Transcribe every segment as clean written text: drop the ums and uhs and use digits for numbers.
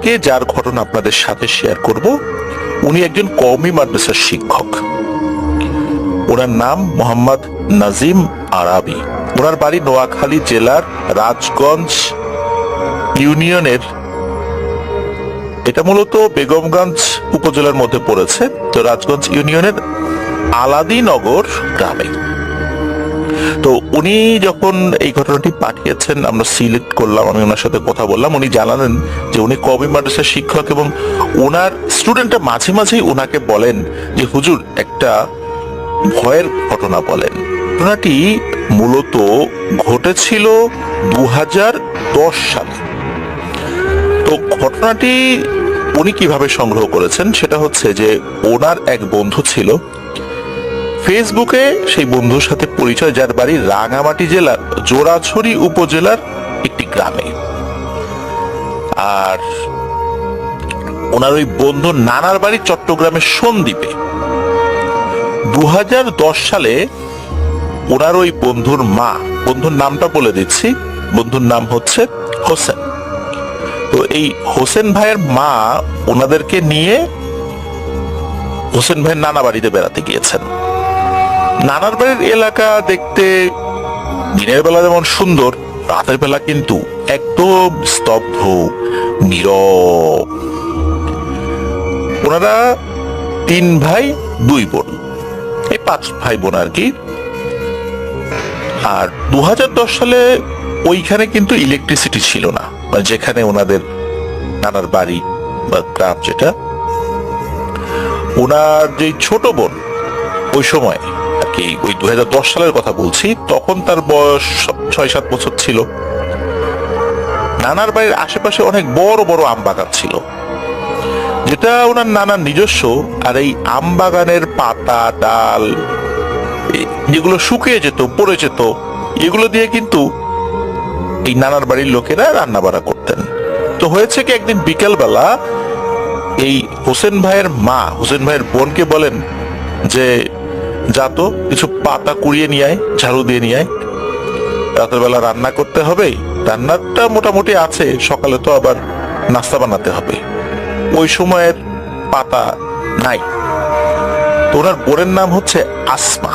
আজকে যার ঘটনা আপনাদের সাথে শেয়ার করব উনি একজন কওমি মাদ্রাসার শিক্ষক। ওনার নাম মোহাম্মদ নাজিম আরাবি। ওনার বাড়ি নোয়াখালী জেলার রাজগঞ্জ ইউনিয়নের, এটা মূলত বেগমগঞ্জ উপজেলার মধ্যে পড়েছে, তো রাজগঞ্জ ইউনিয়নের আলাদিনগর গ্রামে। তো উনি যখন এই ঘটনাটি পাঠিয়েছেন, আমরা সিলেক্ট করলাম, আমি ওনার সাথে কথা বললাম। উনি জানালেন যে উনি কওমি মাদ্রাসার শিক্ষক এবং ওনার স্টুডেন্টরা মাঝে মাঝেই ওনাকে বলেন যে হুজুর একটা ভয়ের ঘটনা বলেন। ঘটনাটি মূলত ঘটেছিল 2010 সালে। তো ঘটনাটি উনি কিভাবে সংগ্রহ করেছেন সেটা হচ্ছে যে ওনার এক বন্ধু ছিল, ফেসবুকে সেই বন্ধুর সাথে পরিচয়, যার বাড়ি রাঙামাটি জেলার জোড়াছড়ি উপজেলার একটি গ্রামে। আর ওনার ওই বন্ধু নানার বাড়ি চট্টগ্রামের সন্দ্বীপে। 2010 সালে ওনার ওই বন্ধুর মা, বন্ধুর নামটা বলে দিচ্ছি, বন্ধুর নাম হচ্ছে হোসেন। তো এই হোসেন ভাইয়ের মা ওনাদেরকে নিয়ে হোসেন ভাইয়ের নানা বাড়িতে বেড়াতে গিয়েছেন। নানার বাড়ির এলাকা দেখতে দিনের বেলা যেমন সুন্দর, রাতের বেলা কিন্তু একদম স্তব্ধ, নীরব। ওনারা 3 ভাই 2 বোন, এই 5 ভাই বোন আর কি। আর 2010 সালে ওইখানে কিন্তু ইলেকট্রিসিটি ছিল না, যেখানে ওনাদের নানার বাড়ি বা গ্রাম যেটা। ওনার যে ছোট বোন ওই সময় আর কি, ওই 2010 সালের কথা বলছি, তখন তার বয়স 6-7 বছর ছিল। নানার বাড়ির আশেপাশে অনেক বড় বড় আম বাগান ছিল, যেটা ওনার নানার নিজস্ব। আর এই আম বাগানের পাতা ডাল যেগুলো শুকিয়ে যেত, পড়ে যেত, এগুলো দিয়ে কিন্তু এই নানার বাড়ির লোকেরা রান্না বাড়া করতেন। তো হয়েছে কি, একদিন বিকেল বেলা এই হোসেন ভাইয়ের মা হোসেন ভাইয়ের বোনকে বলেন যে যা তো কিছু পাতা কুড়িয়ে নিয়ে আয়, ঝাড়ু দিয়ে নিয়ে আয়, রাতের বেলা রান্না করতে হবে। রান্নাটা মোটামুটি আছে, সকালে তো আবার নাস্তা বানাতে হবে। ওই সময়ের পাতা নাই। তো ওনার বোনের নাম হচ্ছে আসমা।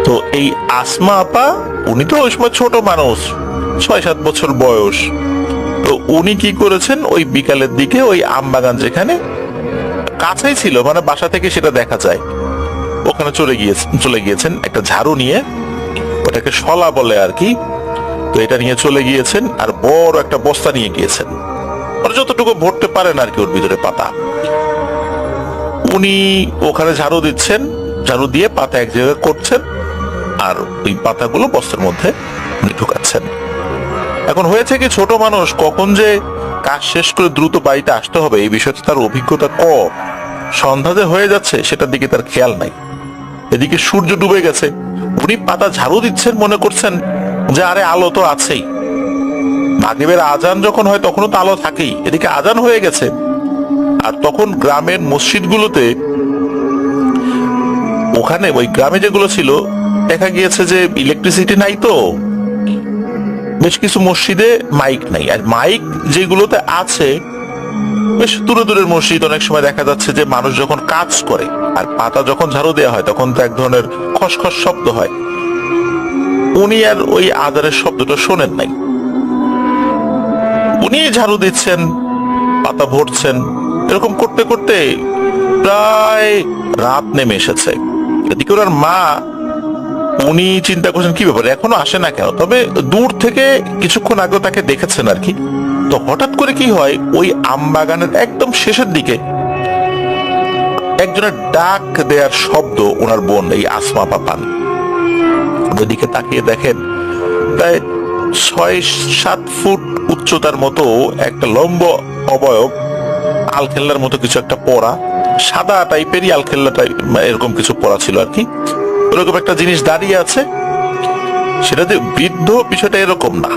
তো এই আসমা আপা, উনি তো ওই সময় ছোট মানুষ, 6-7 বছর বয়স। তো উনি কি করেছেন, ওই বিকালের দিকে ওই আম বাগান যেখানে কাছেই ছিল, মানে বাসা থেকে সেটা দেখা যায়, ওখানে চলে গিয়েছেন একটা ঝাড়ু নিয়ে, ওটাকে শলা বলে আর কি। তো এটা নিয়ে চলে গিয়েছেন, আর বড় একটা বস্তা নিয়ে গিয়েছেন, মানে যতটুকু ভরতে পারেন আর কি ওর ভিতরে পাতা। উনি ওখানে ঝাড়ু দিচ্ছেন, ঝাড়ু দিয়ে পাতা এক জায়গায় করছেন, আর ওই পাতাগুলো বস্তার মধ্যে উনি ঢুকাচ্ছেন। এখন হয়েছে কি, ছোট মানুষ, কখন যে কাজ শেষ করে দ্রুত বাড়িতে আসতে হবে এই বিষয়টা তার অভিজ্ঞতা কম। সন্ধ্যা যে হয়ে যাচ্ছে সেটার দিকে তার খেয়াল নাই। এদিকে সূর্য ডুবে গেছে, উনি পাতা ঝাড়ু দিচ্ছেন, মনে করছেন যে আরে আলো তো আছেই, মাগরিবের আজান যখন হয় তখনও তো আলো থাকেই। এদিকে আজান হয়ে গেছে। আর তখন গ্রামের মসজিদগুলোতে, ওখানে ওই গ্রামে যেগুলো ছিল, দেখা গিয়েছে যে ইলেকট্রিসিটি নাই, তো বেশ কিছু মসজিদে মাইক নাই। আর মাইক যেগুলোতে আছে বেশ দূরে দূরের মসজিদ, অনেক সময় দেখা যাচ্ছে যে মানুষ যখন কাজ করে আর পাতা যখন ঝাড়ু দেওয়া হয় তখন তো এক ধরনের খসখস শব্দ হয়। উনি আর ওই আজানের শব্দটা শোনেন নাই। উনি ঝাড়ু দিচ্ছেন, পাতা ভরছেন, এরকম করতে করতে প্রায় রাত নেমে এসেছে। এদিকে ওনার মা, উনি চিন্তা করছেন কি ব্যাপার, এখনো আসে না কেন। তবে দূর থেকে কিছুক্ষণ আগে তাকে দেখেছেন আর কি। তো হঠাৎ করে কি হয়, ওই আম বাগানের একদম শেষের দিকে একজনের ডাক দেওয়ার শব্দ ওনার বোন এই আসমা পাপান। ওইদিকে তাকিয়ে দেখেন প্রায় 6-7 ফুট উচ্চতার মতো একটা লম্বা অবয়ব, আলখেল্লার মতো কিছু একটা পরা, সাদা টাইপেরই আলখেল্লা টাইপ, এরকম কিছু পরা ছিল আর কি। ওরকম একটা জিনিস দাঁড়িয়ে আছে। সেটা যে বৃদ্ধ বিষয়টা এরকম না,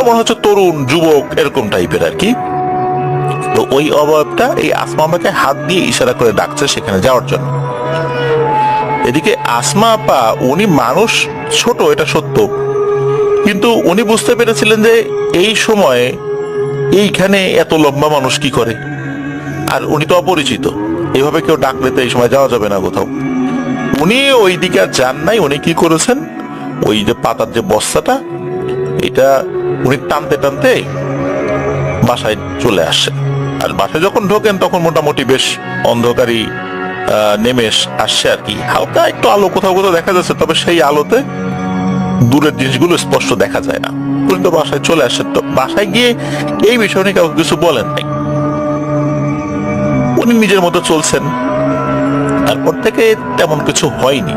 মনে হচ্ছে তরুণ যুবক এরকম টাইপের আর কি। তো ওই অবয়বটা এই আসমা আপাকে হাত দিয়ে ইশারা করে ডাকছে সেখানে যাওয়ার জন্য। এদিকে আসমা আপা, উনি মানুষ ছোট, এটা সত্য, কিন্তু উনি বুঝতে পেরেছিলেন যে এই সময়ে এইখানে এত লম্বা মানুষ কি করে? আর উনি তো অপরিচিত, এভাবে কেউ ডাকলে তো এই সময় যাওয়া যাবে না কোথাও। উনি ওই দিকে আর যান নাই। উনি কি করেছেন, ওই যে পাতার যে বস্তাটা, এটা উনি টানতে টানতে বাসায় চলে আসেন। আর বাসায় যখন ঢোকেন তখন মোটামুটি বেশ অন্ধকারই নেমে আসছে আর কি। হালকা একটু আলো কোথাও কোথাও দেখা যাচ্ছে, তবে সেই আলোতে দূরের জিনিসগুলো স্পষ্ট দেখা যায় না। উনি তো বাসায় চলে আসেন। তো বাসায় গিয়ে এই বিষয় নিয়ে কাউকে কিছু বলেন নাই, উনি নিজের মতো চলছেন। তারপর থেকে তেমন কিছু হয়নি।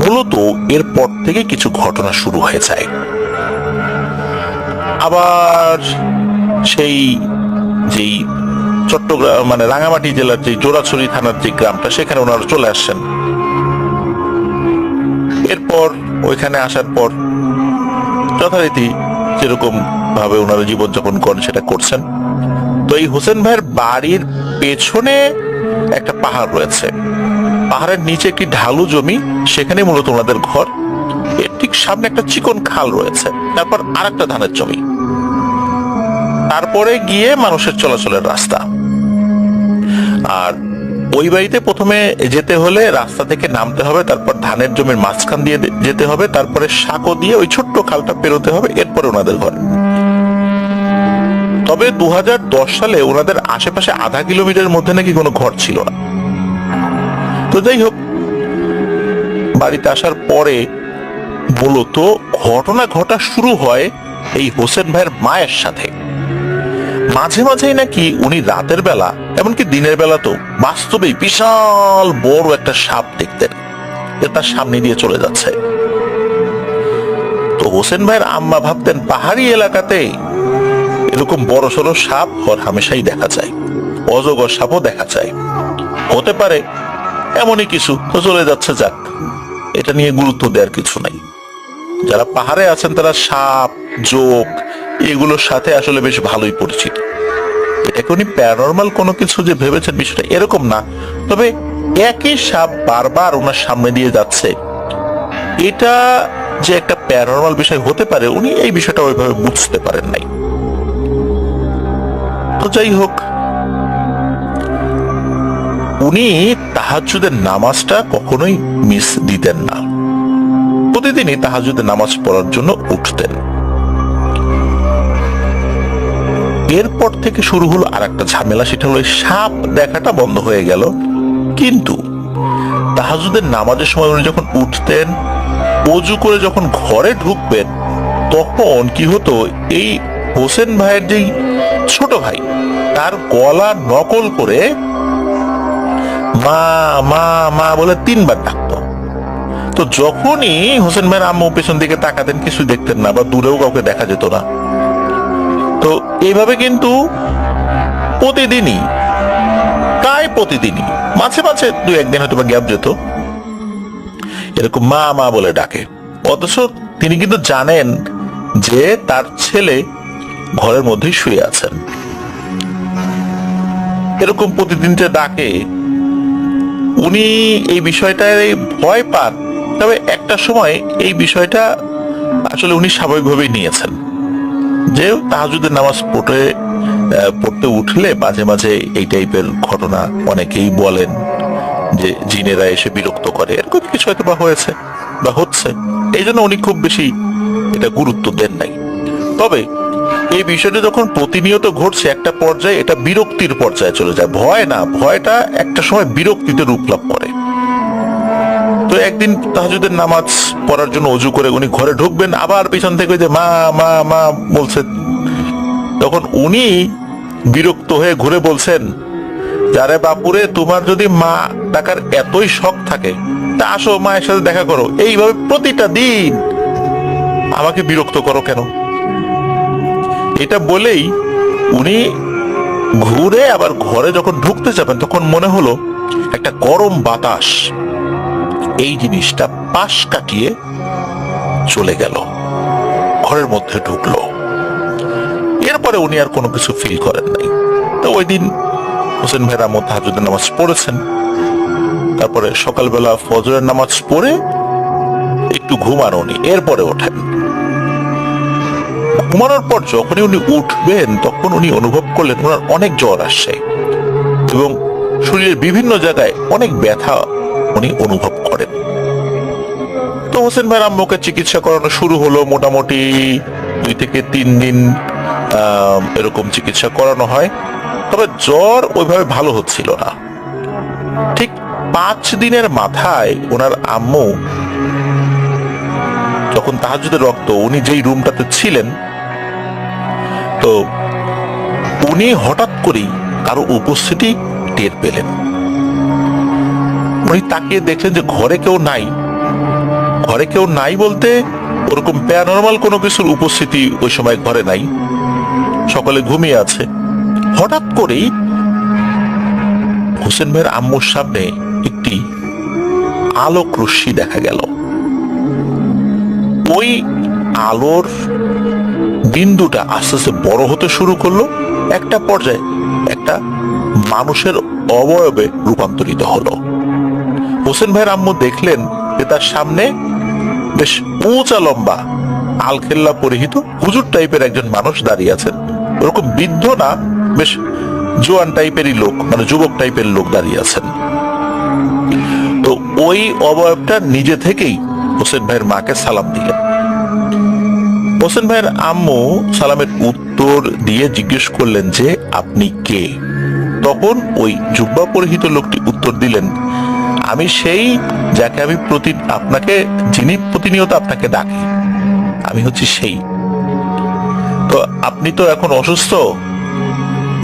মূলত এরপর থেকে কিছু ঘটনা শুরু হয়ে যায়। আবার সেই যেই চট্টগ্রাম মানে রাঙামাটি জেলার যে জোড়াছড়ি থানার যে গ্রামটা, সেখানে ওনারা চলে আসছেন। এরপর ওইখানে আসার পর যথারীতি যেরকম ভাবে ওনারা জীবনযাপন করেন সেটা করছেন। তো এই হোসেন ভাইয়ের বাড়ির পেছনে একটা পাহাড় রয়েছে, পাহাড়ের নিচে একটি ঢালু জমি, সেখানে মূলত ওনাদের ঘর। এর ঠিক সামনে একটা চিকন খাল রয়েছে, তারপর আরেকটা ধানের জমি, তারপরে গিয়ে মানুষের চলাচলের রাস্তা। আর ওই বাড়িতে প্রথমে যেতে হলে রাস্তা থেকে নামতে হবে, তারপর ধানের জমির মাঝখান দিয়ে যেতে হবে, তারপরে সাঁকো দিয়ে ওই ছোট্ট খালটা পেরোতে হবে, এরপরে ওনাদের ঘর। তবে 2010 সালে ওনাদের আশেপাশে আধা কিলোমিটারের মধ্যে নাকি কোনো ঘর ছিল না। তো যাই হোক, বাড়িতে আসার পরে মূলত ঘটনা ঘটা শুরু হয় এই হোসেন ভাইয়ের মায়ের সাথে। মাঝে মাঝেই নাকি উনি রাতের বেলা, এমনকি দিনের বেলা তো বাস্তবেই বিশাল বড় একটা সাপ দেখতেন, তার সামনে দিয়ে চলে যাচ্ছে। তো হোসেন ভাইয়ের আম্মা ভাবতেন পাহাড়ি এলাকাতে এরকম বড় সড়ো সাপ হর হামেশাই দেখা যায়, অজগর সাপও দেখা যায়, হতে পারে এমনই কিছু, তো চলে যাচ্ছে, যাক, এটা নিয়ে গুরুত্ব দেওয়ার কিছু নাই। যারা পাহাড়ে আছেন তারা সাপ, জোক এগুলোর সাথে আসলে বেশ ভালোই পরিচিত। এটাকে উনি প্যারানরমাল কোনো কিছু যে ভেবেছেন বিষয়টা এরকম না, তবে একই সাপ বারবার ওনার সামনে দিয়ে যাচ্ছে, এটা যে একটা প্যারানরমাল বিষয় হতে পারে উনি এই বিষয়টা ওইভাবে বুঝতে পারেন নাই। তো যাই হোক, উনি তাহাজ্জুদের নামাজটা কখনোই মিস দিতেন না, প্রতিদিনই তাহাজ্জুদের নামাজ পড়ার জন্য উঠতেন। এরপর থেকে শুরু হলো আর একটা ঝামেলা, সেটা হলো সাপ দেখাটা বন্ধ হয়ে গেল। কিন্তু তাহাজ্জুদের নামাজের সময় উনি যখন উঠতেন, ওযু করে যখন ঘরে ঢুকবেন, তখন কি হতো, এই হোসেন ভাইয়ের যেই ছোট ভাই, তার গলা নকল করে মা মা মা বলে 3 বার ডাকতো। তো যখনই হোসেন ভাইয়ের আম্মু পেছন দিকে তাকাতেন, কিছু দেখতেন না, বা দূরেও কাউকে দেখা যেত না। তো এইভাবে কিন্তু প্রতিদিনই, প্রায় প্রতিদিনই, মাঝে মাঝে 2-1 দিন হয়তো বা গ্যাপ যেত, এরকম মা মা বলে ডাকে। অথচ তিনি কিন্তু জানেন যে তার ছেলে ঘরের মধ্যেই শুয়ে আছেন। এরকম প্রতিদিন যে ডাকে, উনি এই বিষয়টায় ভয় পান। তবে একটা সময় এই বিষয়টা আসলে উনি স্বাভাবিকভাবেই নিয়েছেন, যে তাহাজ্জুদের নামাজ পড়তে উঠলে মাঝে মাঝে এই টাইপের ঘটনা অনেকেই বলেন যে জিনেরা এসে বিরক্ত করে, এরকম কিছু হয়তো বা হয়েছে বা হচ্ছে, এই জন্য উনি খুব বেশি এটা গুরুত্ব দেন নাই। তবে এই বিষয়টা যখন প্রতিনিয়ত ঘটছে, একটা পর্যায়ে এটা বিরক্তির পর্যায়ে চলে যায়। ভয় না, ভয়টা একটা সময় বিরক্তিতে রূপ লাভ করে। তো একদিন তাহাজ্জুদের নামাজ পড়ার জন্য ওযু করে উনি ঘরে ঢুকবেন, আবার পিছন থেকে ওই যে মা মা মা বলছে, তখন উনি বিরক্ত হয়ে ঘুরে বলছেন, যারে বাপুরে, তোমার যদি মা ডাকার এতই শখ থাকে তা আসো মায়ের সাথে দেখা করো, এইভাবে প্রতিটা দিন আমাকে বিরক্ত করো কেন? এটা বলেই উনি ঘুরে আবার ঘরে যখন ঢুকতে যাবেন, তখন মনে হলো একটা গরম বাতাস এই জিনিসটা পাশ কাটিয়ে চলে গেল, ঘরের মধ্যে ঢুকলো। এরপরে উনি আর কোনো কিছু ফিল করেন নাই। তো ওই দিন হোসেন ভাইয়ের আম্মু তাহাজ্জুদের নামাজ পড়েছেন, তারপরে সকালবেলা ফজরের নামাজ পড়ে একটু ঘুমান উনি, এরপরে ওঠেন। ঘুমানোর পর যখনই উনি উঠবেন তখন উনি অনুভব করলেন ওনার অনেক জ্বর আসছে এবং শরীরের বিভিন্ন জায়গায় অনেক ব্যথা উনি অনুভব করেন। তো হোসেন ভাইয়ের আম্মুকে চিকিৎসা করানো শুরু হলো। মোটামুটি 2 থেকে 3 দিন এরকম চিকিৎসা করানো হয়, তবে জ্বর ওইভাবে ভালো হচ্ছিল না। ঠিক 5 দিনের মাথায় ওনার আম্মু যখন তাহাজ্জুদের রক্ত উনি যেই রুমটাতে ছিলেন, তো উনি হঠাৎ করেই কারো উপস্থিতি টের পেলেন। উনি তাকিয়ে দেখলেন যে ঘরে কেউ নাই। ঘরে কেউ নাই বলতে ওরকম প্যারানরমাল কোনো কিছুর উপস্থিতি ওই সময় ঘরে নাই, সকলে ঘুমিয়ে আছে। হঠাৎ করেই হোসেন ভাইয়ের আম্মুর সামনে একটি আলোক রশ্মি দেখা গেল। ওই আলোর বিন্দুটা আস্তে আস্তে বড় হতে শুরু করলো, একটা পর্যায়ে একটা মানুষের অবয়বে রূপান্তরিত হলো। হোসেন ভাইয়ের আম্মু দেখলেন যে তার সামনে বেশ উঁচা লম্বা আলখেল্লা পরিহিত হুজুর টাইপের একজন মানুষ দাঁড়িয়ে আছেন। ওরকম বৃদ্ধ না, বেশ জোয়ান টাইপেরই লোক, মানে যুবক টাইপের লোক দাঁড়িয়ে আছেন। তো ওই অবয়বটা নিজে থেকেই হোসেন ভাইয়ের মাকে সালাম দিলেন। হোসেন ভাইয়ের আম্মু সালামের উত্তর দিয়ে জিজ্ঞেস করলেন যে আপনি কে? তখন ওই জুব্বা পরিহিত লোকটি উত্তর দিলেন, আমি সেই যাকে আমি যিনি প্রতিনিয়ত আপনাকে ডাকে, আমি হচ্ছি সেই। তো আপনি তো এখন অসুস্থ,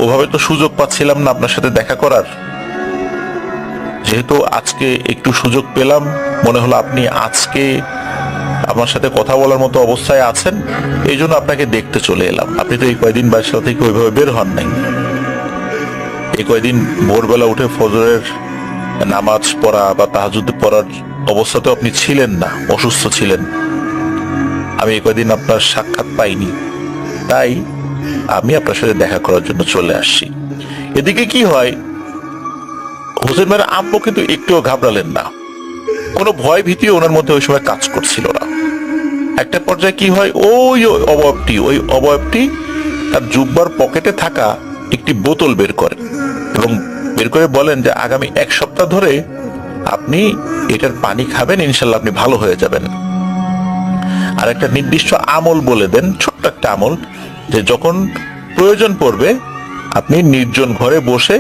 ওভাবে তো সুযোগ পাচ্ছিলাম না আপনার সাথে দেখা করার। যেহেতু আজকে একটু সুযোগ পেলাম, মনে হলো আপনি আজকে আমার সাথে কথা বলার মতো অবস্থায় আছেন, এই জন্য আপনাকে দেখতে চলে এলাম। আপনি তো এই কয়দিন বাসা থেকে ওইভাবে বের হন নাই। এই কয়দিন ভোরবেলা উঠে ফজরের নামাজ পড়া বা তাহাজ্জুদ পড়ার অবস্থাতে আপনি ছিলেন না, অসুস্থ ছিলেন। আমি এই কয়দিন আপনার সাক্ষাৎ পাইনি, তাই আমি আপনার সাথে দেখা করার জন্য চলে আসছি। এদিকে কি হয়, হোসেন ভাইয়ের আম্মু কিন্তু একটুও ঘাবড়ালেন না, কোনো ভয় ভীতি ওনার মধ্যে ওই সময় কাজ করছিল না। একটা পর্যায়ে কি হয়, ওই অবয়বটি তার জুব্বার পকেটে থাকা একটি বোতল বের করে এবং বের করে বলেন যে আগামী 1 সপ্তাহ ধরে আপনি এটার পানি খাবেন, ইনশাল্লাহ আপনি ভালো হয়ে যাবেন। আর একটা নির্দিষ্ট আমল বলে দেন, ছোট্ট একটা আমল, যে যখন প্রয়োজন পড়বে আপনি নির্জন ঘরে বসে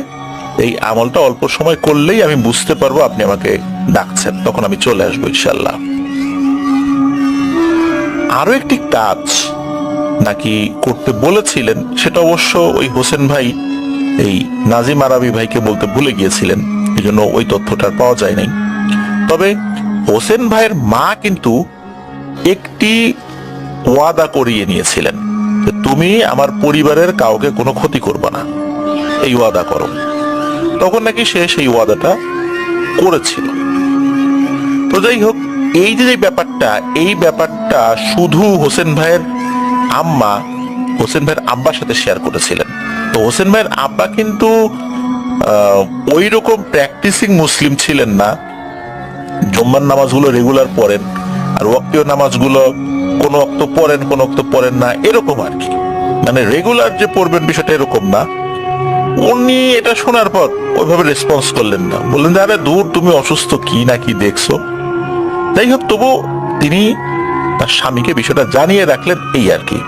এই আমলটা অল্প সময় করলেই আমি বুঝতে পারবো আপনি আমাকে ডাকছেন, তখন আমি চলে আসবো ইনশাল্লাহ। আরো একটি কাজ নাকি করতে বলেছিলেন, সেটা অবশ্য ওই হোসেন ভাই এই নাজিম আরাবি ভাইকে বলতে ভুলে গিয়েছিলেন, এই জন্য ওই তথ্যটা পাওয়া যায় নাই। তবে হোসেন ভাইয়ের মা কিন্তু একটি ওয়াদা করিয়ে নিয়েছিলেন যে তুমি আমার পরিবারের কাউকে কোনো ক্ষতি করবে না, এই ওয়াদা করো। তখন নাকি সে সেই ওয়াদাটা করেছিল। তো যাই হোক, এই যে এই ব্যাপারটা শুধু হোসেন ভাইয়ের আব্বার সাথে শেয়ার করেছিলেন। তো হোসেন ভাইয়ের আব্বা কিন্তু ওই রকম প্র্যাকটিসিং মুসলিম ছিলেন না। জুম্মার নামাজগুলো রেগুলার পড়েন, আর ওয়াক্তীয় নামাজগুলো কোন ওয়াক্ত পড়েন কোন ওয়াক্ত পড়েন না, এরকম আর কি। মানে রেগুলার যে পড়বেন বিষয়টা এরকম না। উনি এটা শোনার পর ওইভাবে রেসপন্স করলেন না, বললেন যে আরে দূর, তুমি অসুস্থ, কি না কি দেখছো। যাই হোক, তবু তিনি তার স্বামীকে বিষয়টা জানিয়ে রাখলেন, এই আর কি।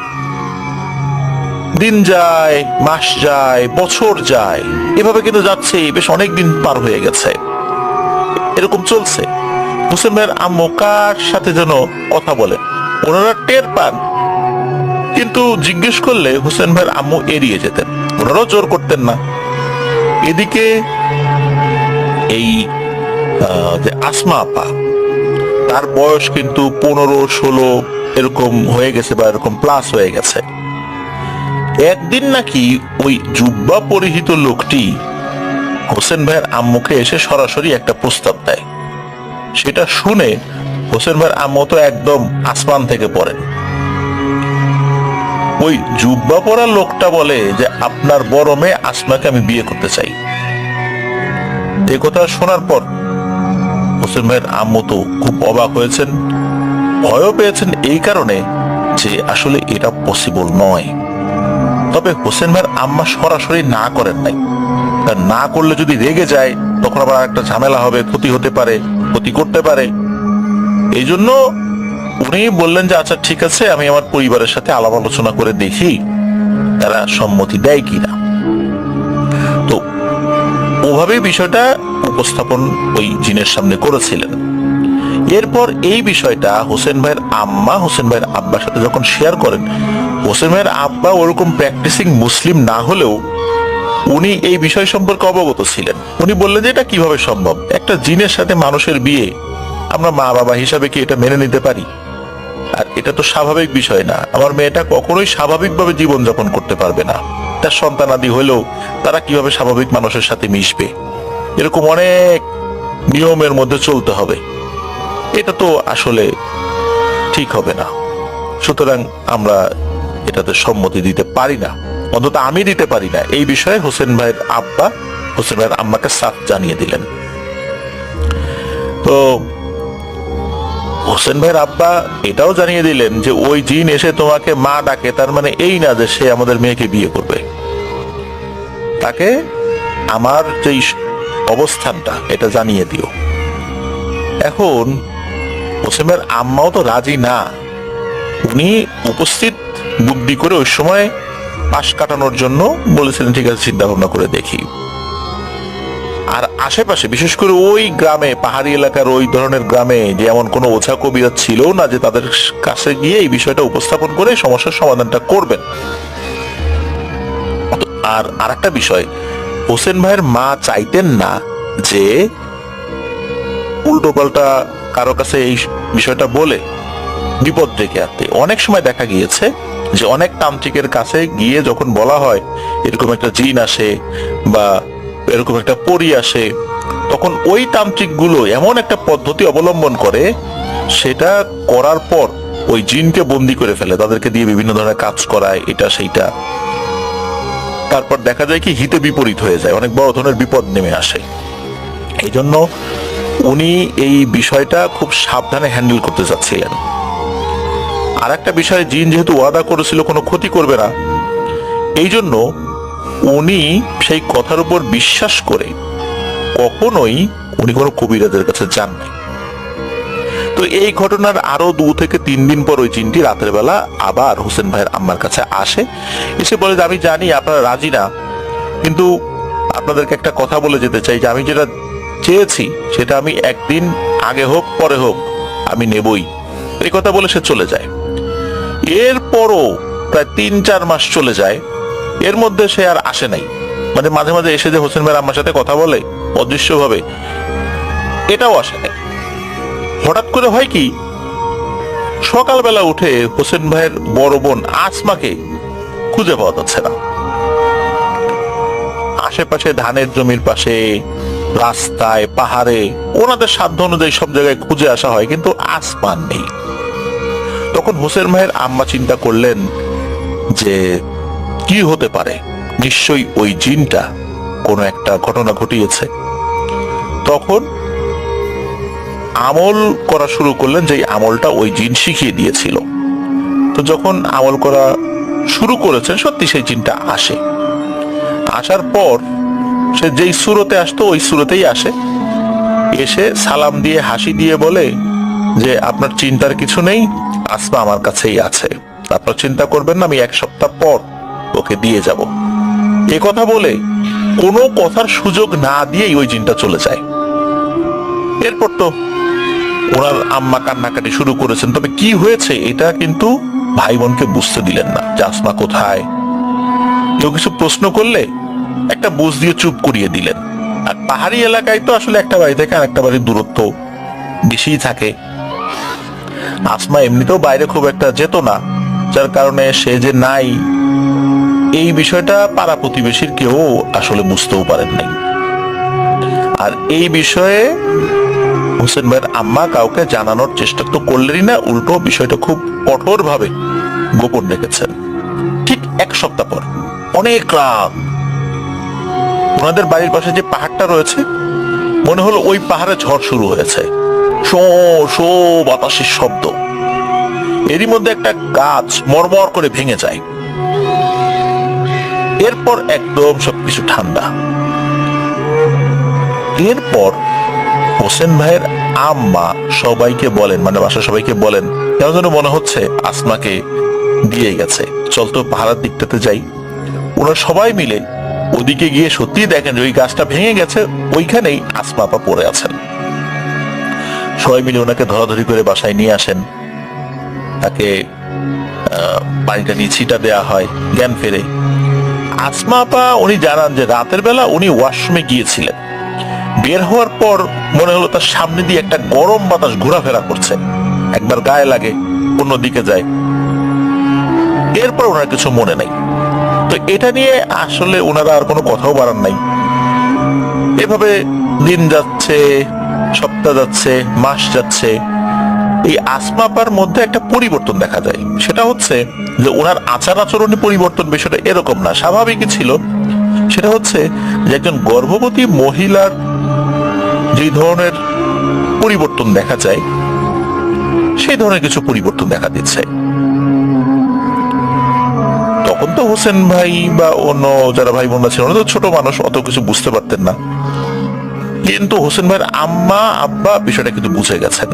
দিন যায়, মাস যায়, বছর যায়, এভাবে কিন্তু যাচ্ছে, বেশ অনেক দিন পার হয়ে গেছে, এরকম চলছে। হোসেন ভাইয়ের আম্মু কার সাথে যেন কথা বলে, ওনারা টের পান, কিন্তু জিজ্ঞেস করলে হোসেন ভাইয়ের আম্মু এড়িয়ে যেতেন, ওনারাও জোর করতেন না। এদিকে এই যে আসমা আপা, তার বয়স কিন্তু 15-16 এরকম হয়ে গেছে, বা এরকম প্লাস হয়ে গেছে। একদিন নাকি ওই জুব্বা পরিহিত লোকটি হোসেন ভাইয়ের আম্মুকে এসে সরাসরি একটা প্রস্তাব দেয়। সেটা শুনে হোসেন ভাইয়ের আম্মু তো একদম আসমান থেকে পড়েন। ওই জুব্বা পরা লোকটা বলে যে আপনার বড় মেয়ে আসমাকে আমি বিয়ে করতে চাই। এ কথা শোনার পর হোসেন ভাইয়ের আম্মু তো খুব অবাক হয়েছেন, ভয়ও পেয়েছেন, এই কারণে যে আসলে এটা পসিবল নয়। তবে হোসেন ভাইয়ের আম্মা সরাসরি না করেন নাই, না করলে যদি রেগে যায় তখন আবার একটা ঝামেলা হবে, ক্ষতি হতে পারে, ক্ষতি করতে পারে। এই জন্য উনি বললেন যে আচ্ছা ঠিক আছে, আমি আমার পরিবারের সাথে আলাপ আলোচনা করে দেখি তারা সম্মতি দেয় কিনা। তো ওভাবে বিষয়টা উপস্থাপন ওই জিনের সামনে করেছিলেন। এরপর এই বিষয়টা হোসেন ভাইয়ের আম্মা হোসেন ভাইয়ের আব্বার সাথে যখন শেয়ার করেন, হোসেন ভাইয়ের আব্বা ওরকম প্র্যাকটিসিং মুসলিম না হলেও উনি এই বিষয় সম্পর্কে অবগত ছিলেন। উনি বললেন যে এটা কিভাবে সম্ভব, একটা জিনের সাথে মানুষের বিয়ে, আমরা মা বাবা হিসাবে কি এটা মেনে নিতে পারি? আর এটা তো স্বাভাবিক বিষয় না, আমার মেয়েটা কখনোই স্বাভাবিকভাবে জীবনযাপন করতে পারবে না, তার সন্তানাদি হলেও তারা কিভাবে স্বাভাবিক মানুষের সাথে মিশবে, এরকম অনেক নিয়মের মধ্যে চলতে হবে, এটা তো আসলে ঠিক হবে না। সুতরাং আমরা এটাতে সম্মতি দিতে পারি না, অন্তত আমি দিতে পারি না। এই বিষয়ে হোসেন ভাইয়ের আব্বা হোসেন ভাইয়ের আম্মাকে সাফ জানিয়ে দিলেন। তো হোসেন ভাইয়ের আব্বা এটাও জানিয়ে দিলেন যে ওই জিন এসে তোমাকে মা ডাকে, তার মানে এই না যে সে আমাদের মেয়েকে বিয়ে করবে। তাকে আমার যেই অবস্থানটা এটা জানিয়ে দিও। এখন হোসেন ভাইয়ের আম্মাও তো রাজি না, উনি উপস্থিত বুদ্ধি করে ওই সময় পাশ কাটানোর জন্য বলেছিলেন ঠিক আছে চিন্তা ভাবনা করে দেখি। আর আশেপাশে বিশেষ করে ওই গ্রামে, পাহাড়ি এলাকার ওই ধরনের গ্রামে যে এমন কোনো ওঝা কবিরা ছিল না যে তাদের কাছে গিয়ে এই বিষয়টা উপস্থাপন করে সমস্যার সমাধানটা করবেন। আর আরেকটা বিষয়, হোসেন ভাইয়ের মা চাইতেন না যে উল্টো পাল্টা কারো কাছে এই বিষয়টা বলে বিপদ ডেকে আনতে। অনেক সময় দেখা গিয়েছে যে অনেক তান্ত্রিকের কাছে গিয়ে যখন বলা হয় এরকম একটা জিন আসে বা এরকম একটা পরী আসে, তখন ওই তান্ত্রিক গুলো এমন একটা পদ্ধতি অবলম্বন করে, সেটা করার পর ওই জিনকে বন্দি করে ফেলে, তাদেরকে দিয়ে বিভিন্ন ধরনের কাজ করায়, এটা সেইটা। তারপর দেখা যায় কি হিতে বিপরীত হয়ে যায়, অনেক বড় ধরনের বিপদ নেমে আসে। এই জন্য উনি এই বিষয়টা খুব সাবধানে হ্যান্ডেল করতে চাচ্ছিলেন। আর একটা বিষয়, জিন যেহেতু ওয়াদা করেছিল কোনো ক্ষতি করবে না, এই জন্য উনি সেই কথার উপর বিশ্বাস করে কখনোই উনি কোনো কবিরাজের কাছে যান নাই। তো এই ঘটনার আরো 2 থেকে 3 দিন পর ওই জিনটি রাতের বেলা আবার হোসেন ভাইয়ের আম্মার কাছে আসে, এসে বলে যে আমি জানি আপনারা রাজি না, কিন্তু আপনাদেরকে একটা কথা বলে যেতে চাই যে আমি যেটা চেয়েছি সেটা আমি একদিন আগে হোক পরে হোক আমি নেবই। এই কথা বলে সে চলে যায়। এরপরও প্রায় 3-4 মাস চলে যায়, এর মধ্যে সে আর আসে নাই। মানে মাঝে মাঝে এসে যে হোসেন ভাইয়ের আম্মার সাথে কথা বলে অদৃশ্যভাবে, এটাও আসে নাই। হঠাৎ করে হয় কি, সকালবেলা উঠে হোসেন ভাইয়ের বড় বোন আসমাকে খুঁজে পাওয়া যাচ্ছে না। আশেপাশে ধানের জমির পাশে, রাস্তায়, পাহাড়ে, ওনাদের সাধ্য অনুযায়ী সব জায়গায় খুঁজে আসা হয়, কিন্তু আসমান নেই। তখন হোসেন ভাইয়ের আম্মা চিন্তা করলেন যে কি হতে পারে, নিশ্চয়ই ওই জিনটা কোনো একটা ঘটনা ঘটিয়েছে। তখন আমল করা শুরু করলেন, যে আমলটা ওই জিন শিখিয়ে দিয়েছিল। তো যখন আমল করা শুরু করেছেন, সত্যি সেই জিনটা আসে। আসার পর সে যেই সুরতে আসতো ওই সুরতেই আসে, এসে সালাম দিয়ে হাসি দিয়ে বলে যে আপনার চিন্তার কিছু নেই, আসমা আমার কাছেই আছে, আপনার চিন্তা করবেন না, আমি 1 সপ্তাহ পর ওকে দিয়ে যাব। এ কথা বলে কোনো কথার সুযোগ না দিয়েই ওই জিনটা চলে যায়। এরপর তো ওনার আম্মা কান্নাকাটি শুরু করেছেন, তবে কি হয়েছে এটা কিন্তু ভাই বোনকে বুঝতে দিলেন না যে আসমা কোথায়। কেউ কিছু প্রশ্ন করলে একটা বুঝ দিয়ে চুপ করিয়ে দিলেন। আর পাহাড়ি এলাকায় তো আসলে একটা বাড়ি থেকে আরেকটা বাড়ির দূরত্ব বেশিই থাকে। আসমা এমনিতেও বাইরে খুব একটা যেত না, যার কারণে সে যে নাই এই বিষয়টা পাড়া প্রতিবেশীর কেউ আসলে বুঝতেও পারেন নাই। আর এই বিষয়ে হোসেন ভাইয়ের আম্মা কাউকে জানানোর চেষ্টা তো করলেনই না, উল্টো বিষয়টা খুব কঠোর ভাবে গোপন রেখেছেন। ঠিক 1 সপ্তাহ পর অনেক রাত, ওনাদের বাড়ির পাশে যে পাহাড়টা রয়েছে, মনে হলো ওই পাহাড়ে ঝড় শুরু হয়েছে, শো শো বাতাসের শব্দ। এরই মধ্যে একটা গাছ মরমর করে ভেঙে যায়। এরপর একদম সবকিছু ঠান্ডা। এরপর হোসেন ভাইয়ের আম্মা সবাইকে বলেন, মানে বাসার সবাইকে বলেন, কেন যেন মনে হচ্ছে আসমাকে দিয়ে গেছে, চল তো পাহাড়ের দিকটাতে যাই। ওরা সবাই মিলে ওদিকে গিয়ে সত্যি দেখেন যে ওই গাছটা ভেঙে গেছে, ওইখানেই আসমা আপা পড়ে আছেন। সবাই মিলে ওনাকে ধরাধরি করে বাসায় নিয়ে আসেন, তাকে পানিটা নিয়ে ছিটা দেওয়া হয়, জ্ঞান ফেরে। আসমা আপা উনি জানান যে রাতের বেলা উনি ওয়াশরুমে গিয়েছিলেন, বের হওয়ার পর মনে হলো তার সামনে দিয়ে একটা গরম বাতাস ঘোরাফেরা করছে, একবার গায়ে লাগে অন্যদিকে যায়, এরপর ওনার কিছু মনে নাই। তো এটা নিয়ে আসলে ওনারা আর কোনো কথাও বাড়ান নাই। এভাবে দিন যাচ্ছে, সপ্তাহ যাচ্ছে, মাস যাচ্ছে। এই আসমা আপার মধ্যে একটা পরিবর্তন দেখা যায়, সেটা হচ্ছে যে ওনার আচার আচরণে পরিবর্তন, বিষয়টা এরকম না, স্বাভাবিকই ছিল। সেটা হচ্ছে যে একজন গর্ভবতী মহিলার যে ধরনের পরিবর্তন দেখা যায়, সেই ধরনের কিছু পরিবর্তন দেখা দিচ্ছে। তখন তো হোসেন ভাই বা অন্য যারা ভাই বোনরা ছিল, ওরা তো ছোট মানুষ, অত কিছু বুঝতে পারতেন না। কিন্তু হোসেন ভাইয়ের আম্মা আব্বা বিষয়টা কিন্তু বুঝে গেছেন।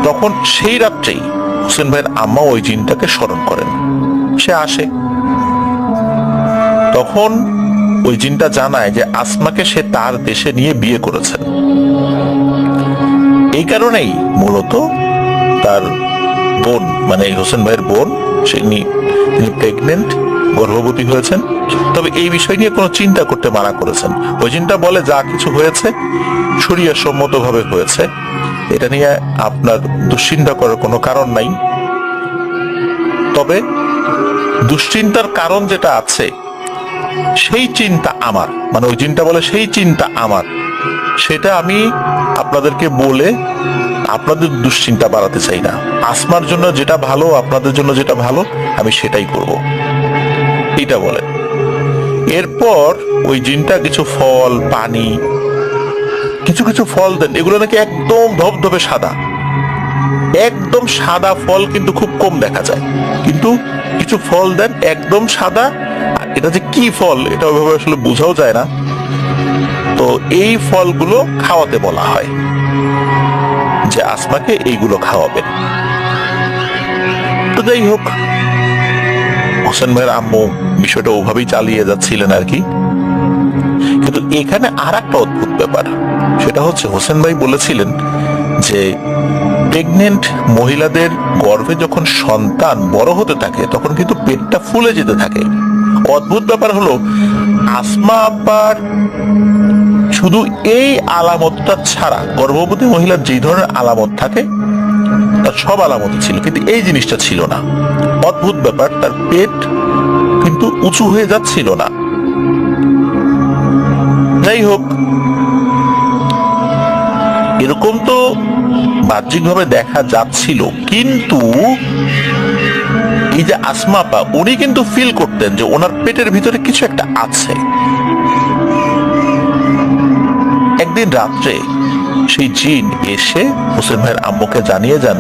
তখন সেই রাত্রেই হোসেন ভাইয়ের আম্মা ওই জিনটাকে স্মরণ করেন, সে আসে। তখন ওই জিনটা জানায় যে আসমাকে সে তার দেশে নিয়ে বিয়ে করেছেন। এই কারণেই মূলত তার বোন, মানে হোসেন ভাইয়ের বোন, তিনি প্রেগনেন্ট, গর্ভবতী হয়েছেন। তবে এই বিষয় নিয়ে কোনো চিন্তা করতে মানা করেছেন। ওই জিনটা বলে যা কিছু হয়েছে শরীয়ত সম্মতভাবে হয়েছে, এটা নিয়ে আপনার দুশ্চিন্তা করার কোনো কারণ নাই। তবে দুশ্চিন্তার কারণ যেটা আছে সেই চিন্তা আমার, মানে ওই জিনটা বলে সেই চিন্তা আমার, সেটা আমি আপনাদেরকে বলে আপনাদের দুশ্চিন্তা বাড়াতে চাই না। আসমার জন্য যেটা ভালো, আপনাদের জন্য যেটা ভালো, আমি সেটাই করব, এটা বলে। এরপর ওই জিনটা কিছু ফল, পানি, কিছু কিছু ফল দেন, এগুলো নাকি একদম ধবধবে সাদা, একদম সাদা ফল কিন্তু খুব কম দেখা যায়, কিন্তু কিছু ফল দেন একদম সাদা। আর এটা যে কি ফল এটা ওইভাবে আসলে বোঝাও যায় না। তো এই ফলগুলো খাওয়াতে বলা হয়, যে আসমাকে এইগুলো খাওয়াবেন। তো যাই হোক, হোসেন ভাইয়ের আম্মু বিষয়টা ওভাবেই চালিয়ে যাচ্ছিলেন আর কি। কিন্তু এখানে আর একটা অদ্ভুত ব্যাপার, সেটা হচ্ছে হোসেন ভাই বলেছিলেন যে প্রেগনেন্ট মহিলাদের গর্ভে যখন সন্তান বড় হতে থাকে তখন কিন্তু পেটটা ফুলে যেতে থাকে। অদ্ভুত ব্যাপার হলো আসমা আপার শুধু এই আলামতটা ছাড়া, গর্ভবতী মহিলার যে ধরনের আলামত থাকে তার সব আলামত ছিল, কিন্তু এই জিনিসটা ছিল না। অদ্ভুত ব্যাপার, তার পেট কিন্তু উঁচু হয়ে যাচ্ছিল না। যাই হোক, এরকম তো বাহ্যিকভাবে দেখা যাচ্ছিল, কিন্তু এই যে আসমা আপা, উনি কিন্তু ফিল করতেন যে ওনার পেটের ভিতরে কিছু একটা আছে। একদিন রাত্রে সেই জিন এসে হোসেন ভাইয়ের আম্মুকে জানিয়ে যান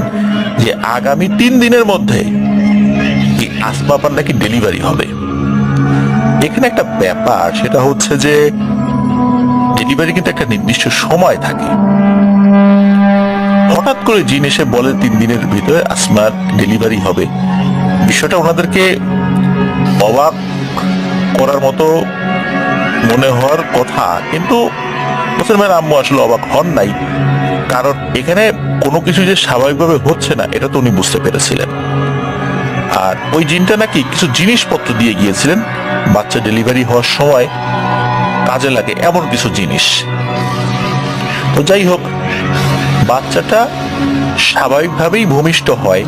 যে আগামী 3 দিনের মধ্যে এই আসমা আপার নাকি ডেলিভারি হবে। এখানে একটা ব্যাপার, সেটা হচ্ছে যে ডেলিভারি কিন্তু একটা নির্দিষ্ট সময় থাকে। হঠাৎ করে জিন এসে বলে 3 দিনের ভিতরে আসমার ডেলিভারি হবে। বিষয়টা ওনাদেরকে অবাক করার মতো মনে হওয়ার কথা, কিন্তু হোসেন ভাইয়ের আম্মু আসলে অবাক হন নাই, কারণ এখানে কোনো কিছু যে স্বাভাবিকভাবে হচ্ছে না এটা তো উনি বুঝতে পেরেছিলেন। আর ওই জিনটা নাকি কিছু জিনিসপত্র দিয়ে গিয়েছিলেন বাচ্চা ডেলিভারি হওয়ার সময় কাজে লাগে এমন কিছু জিনিস। তো যাই হোক, বাচ্চাটা স্বাভাবিকভাবেই ভূমিষ্ঠ হয়,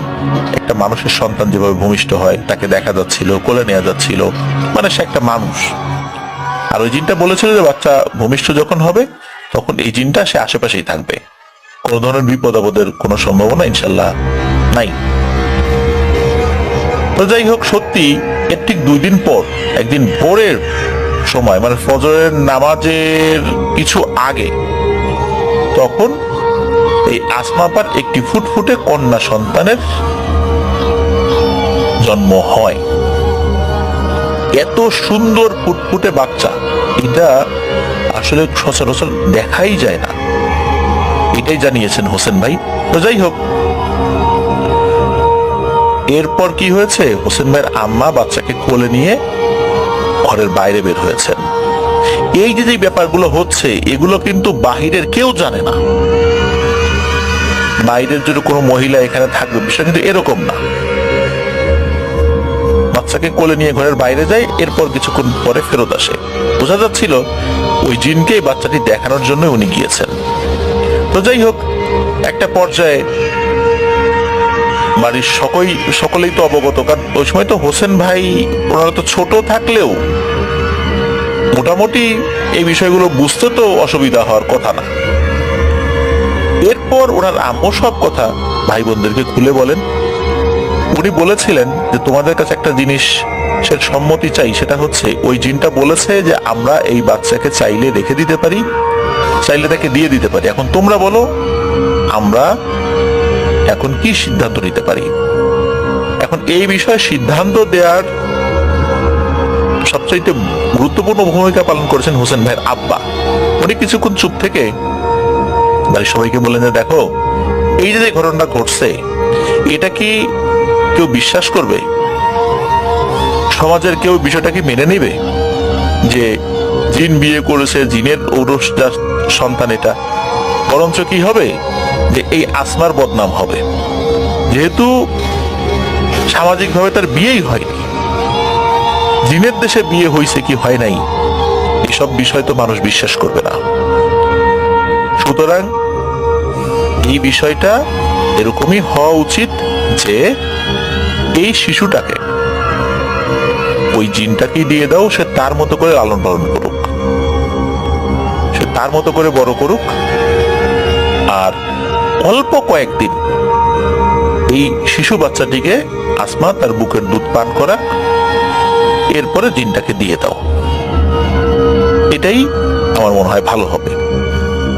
একটা মানুষের সন্তান যেভাবে ভূমিষ্ঠ হয় তাকে দেখা যাচ্ছিল, কোলে নেওয়া যাচ্ছিল, মানে সে একটা মানুষ। আর ওই জিনটা বলেছিল যে বাচ্চা ভূমিষ্ঠ যখন হবে তখন এই জিনটা সে আশেপাশেই থাকবে, কোনো ধরনের বিপদ আপদের কোনো সম্ভাবনা ইনশাল্লাহ নাই। তো যাই হোক, সত্যি এর ঠিক 2 দিন পর একদিন ভোরের সময়, মানে ফজরের নামাজের কিছু আগে, তখন এই আসমা আপার একটি ফুটফুটে কন্যা সন্তানের জন্ম হয়। এত সুন্দর ফুটফুটে বাচ্চা, এটা আসলে সচরাচর দেখাই যায় না, এটাই জানিয়েছেন হোসেন ভাই। তো যাই হোক, এরপর কি হয়েছে, হোসেন ভাইয়ের আম্মা বাচ্চাকে কোলে নিয়ে ঘরের বাইরে বের হয়েছেন। এই যে ব্যাপারগুলো হচ্ছে, এগুলো কিন্তু বাহিরের কেউ জানে না। বাইরের যদি কোনো মহিলা এখানে থাকবে, বিষয় কিন্তু এরকম না। বাচ্চাকে কোলে নিয়ে ঘরের বাইরে যায়, এরপর কিছুক্ষণ পরে ফেরত আসে। বোঝা যাচ্ছিল ওই জিনকে বাচ্চাটি দেখানোর জন্য উনি গিয়েছেন। তো যাই হোক, একটা পর্যায়ে বাড়ির সকলেই তো অবগত, কারণ ওই সময় তো হোসেন ভাই ওনারা তো ছোট থাকলেও মোটামুটি এই বিষয়গুলো বুঝতে তো অসুবিধা হওয়ার কথা না। এরপর ওনার আম্মু সব কথা ভাই বোনদেরকে খুলে বলেন। উনি বলেছিলেন যে তোমাদের কাছে একটা জিনিস সে সম্মতি চাই, সেটা হচ্ছে ওই জিনটা বলেছে যে আমরা এই বাচ্চাকে চাইলে রেখে দিতে পারি, চাইলে তাকে দিয়ে দিতে পারি। এখন তোমরা বলো আমরা এখন কি সিদ্ধান্ত নিতে পারি। এখন এই বিষয়ে সিদ্ধান্ত দেওয়ার সবচেয়ে গুরুত্বপূর্ণ ভূমিকা পালন করেছেন হোসেন ভাইয়ের আব্বা। উনি কিছুক্ষণ চুপ থেকে বাড়ির সবাইকে বললেন যে দেখো, এই যে ঘটনাটা ঘটছে, এটা কি কেউ বিশ্বাস করবে? সমাজের কেউ বিষয়টা কি মেনে নেবে যে জিন বিয়ে করেছে, জিনের ঔরস সন্তান এটা? বরঞ্চ কি হবে যে এই আসমার বদনাম হবে, যেহেতু সামাজিকভাবে তার বিয়েই হয়নি, জিনের দেশে বিয়ে হয়েছে কি হয় নাই, এসব বিষয় তো মানুষ বিশ্বাস করবে না। সুতরাং এই বিষয়টা এরকমই হওয়া উচিত যে এই শিশুটাকে ওই জিনটাকে দিয়ে দাও, সে তার মতো করে লালন পালন করুক, সে তার মতো করে বড় করুক, আর অল্প কয়েকদিন এই শিশু বাচ্চাটিকে আসমা তার বুকের দুধ পান করা, এরপরে জিনটাকে দিয়ে দাও। এটাই আমার মনে হয় ভালো হবে।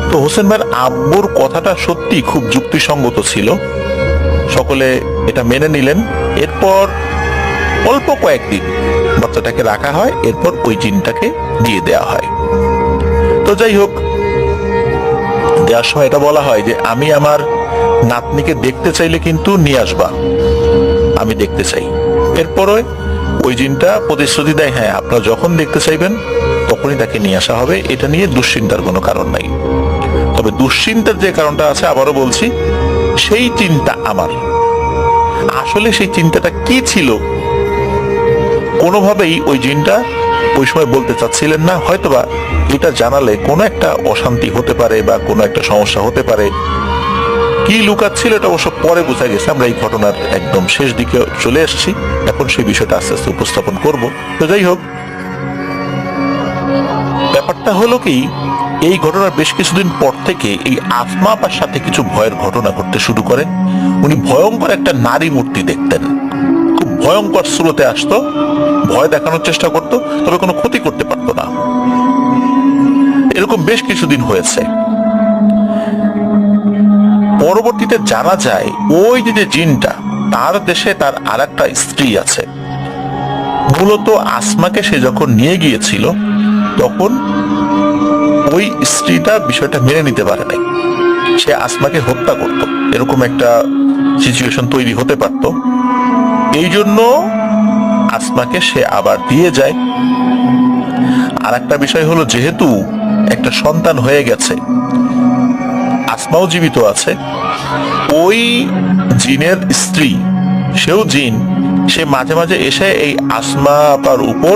তো হোসেন ভাইয়ের আব্বুর কথাটা সত্যি খুব যুক্তিসঙ্গত ছিল, সকলে এটা মেনে নিলেন। এরপর অল্প কয়েকদিন বাচ্চাটাকে রাখা হয়, এরপর ওই জিনটাকে দিয়ে দেওয়া হয়। তো যাই হোক, দেওয়ার সময় এটা বলা হয় যে আমি আমার নাতনিকে দেখতে চাইলে কিন্তু নিয়ে আসবা, আমি দেখতে চাই। এরপরে ওই জিনটা প্রতিশ্রুতি দেয়, হ্যাঁ আপনারা যখন দেখতে চাইবেন তখনই তাকে নিয়ে আসা হবে, এটা নিয়ে দুশ্চিন্তার কোনো কারণ নাই। তবে দুশ্চিন্তার যে কারণটা আছে, আবারও বলছি, সেই চিন্তা আমার, আসলে সেই চিন্তাটা কি ছিল কোনোভাবেই ওই জিনটা ওই সময় বলতে চাচ্ছিলেন না। হয়তোবা এটা জানালে কোনো একটা অশান্তি হতে পারে বা কোনো একটা সমস্যা হতে পারে। কি লুকাচ্ছিল এটা অবশ্য পরে বোঝা গেছে। আমরা এই ঘটনার একদম শেষ দিকে চলে এসেছি, এখন সেই বিষয়টা আস্তে আস্তে উপস্থাপন করব। তো যাই হোক, ব্যাপারটা হলো কি, এই ঘটনার বেশ কিছুদিন পর থেকে এই আসমা আপার সাথে কিছু ভয়ের ঘটনা ঘটতে শুরু করে। উনি ভয়ঙ্কর একটা নারী মূর্তি দেখতেন, খুব ভয়ঙ্কর স্রোতে আসতো, ভয় দেখানোর চেষ্টা করতো, তবে কোনো ক্ষতি করতে পারতো না। এরকম বেশ কিছুদিন হয়েছে। পরবর্তীতে জানা যায় ওই যে জিনটা, তার দেশে তার আর একটা স্ত্রী আছে। মূলত আসমাকে সে যখন নিয়ে গিয়েছিল তখন ওই স্ত্রীটা বিষয়টা মেনে নিতে পারে নাই, সে আসমাকে হত্যা করত, এরকম একটা সিচুয়েশন তৈরি হতে পারত। এই জন্য আসমাকে সে আবার দিয়ে যায়। আর একটা বিষয় হলো, যেহেতু একটা সন্তান হয়ে গেছে, আসমাও জীবিত আছে, ওই জিনের স্ত্রী, সেও জিন, সে মাঝে মাঝে এসে এই আসমা আপার উপর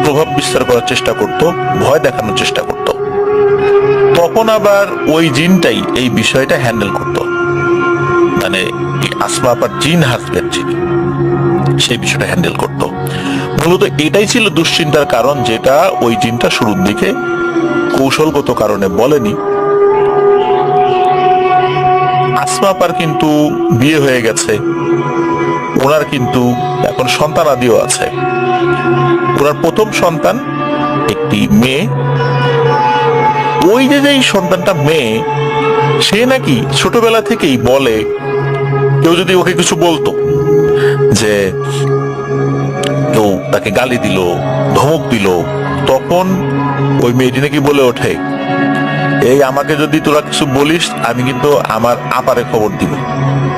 প্রভাব বিস্তার করার চেষ্টা করত, ভয় দেখানোর চেষ্টা করত। তখন আবার ওই জিনটাই এই বিষয়টা হ্যান্ডেল করত, মানে আসমা আপার জিন হাজবেন্ড যিনি, সেই বিষয়টা হ্যান্ডেল করত। মূলত এটাই ছিল দুশ্চিন্তার কারণ, যেটা ওই জিনটা শুরুর দিকে কৌশলগত কারণে বলেনি। আসমা আপার কিন্তু বিয়ে হয়ে গেছে, ওনার কিন্তু এখন সন্তান আদিও আছে। ওনার প্রথম সন্তান একটি মেয়ে, ওই যে এই সন্তানটা মেয়ে, সে নাকি ছোটবেলা থেকেই বলে, কেউ যদি ওকে কিছু বলতো, যে কেউ তাকে গালি দিল, ধমক দিল, তখন ওই মেয়েটি নাকি বলে ওঠে, এই আমাকে যদি তোরা কিছু বলিস আমি কিন্তু আমার আপারে খবর দিব,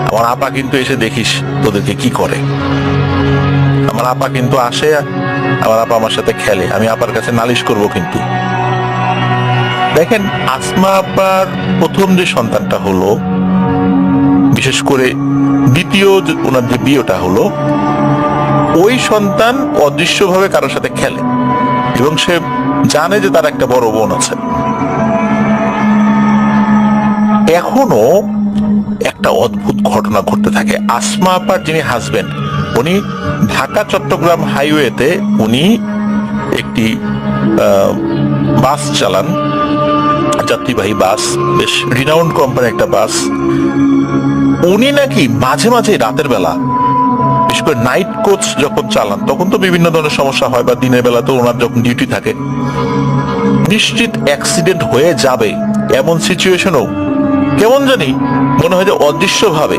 আমার আপা কিন্তু এসে দেখিস তোদেরকে কি করে, আমার আপা কিন্তু আসে, আমার আপা আমার সাথে খেলে, আমি আপার কাছে নালিশ করব কিন্তু। দেখেন, আসমা আপার প্রথম যে সন্তানটা হলো, বিশেষ করে দ্বিতীয় ওনার যে বিয়েটা হলো, ওই সন্তান অদৃশ্যভাবে কারোর সাথে খেলে এবং সে জানে যে তার একটা বড় বোন আছে। এখনো একটা অদ্ভুত ঘটনা ঘটতে থাকে। আসমা আপার যিনি হাজবেন্ড, উনি ঢাকা চট্টগ্রাম হাইওয়েতে উনি একটি বাস চালান, যাত্রীবাহী বাস, বেশ রিনাউন্ড কোম্পানি একটা বাস। উনি নাকি মাঝে মাঝে রাতের বেলা, বিশেষ করে নাইট কোচ যখন চালান, তখন তো বিভিন্ন ধরনের সমস্যা হয়, বা দিনের বেলা তো ওনার যখন ডিউটি থাকে, নিশ্চিত অ্যাক্সিডেন্ট হয়ে যাবে এমন সিচুয়েশনও কেমন জানি মনে হয় যে অদৃশ্যভাবে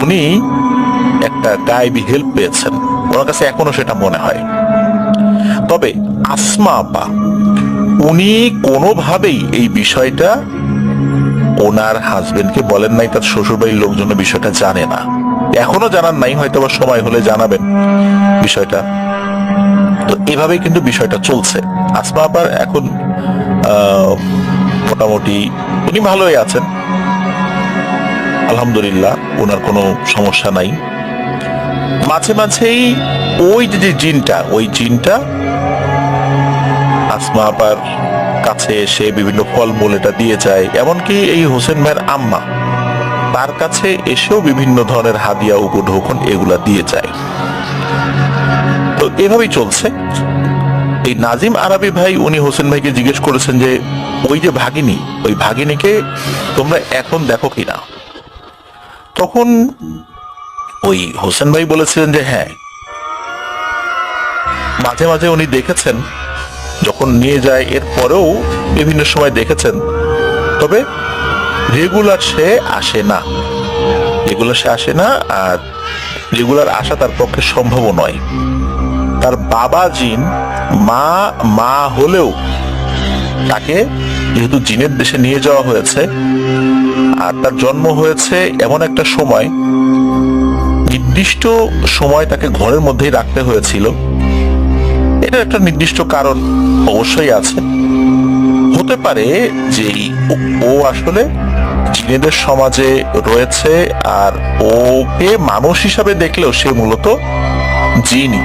উনি একটা গায়েবী হেল্প পেয়েছেন। ওনার কাছে এখনো সেটা মনে হয়। তবে আসমা আপা উনি কোনোভাবেই এই বিষয়টা ওনার হাজবেন্ডকে বলেন নাই, তার শ্বশুরবাড়ির লোকজন বিষয়টা জানে না, এখনো জানার নাই, হয়তো বা সময় হলে জানাবেন বিষয়টা। তো এভাবেই কিন্তু বিষয়টা চলছে। আসমা আপার এখন মোটামুটি উনি ভালোই আছেন, আলহামদুলিল্লাহ, ওনার কোনো সমস্যা নাই। মাঝে মাঝেই ওই যে জিনটা, ওই জিনটা আসমা আপার কাছে এসে বিভিন্ন ফলমূল এটা দিয়ে যায়, এমনকি এই হোসেন ভাইয়ের আম্মা তার কাছে এসেও বিভিন্ন ধরনের হাদিয়া, উপঢৌকন এগুলা দিয়ে যায়। তো এভাবেই চলছে। এই নাজিম আরাবী ভাই উনি হোসেন ভাইকে জিজ্ঞেস করেছেন যে ওই যে ভাগিনী, ওই ভাগিনীকে তোমরা এখন দেখো কিনা। তখন ওই হোসেন ভাই বলেছিলেন যে হ্যাঁ, মাঝে মাঝে উনি দেখেছেন যখন নিয়ে যায়, এর পরেও বিভিন্ন সময় দেখেছেন, তবে রেগুলার সে আসে না, রেগুলার সে আসে না, আর রেগুলার আসা তার পক্ষে সম্ভব নয়। তার বাবা জিন, মা মা হলেও তাকে যেহেতু জিনের দেশে নিয়ে যাওয়া হয়েছে, আর তার জন্ম হয়েছে এমন একটা সময়, নির্দিষ্ট সময় তাকে ঘরের মধ্যেই রাখতে হয়েছিল, এটা একটা নির্দিষ্ট কারণ অবশ্যই আছে। হতে পারে যে ও আসলে জিনেদের সমাজে রয়েছে, আর ওকে মানুষ হিসাবে দেখলেও সে মূলত জিনই।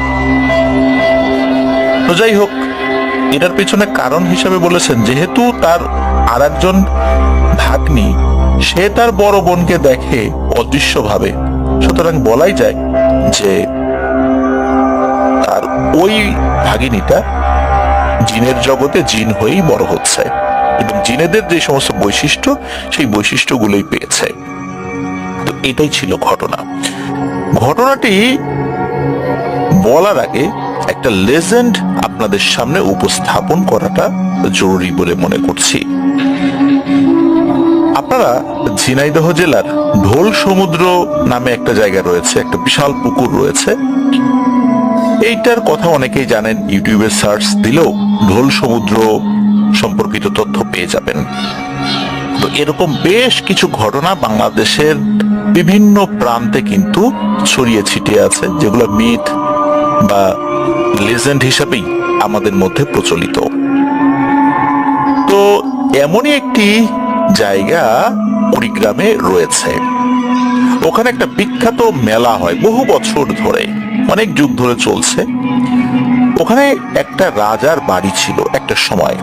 তো যাই হোক, এটার পিছনে কারণ হিসাবে বলেছেন যেহেতু তার আর একজন ভাগ্নি, সে তার বড় বোনকে দেখে অদৃশ্যভাবে, সুতরাং বলাই যায় যে তার ওই ভাগিনীটা জিনের জগতে জিন হয়েই বড় হচ্ছে, এবং জিনেদের যে সমস্ত বৈশিষ্ট্য, সেই বৈশিষ্ট্যগুলোই পেয়েছে। তো এটাই ছিল ঘটনা। ঘটনাটি বলার আগে একটা লেজেন্ড আপনাদের সামনে উপস্থাপন করাটা জরুরি বলে মনে করছি। আপনারা ঝিনাইদহ জেলার ঢোল সমুদ্র নামে একটা জায়গা রয়েছে, একটা বিশাল পুকুর রয়েছে। এইটার কথা অনেকেই জানেন, ইউটিউবে সার্চ দিলেও ঢোল সমুদ্র সম্পর্কিত তথ্য পেয়ে যাবেন। তো এরকম বেশ কিছু ঘটনা বাংলাদেশের বিভিন্ন প্রান্তে কিন্তু ছড়িয়ে ছিটিয়ে আছে, যেগুলো মিথ বা লেজেন্ড হিসাবেই আমাদের মধ্যে প্রচলিত। তো এমনই একটি জায়গা কুড়িগ্রামে রয়েছে। ওখানে একটা বিখ্যাত মেলা হয় বহু বছর ধরে, অনেক যুগ ধরে চলছে। ওখানে একটা রাজার বাড়ি ছিল একটা সময়।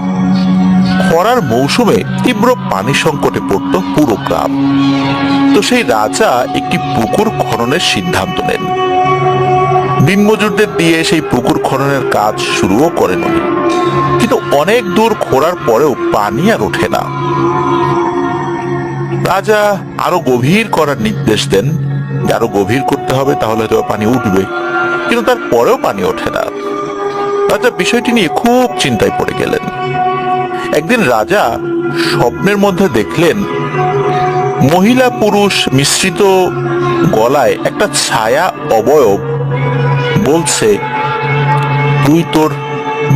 খরার মৌসুমে তীব্র পানি সংকটে পড়ত পুরো গ্রাম। তো সেই রাজা একটি পুকুর খননের সিদ্ধান্ত নেন। দিনমজুরদের দিয়ে সেই পুকুর খননের কাজ শুরুও করেন উনি। কিন্তু অনেক দূর খোঁড়ার পরেও পানি আর ওঠে না। রাজা আরো গভীর করার নির্দেশ দেন, আরো গভীর করতে হবে, তাহলে হয়তো পানি উঠবে। কিন্তু তারপরেও পানি ওঠে না। রাজা বিষয়টি নিয়ে খুব চিন্তায় পড়ে গেলেন। একদিন রাজা স্বপ্নের মধ্যে দেখলেন মহিলা পুরুষ মিশ্রিত গলায় একটা ছায়া অবয়ব বলছে, তুই তোর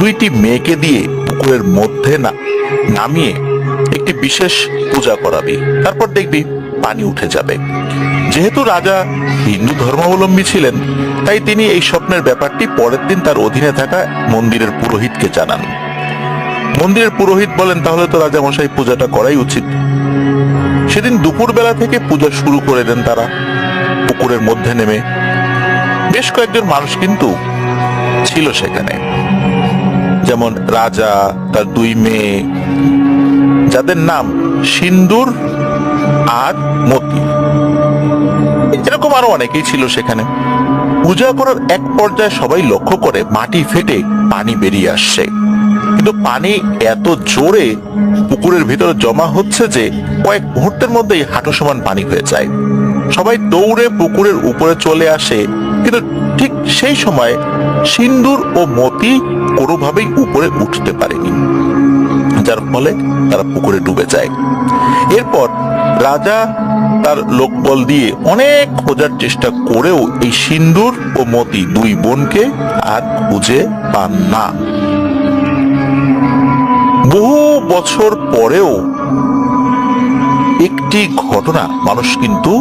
2টি মেয়েকে দিয়ে পুকুরের মধ্যে নামিয়ে একটি বিশেষ পূজা করাবি, তারপর দেখবি পানি উঠে যাবে। যেহেতু রাজা হিন্দু ধর্মাবলম্বী ছিলেন, তাই তিনি এই স্বপ্নের ব্যাপারটি পরের দিন তার অধীনে থাকা মন্দিরের পুরোহিতকে জানান। মন্দিরের পুরোহিত বলেন, তাহলে তো রাজা মশাই পূজাটা করাই উচিত। সেদিন দুপুরবেলা থেকে পূজা শুরু করে দেন তারা পুকুরের মধ্যে নেমে। বেশ কয়েকজন মানুষ কিন্তু ছিল সেখানে, যেমন রাজা, তার 2 মেয়ে, যাদের নাম সিন্দুর আর মতি। এরকম আরো অনেকেই ছিল সেখানে। পূজা করার এক পর্যায়ে সবাই লক্ষ্য করে মাটি ফেটে পানি বেরিয়ে আসছে, কিন্তু পানি এত জোরে পুকুরের ভিতরে জমা হচ্ছে যে কয়েক মুহূর্তের মধ্যেই হাঁটু সমান পানি হয়ে যায়। সবাই দৌড়ে পুকুরের উপরে চলে আসে, কিন্তু ঠিক সেই সময় সিন্দুর ও মতি কোনোভাবেই উপরে উঠতে পারেনি, যার ফলে তারা পুকুরে ডুবে যায়। এরপর রাজা তার লোকবল দিয়ে অনেক খোঁজার চেষ্টা করেও এই সিন্দুর ও মতি 2 বোনকে আর খুঁজে পান না। বহু বছর পরেও একটি ঘটনা মানুষ কিন্তু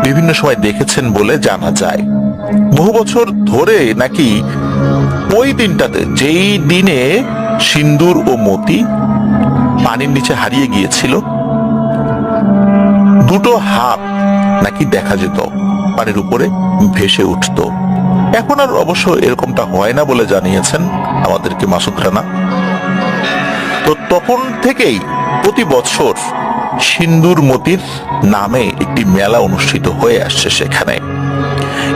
বিভিন্ন সময় দেখেছেন বলে জানা যায়। বহু বছর ধরে নাকি ওই দিনটাতে, যেই দিনে সিন্দুর ও মতি পানির নিচে হারিয়ে গিয়েছিল, 2টো হাত নাকি দেখা যেত পানির উপরে ভেসে উঠত। এখন আর অবশ্য এরকমটা হয় না বলে জানিয়েছেন আমাদেরকে মাসুদ রানা। তো তখন থেকেই প্রতি বছর সিন্দুর মতির নামে একটি মেলা অনুষ্ঠিত হয়ে আসছে সেখানে।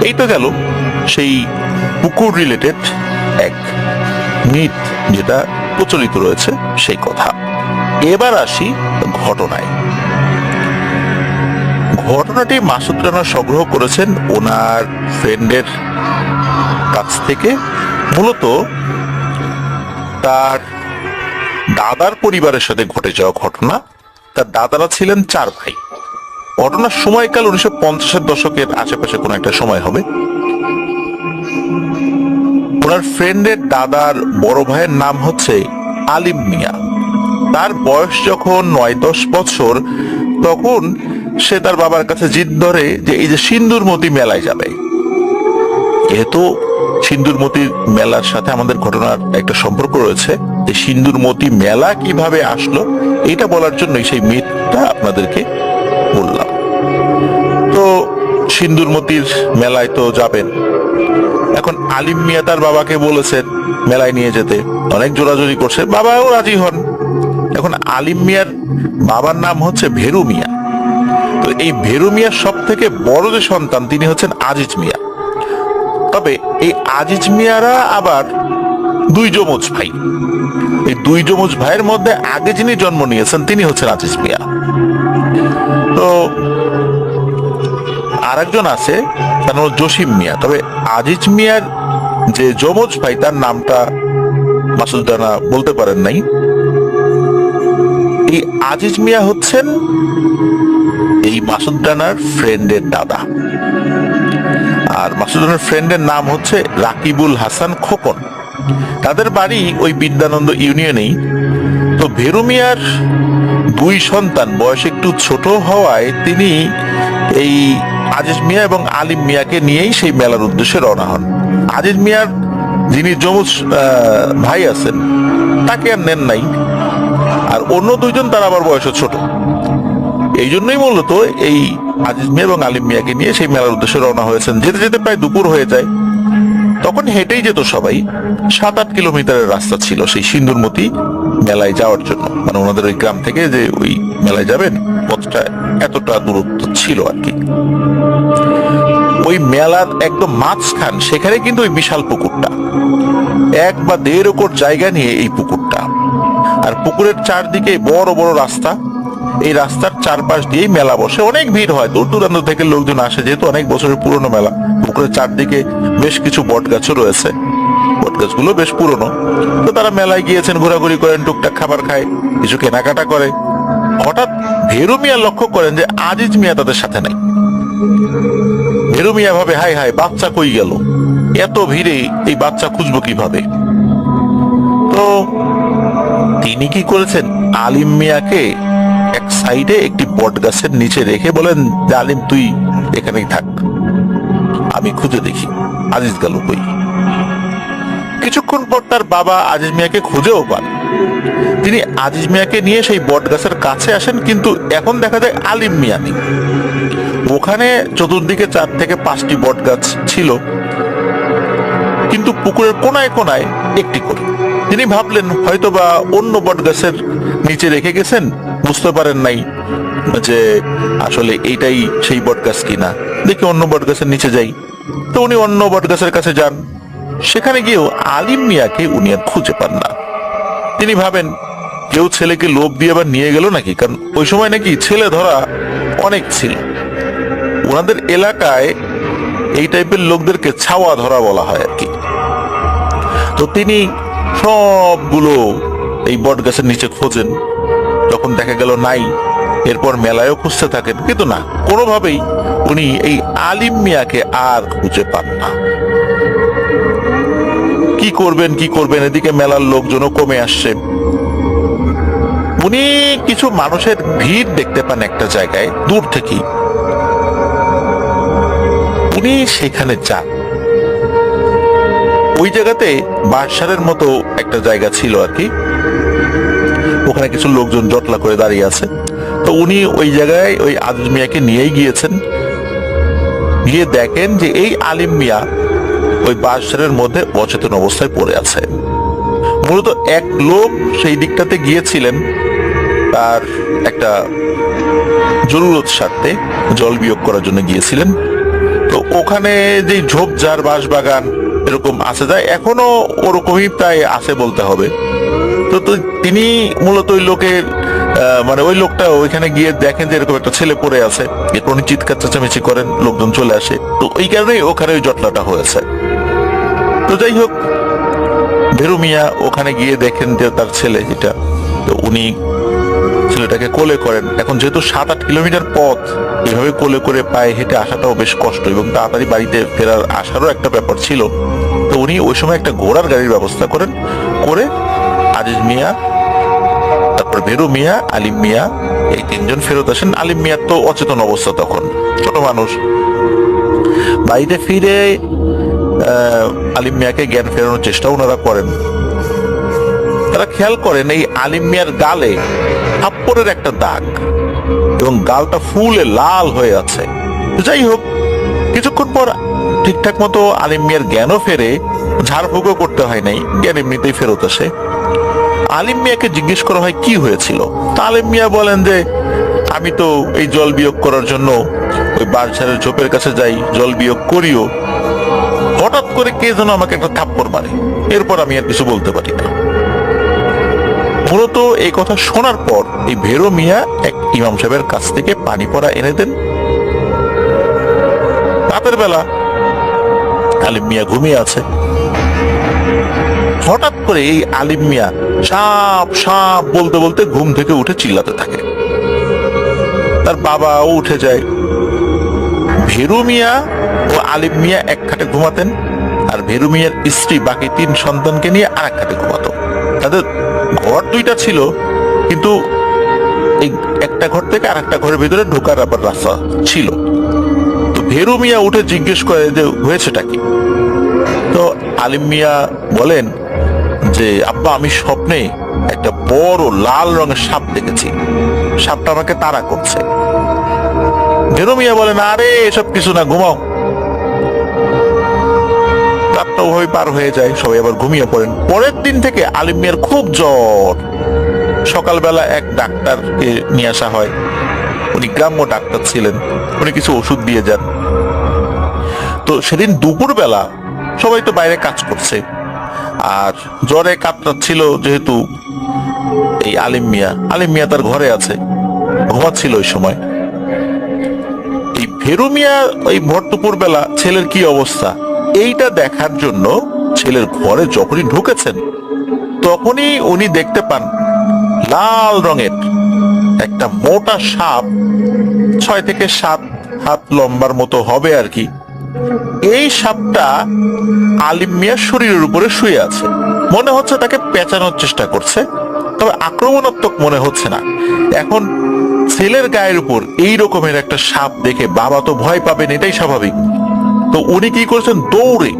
এই তো গেল সেই পুকুর রিলেটেড এক মিথ যেটা প্রচলিত রয়েছে সেই কথা। এবার আসি ঘটনায়। ঘটনাটি মাসুদ রানা সংগ্রহ করেছেন ওনার ফ্রেন্ডের কাছ থেকে। মূলত তার দাদার পরিবারের সাথে ঘটে যাওয়া ঘটনা। তার দাদারা ছিলেন 4 ভাই। ঘটনার সময়কাল 1950-এর দশকের আশেপাশে কোনো একটা সময় হবে। ওনার ফ্রেন্ডের দাদার বড় ভাইয়ের নাম হচ্ছে আলিম মিয়া। তার বয়স যখন 9-10 বছর, তখন সে তার বাবার কাছে জিদ ধরে যে এই যে সিন্দুরমতি মেলায় যাবে। যেহেতু সিন্দুরমতির মেলার সাথে আমাদের ঘটনার একটা সম্পর্ক রয়েছে, যে সিন্দুরমতি মেলা কিভাবে আসলো এটা বলার জন্যই সেই মিথটা আপনাদেরকে বললাম। তো সিন্দুরমতির মেলায় তো যাবেন। এখন আলিম মিয়া তার বাবাকে বলেছেন মেলায় নিয়ে যেতে, অনেক জোরাজোরি করছে, বাবাও রাজি হন। এখন আলিম মিয়ার বাবার নাম হচ্ছে ভেরু মিয়া। তো এই ভেরু মিয়ার সব থেকে বড় যে সন্তান তিনি হচ্ছেন আজিজ মিয়া। তবে এই আজিজ মিয়ারা আবার 2 যমজ ভাই। এই 2 যমজ ভাইয়ের মধ্যে আগে যিনি জন্ম নিয়েছেন তিনি হচ্ছেন আজিজ মিয়া। তো আরেকজন আছে, তার নাম জসিম মিয়া। তবে আজিজ মিয়ার যে যমজ ভাই তার নামটা মাসুদ রানা বলতে পারেন নাই। এই আজিজ মিয়া হচ্ছেন এই মাসুদ রানার ফ্রেন্ডের দাদা। আর মাসুদ রানার ফ্রেন্ডের নাম হচ্ছে রাকিবুল হাসান খোকন। তাদের বাড়ি ওই বিদ্যানন্দ ইউনিয়নেই। তো ভেরু মিয়ার 2 সন্তান বয়স একটু ছোট হওয়ায় তিনি এই আজিজ মিয়া এবং আলিম মিয়াকে নিয়েই সেই মেলার উদ্দেশ্যে রওনা হন। আজিজ মিয়ার যিনি যমজ ভাই আছেন তাকে আর নেন নাই, আর অন্য 2 জন তার আবার বয়সে ছোট। এই জন্যই মূলত এই আজিজ মিয়া এবং আলিম মিয়াকে নিয়ে সেই মেলার উদ্দেশ্যে রওনা হয়েছেন। যেতে যেতে প্রায় দুপুর হয়ে যায়। তখন হেঁটেই যেত সবাই। 7-8 কিলোমিটারের রাস্তা ছিল সেই সিন্দুরমতি মেলায় যাওয়ার জন্য। মানে ওনাদের ওই গ্রাম থেকে যে ওই মেলায় যাবেন, পথটা এতটা দূরত্ব ছিল আর কি। ওই মেলার একদম মাঝখান, সেখানে কিন্তু ওই বিশাল পুকুরটা, 1 বা 1.5 একর জায়গা নিয়ে এই পুকুরটা। আর পুকুরের চারদিকে বড় বড় রাস্তা। এই রাস্তার চারপাশ দিয়েই মেলা বসে, অনেক ভিড় হয়, দূর দূরান্ত থেকে লোকজন আসে, যেহেতু অনেক বছরের পুরনো মেলা। পুকুরের চারদিকে বেশ কিছু বট গাছও রয়েছে। বট গাছগুলো বেশ পুরনো। তো তারা মেলায় গিয়েছেন, ঘোরাঘুরি করেন, টুকটাক খাবার খায়, কিছু কেনাকাটা করে। হঠাৎ ভেরু মিয়া লক্ষ্য করেন যে আজিজ মিয়া তাদের সাথে নাই। ভেরু মিয়া ভাবে, হাই হাই, বাচ্চা কই গেল, এত ভিড়ে এই বাচ্চা খুঁজবো কিভাবে। তো তিনি কি করেছেন, আলিম মিয়াকে এক সাইডে একটি বট গাছের নিচে রেখে বলেন যে আলিম তুই এখানেই থাক, আমি খুঁজে দেখি আজিজ গেল কই। কিছুক্ষণ পর তার বাবা আজিজ মিয়াকে খুঁজেও পান। তিনি আজিজ মিয়াকে নিয়ে সেই বট গাছের কাছে আসেন, কিন্তু এখন দেখা যায় আলিম মিয়া নেই। ওখানে চতুর্দিকে 4 থেকে 5টি বট গাছ ছিল, কিন্তু পুকুরের কোনায় কোনায় একটি করে। তিনি ভাবলেন হয়তো বা অন্য বট গাছের নিচে রেখে গেছেন, বুঝতে পারেন নাই যে আসলে এইটাই সেই বট গাছ কিনা, দেখি অন্য বট গাছের নিচে যাই। তো উনি অন্য বট গাছের কাছে যান। সেখানে গিয়েও আলিম মিয়াকে উনি আর খুঁজে পান না। তিনি ভাবেন কেউ ছেলেকে লোভ দিয়ে আবার নিয়ে গেল নাকি, কারণ ওই সময় নাকি ছেলে ধরা অনেক ছিল। ওনাদের এলাকায় এই টাইপের লোকদেরকে ছাওয়া ধরা বলা হয় আর কি। তো তিনি সবগুলো এই বট গাছের নিচে খোঁজেন, যখন দেখা গেল নাই, এরপর মেলায়ও খুঁজতে থাকেন, কিন্তু না, কোনোভাবেই উনি এই আলিম মিয়াকে আর খুঁজে পান না। কি করবেন, এদিকে মেলার লোকজনও কমে আসছে। উনি কিছু মানুষের ভিড় দেখতে পান একটা জায়গায় দূর থেকেই। উনি সেখানে যান। ওই জায়গাতে বাঁশঝাড়ের মতো একটা জায়গা ছিল আর কি, ওখানে কিছু লোকজন জটলা করে দাঁড়িয়ে আছে। তো উনি ওই জায়গায় ওই আজিজ মিয়াকে নিয়েই গিয়েছেন। গিয়ে দেখেন যে এই আলিম মিয়া ওই বাঁশঝাড়ের মধ্যে অচেতন অবস্থায় পড়ে আছে। মূলত এক লোক সেই দিকটাতে গিয়েছিলেন তার একটা জরুরত স্বার্থে, জল বিয়োগ করার জন্য গিয়েছিলেন। তো ওখানে যে ঝোপঝাড়, বাঁশ বাগান এরকম আছে যায়, এখনো ওরকমই প্রায় আছে বলতে হবে। তো তিনি মূলত ওই লোকের মানে ওই লোকটা ওইখানে গিয়ে দেখেন যে এরকম একটা ছেলে পড়ে আছে। এরপর উনি চিৎকার চেঁচামেচি করেন, লোকজন চলে আসে। তো ওই কারণেই ওখানে ওই জটলাটা হয়েছে। তো যাই হোক, ভেরু মিয়া ওখানে গিয়ে দেখেন যে তার ছেলে যেটা, তো উনি ছেলেটাকে কোলে করেন। এখন যেহেতু 7-8 কিলোমিটার পথ, এভাবে কোলে করে পায়ে হেঁটে আসাটাও বেশ কষ্ট, এবং তাড়াতাড়ি বাড়িতে ফেরার আসারও একটা ব্যাপার ছিল। তো উনি ওই সময় একটা ঘোড়ার গাড়ির ব্যবস্থা করেন, করে আজিজ মিয়া, তারপর ভেরু মিয়া, আলিম মিয়া, এই 3 জন ফেরত আসেন। আলিম মিয়ার তো অচেতন অবস্থা, তখন ছোট মানুষ। বাড়িতে ফিরে আলিম মিয়াকে জ্ঞান ফেরানোর চেষ্টা ওনারা করেন। তারা খেয়াল করেন এই আলিম মিয়ার গালে থাপ্পড়ের একটা দাগ, এবং গালটা ফুলে লাল হয়ে আছে। যাই হোক, কিছুক্ষণ পর ঠিকঠাক মতো আলিম মিয়ার জ্ঞানও ফেরে, ঝাড়ফুঁকও করতে হয় নাই, জ্ঞান এমনিতেই ফেরত আসে। আলিম মিয়াকে জিজ্ঞেস করা হয় কি হয়েছিল। তা আলিম মিয়া বলেন যে আমি তো এই জল বিয়োগ করার জন্য ওই বাঁশঝাড়ের ঝোপের কাছে যাই, জল বিয়োগ করিও, হঠাৎ করে কে যেন আমাকে একটা থাপ্পড় মারে, এরপর আমি আর কিছু বলতে পারি না। মূলত এই কথা শোনার পর এই ভেরু মিয়া এক ইমাম সাহেবের কাছ থেকে পানি পড়া এনে দেন। রাতের বেলা আলিম মিয়া ঘুমিয়ে আছে। হঠাৎ করে এই আলিম মিয়া সাপ সাপ বলতে বলতে ঘুম থেকে উঠে চিল্লাতে থাকে। তার বাবাও উঠে যায়। ভেরু মিয়া ও আলিম মিয়া এক খাটে ঘুমাতেন, আর ভেরু মিয়ার স্ত্রী বাকি 3 সন্তানকে নিয়ে আর এক খাটে ঘুমাতো। তাদের ঘর 2টা ছিল, কিন্তু এই একটা ঘর থেকে আর একটা ঘরের ভিতরে ঢোকার আবার রাস্তা ছিল। তো ভেরু মিয়া উঠে জিজ্ঞেস করে যে হয়েছেটা কি। তো আলিম মিয়া বলেন যে আব্বা, আমি স্বপ্নে একটা বড় লাল রঙের সাপ দেখেছি, সাপটা আমাকে তাড়া করছে। ভেরু মিয়া বলেন আরে এসব কিছু না, ঘুমাও। রাতটা ওভাবে পার হয়ে যায়, সবাই আবার ঘুমিয়ে পড়েন। পরের দিন থেকে আলিম মিয়ার খুব জ্বর। সকালবেলা এক ডাক্তারকে নিয়ে আসা হয়, উনি গ্রাম্য ডাক্তার ছিলেন, উনি কিছু ওষুধ দিয়ে যান। তো সেদিন দুপুর বেলা সবাই তো বাইরে কাজ করছে, আর জ্বরে কাতরাচ্ছিল যেহেতু এই আলিম মিয়া তার ঘরে আছে, ঘুমাচ্ছিল ওই সময়। এই ভেরু মিয়া ওই ভর দুপুর বেলা ছেলের কি অবস্থা এইটা দেখার জন্য ছেলের ঘরে যখনই ঢুকেছেন তখনই উনি দেখতে পান লাল রঙের একটা মোটা সাপ, 6 থেকে 7 হাত লম্বার মতো হবে আর কি। এই সাপটা আলিম মিয়ার শরীরের উপরে শুয়ে আছে। মনে হচ্ছে তাকে পেঁচানোর চেষ্টা করছে, তবে আক্রমণাত্মক মনে হচ্ছে না। এখন ছেলের গায়ের উপর এই রকমের একটা সাপ দেখে বাবা তো ভয় পাবেন, এটাই স্বাভাবিক। তো উনি কি করছেন, দৌড়ে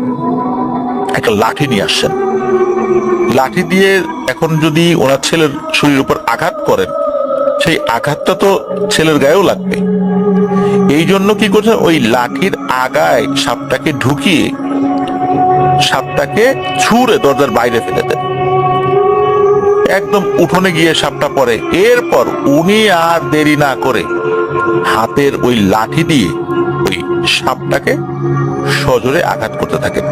একটা লাঠি নিয়ে আসছেন। লাঠি দিয়ে এখন যদি ওনার ছেলের শরীরের উপর আঘাত করেন, সেই আঘাতটা তো ছেলের গায়েও লাগবে। এই জন্য কি করছেন, ওই লাঠির আগায় সাপটাকে ঢুকিয়ে সাপটাকে ছুঁড়ে দরজার বাইরে ফেলে দেন। একদম উঠোনে গিয়ে সাপটা পড়ে। এরপর উনি আর দেরি না করে হাতের ওই লাঠি দিয়ে ওই সাপটাকে সজোরে আঘাত করতে থাকেন।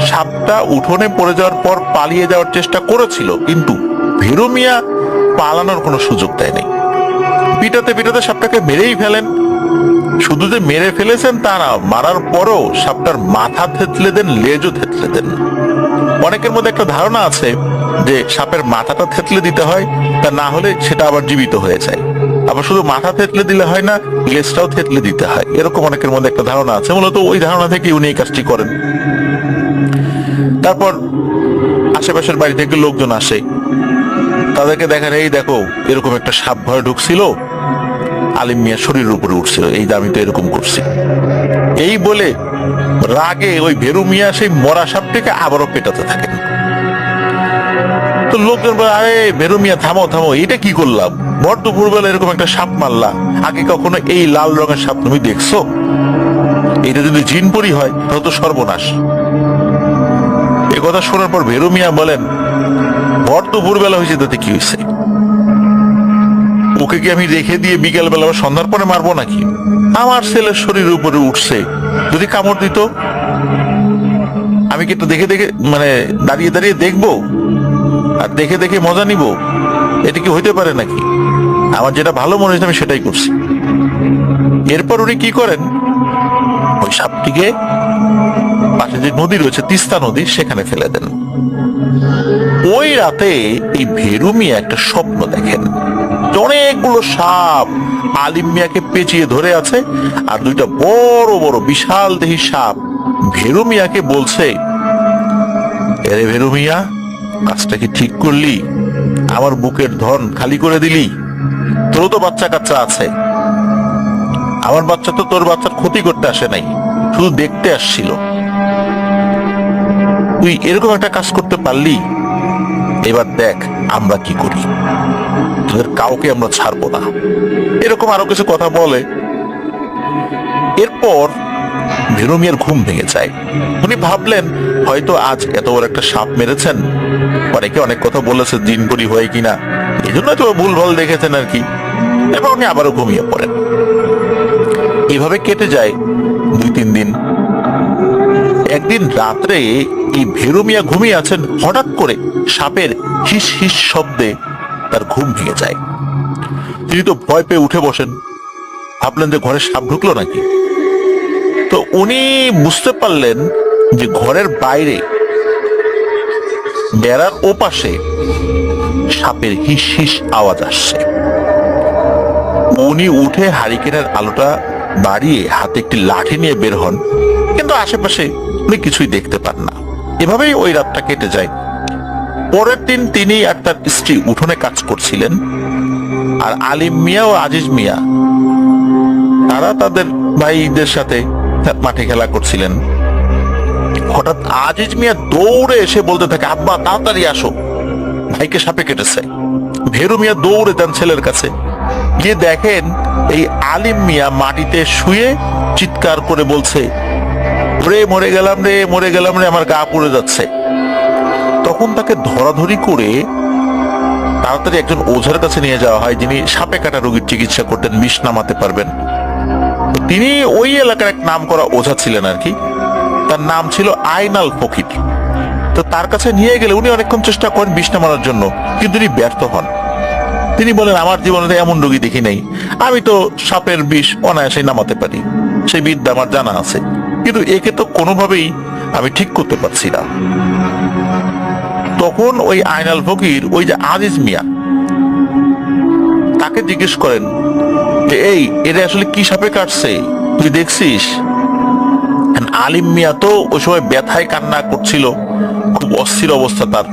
সাপটা উঠোনে পড়ে যাওয়ার পর পালিয়ে যাওয়ার চেষ্টা করেছিল, কিন্তু ভীরু মিয়া পালানোর কোনো সুযোগ দেয়নি। পিটাতে পিটাতে সাপটাকে মেরেই ফেলেন। শুধু যে মেরে ফেলেছেন তা না, মারার পরও সাপটার মাথা থেতলে দেন, লেজও থেতলে দেন। অনেকের মধ্যে একটা ধারণা আছে যে সাপের মাথাটা থেতলে দিতে হয়, তা না হলে সেটা আবার জীবিত হয়ে যায়। আবার শুধু মাথা থেতলে দিলে হয় না, লেজটাও থেতলে দিতে হয়, এরকম অনেকের মধ্যে একটা ধারণা আছে। মূলত ওই ধারণা থেকে উনি এই কাজটি করেন। তারপর আশেপাশের বাড়ি থেকে লোকজন আসে, তাদেরকে দেখেন, এই দেখো এরকম একটা সাপ ভয়ে ঢুকছিল, আলিম মিয়ার শরীরের উপরে উঠছিল, এই যে আমি তো এরকম করছি। এই বলে রাগে ওই ভেরু মিয়া সেই মরা সাপটিকে আবারও পেটাতে থাকেন। তো লোকজন বলে, আরে ভেরু মিয়া থামো থামো, এটা কি করলাম, ভর দুপুরবেলা এরকম একটা সাপ মারলা, আগে কখনো এই লাল রঙের সাপ তুমি দেখছো? এটা যদি জিনপরি হয় তাহলে তো সর্বনাশ। এ কথা শোনার পর ভেরু মিয়া বলেন, ভর দুপুরবেলা হয়েছে তাতে কি হয়েছে? ওকে কি আমি রেখে দিয়ে বিকেল বেলা সন্ধ্যার পরে মারবো নাকি? আমার ছেলের শরীরের উপরে উঠছে, যদি কামড় দিত আমি কি একটু দেখে দেখে মানে দাঁড়িয়ে দাঁড়িয়ে দেখবো আর দেখে দেখে মজা নিব? এটা কি হইতে পারে নাকি? আমার যেটা ভালো মনে হয়েছে আমি সেটাই করছি। এরপর উনি কি করেন, ওই সাপটিকে পাশে যে নদী রয়েছে, তিস্তা নদী, সেখানে ফেলে দেন। ওই রাতে এই ভেরু মিয়া একটা স্বপ্ন দেখেন, অনেকগুলো সাপ আলিম মিয়াকে পেঁচিয়ে ধরে আছে, আর দুইটা বড় বড় বিশাল দেহী সাপ ভেরু মিয়াকে বলছে, এরে ভেরু মিয়া, কাজটা কি ঠিক করলি? আমার বুকের ধন খালি করে দিলি? তোরও তো বাচ্চা কাচ্চা আছে। আমার বাচ্চা তো তোর বাচ্চার ক্ষতি করতে আসে নাই, শুধু দেখতে আসছিল। তুই এরকম একটা কাজ করতে পারলি, এবার দেখ আমরা কি করি, তোদের কাউকে আমরা ছাড়বো না। এরকম আরো কিছু কথা বলে। এরপর ভেরু মিয়ার ঘুম ভেঙে যায়। উনি ভাবলেন হয়তো আজ এত বড় একটা সাপ মেরেছেন, অনেকে অনেক কথা বলেছে জিনপরি হয় কিনা, এই জন্য তো ভুলভাল দেখেছেন আর কি। এবার উনি আবারও ঘুমিয়ে পড়েন। এভাবে কেটে যায় 2-3 দিন। একদিন রাত্রে এই ভেরু মিয়া ঘুমিয়ে আছেন, হঠাৎ করে সাপের হিস হিস শব্দে তার ঘুম ভেঙে যায়। তিনি তো ভয় পেয়ে উঠে বসেন, ভাবলেন যে ঘরে সাপ ঢুকলো নাকি। তো উনি বুঝতে পারলেন যে ঘরের বাইরে বেড়ার ওপাশে সাপের হিস হিস আওয়াজ আসছে। উনি উঠে হারিকেনের আলোটা বাড়িয়ে হাতে একটি লাঠি নিয়ে বের হন, কিন্তু আশেপাশে উনি কিছুই দেখতে পান না। এভাবেই ওই রাতটা কেটে যায়। পরের দিন তিনি আর তার স্ত্রী উঠোনে কাজ করছিলেন, আর আলিম মিয়া ও আজিজ মিয়া তারা তাদের ভাইদের সাথে মাঠে খেলা করছিলেন। হঠাৎ আজিজ মিয়া দৌড়ে এসে বলতে থাকে, আব্বা তাড়াতাড়ি আসো, ভাইকে সাপে কেটেছে। ভেরু মিয়া দৌড়ে দেন ছেলের কাছে, গিয়ে দেখেন এই আলিম মিয়া মাটিতে শুয়ে চিৎকার করে বলছে, রে মরে গেলাম রে, মরে গেলাম রে, আমার গা পুড়ে যাচ্ছে। তখন তাকে ধরাধরি করে তাড়াতাড়ি একজন ওঝার কাছে নিয়ে যাওয়া হয়, যিনি সাপে কাটা রোগীর চিকিৎসা করতেন, বিষ নামাতে পারবেন। তিনি ওই এলাকার এক নাম করা ওঝা ছিলেন আর কি, তার নাম ছিল আইনাল ফকির। তো তার কাছে নিয়ে গেলে উনি অনেকক্ষণ চেষ্টা করেন বিষ নামানোর জন্য, কিন্তু তিনি ব্যর্থ হন। তিনি বলেন, আমার জীবনে এমন রোগী দেখি নাই, আমি তো সাপের বিষ অনায়াসে নামাতে পারি, সেই বিদ্যা আমার জানা আছে, কিন্তু একে তো কোনোভাবেই আমি ঠিক করতে পারছি না। তখন ওই আইনাল ফকির ওই যে আজিজ মিয়া তাকে জিজ্ঞেস করেন যে এই এরা আসলে কি সাপে কাটছে, তুই দেখছিস? আলিম মিয়া তো ওই সময় ব্যথায় কান্না করছিল, খুব অস্থির অবস্থা তার।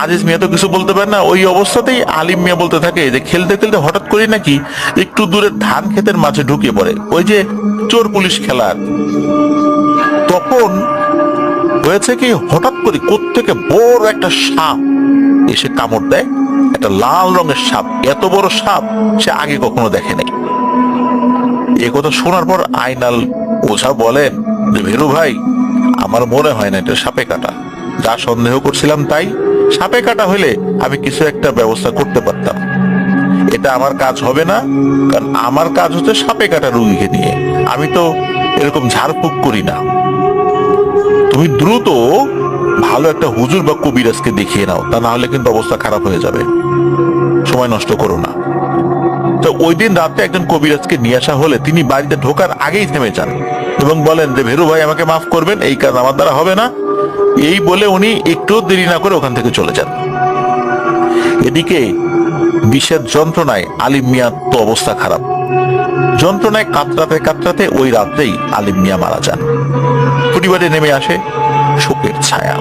আজিজ মিয়া তো কিছু বলতে পারে না। ওই অবস্থাতেই আলিম মিয়া বলতে থাকে যে খেলতে খেলতে হঠাৎ করে নাকি একটু দূরে ধান ক্ষেতের মাঝে ঢুকে পড়ে, ওই যে চোর পুলিশ খেলার। তখন হয়েছে কি, হঠাৎ করে কোত্থেকে বড় একটা সাপ এসে কামড় দেয়, একটা লাল রঙের সাপ। এত বড় সাপ সে আগে কখনো দেখে নাই। এ কথা শোনার পর আইনাল ওঝা বলেন যে ভেরু ভাই, আমার মনে হয় না এটা সাপে কাটা। যা সন্দেহ করছিলাম তাই। সাপে কাটা হইলে আমি কিছু একটা ব্যবস্থা করতে পারতাম। এটা আমার কাজ হবে না, কারণ আমার কাজ হচ্ছে সাপে কাটা রুগীকে নিয়ে। আমি তো এরকম ঝাড়ফুঁক করি না। তুমি দ্রুত ভালো একটা হুজুর বা কবিরাজকে দেখিয়ে নাও, তা না হলে কিন্তু অবস্থা খারাপ হয়ে যাবে। সময় নষ্ট করো না। তো ওই দিন রাতে একজন কবিরাজকে নিয়ে আসা হলে তিনি বাড়িতে ঢোকার আগেই থেমে যান এবং বলেন যে ভেরু ভাই আমাকে মাফ করবেন, এই কাজ আমার দ্বারা হবে না। এই বলে উনি একটু দেরি না করে ওখান থেকে চলে যান। এদিকে বিষের যন্ত্রণায় আলিম মিয়ার তো অবস্থা খারাপ। যন্ত্রণায় কাতরাতে কাতরাতে ওই রাত্রেই আলিম মিয়া মারা যান। পরিবারে নেমে আসে শোকের ছায়া।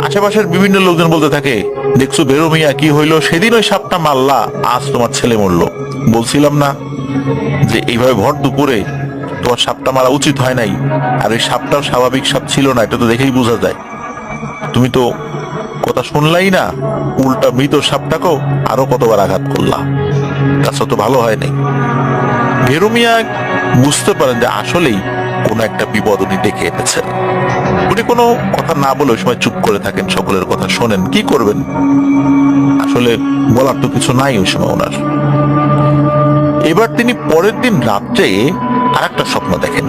আশেপাশের বিভিন্ন লোকজন বলতে থাকে, দেখছো ভেরু মিয়া কি হইলো? সেদিন ওই সাপটা মারলা, আজ তোমার ছেলে মরলো। বলছিলাম না যে এইভাবে ভর দুপুরে তোমার সাপটা মারা উচিত হয় নাই? আর ওই সাপটাও স্বাভাবিক সাপ ছিল না, এটা তো দেখেই বোঝা যায়। তুমি তো কথা শুনলাই না, উল্টা মৃত সাপটাকেও আরো কতবার আঘাত করলা। কাজটা তো ভালো হয় নাই। ভেরু মিয়া বুঝতে পারেন যে আসলেই কোনো একটা বিপদ উনি ডেকে এনেছেন। উনি কোনো কথা না বলে ওই সময় চুপ করে থাকেন, সকলের কথা শোনেন। কি করবেন, আসলে বলার তো কিছু নাই ওই সময় ওনার। এবার তিনি পরের দিন রাত্রে আর একটা স্বপ্ন দেখেন।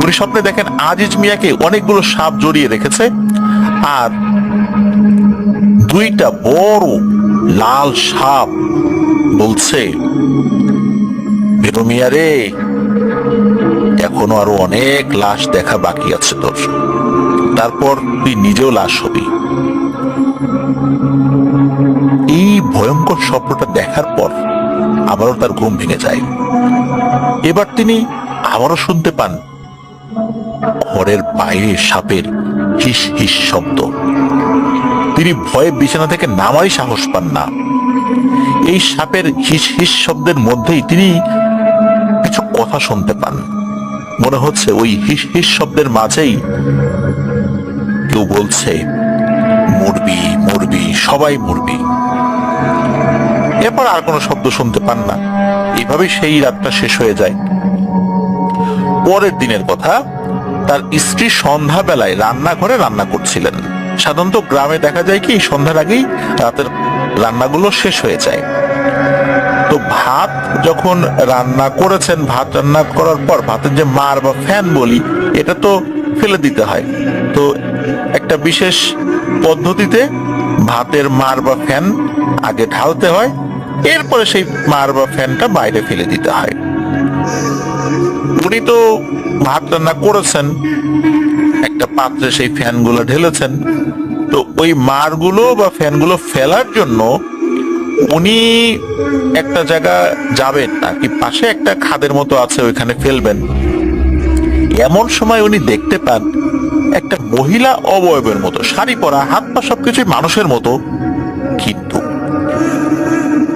উনি স্বপ্নে দেখেন আজিজ মিয়াকে অনেকগুলো সাপ জড়িয়ে রেখেছে, আর দুইটা বড় লাল সাপ বলছে, ভেরু মিয়া রে, এখনো আরো অনেক লাশ দেখা বাকি আছে তোর, তারপর তুই নিজেও লাশ হবি। এই ভয়ঙ্কর স্বপ্নটা দেখার পর আবারও তার ঘুম ভেঙে যায়। এবার তিনি আবারও শুনতে পান ঘরের বাইরে সাপের হিস হিস শব্দ। তিনি ভয়ে বিছানা থেকে নামারই সাহস পান না। এই সাপের হিস হিস শব্দের মধ্যেই তিনি কিছু কথা শুনতে পান। মনে হচ্ছে ওই হিস হিস শব্দের মাঝেই কেউ বলছে, মরবি মরবি, সবাই মরবি। এরপর আর কোনো শব্দ শুনতে পান না। এইভাবে সেই রাতটা শেষ হয়ে যায়। পরের দিনের কথা, তার স্ত্রী সন্ধ্যাবেলায় রান্নাঘরে রান্না করছিলেন। সাধারণত গ্রামে দেখা যায় কি সন্ধ্যার আগেই রাতের রান্নাগুলো শেষ হয়ে যায়। তো ভাত যখন রান্না করেছেন, ভাত রান্না করার পর ভাতের যে মার বা ফ্যান বলি, এটা তো ফেলে দিতে হয়। তো একটা বিশেষ পদ্ধতিতে ভাতের মার বা ফ্যান আগে ঢালতে হয়, এরপরে সেই মার বা ফ্যানটা বাইরে ফেলে দিতে হয়। উনি তো ভাত রান্না করেছেন, একটা পাত্রে সেই ফ্যানগুলো ঢেলেছেন। তো ওই মারগুলো বা ফ্যানগুলো ফেলার জন্য উনি একটা জায়গা যাবেন, আর কি পাশে একটা খাদের মতো আছে, ওইখানে ফেলবেন। এমন সময় উনি দেখতে পান একটা মহিলা অবয়বের মতো, শাড়ি পরা, হাত পা সবকিছু মানুষের মতো, কিন্তু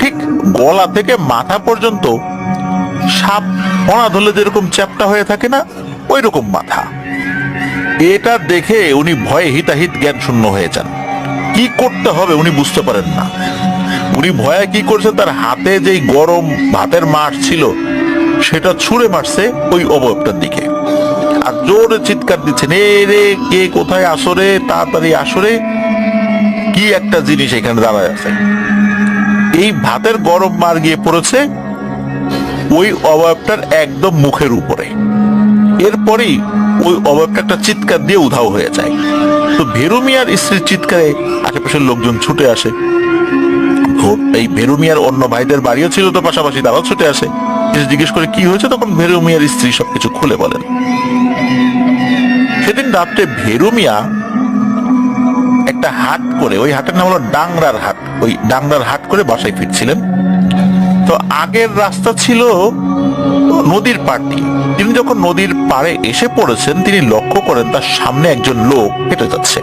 ঠিক গলা থেকে মাথা পর্যন্ত সাপ ফণা ধরলে যেরকম চ্যাপ্টা হয়ে থাকে না, ওই রকম মাথা। এটা দেখে উনি ভয়ে হিতাহিত জ্ঞান শূন্য হয়ে যান। কি করতে হবে উনি বুঝতে পারেন না। উনি ভয়ে কি করছে, তার হাতে যেই গরম ভাতের মাঠ ছিল সেটা ছুঁড়ে মারছে ওই অবয়বটার দিকে, আর জোরে চিৎকার দিচ্ছেন, এ রে, কে কোথায় আসরে, তাড়াতাড়ি আসরে। কি একটা জিনিস এখানে দাঁড়ায় আছে। এই ভাতের গরম মার গিয়ে পড়েছে ওই অবয়বটার একদম মুখের উপরে। এরপরেই ওই অবয়বটা একটা চিৎকার দিয়ে উধাও হয়ে যায়। তো ভেরু মিয়ার স্ত্রীর চিৎকারে আশেপাশের লোকজন ছুটে আসে। এই ভেরু মিয়ার অন্য ভাইদের বাড়িও ছিল তো পাশাপাশি, তারাও ছুটে আসে। জিজ্ঞেস করে কি হয়েছে, তখন ভেরু মিয়ার স্ত্রী সবকিছু খুলে বলেন। সেদিন রাত্রে ভেরু মিয়া একটা হাট করে, ওই হাটের নাম হলো ডাংরার হাট, ওই ডাংরার হাট করে বাসায় ফিরছিলেন। তো আগের রাস্তা ছিল নদীর পাড় দিয়ে। তিনি যখন নদীর পাড়ে এসে পড়েছেন, তিনি লক্ষ্য করেন তার সামনে একজন লোক হেঁটে যাচ্ছে।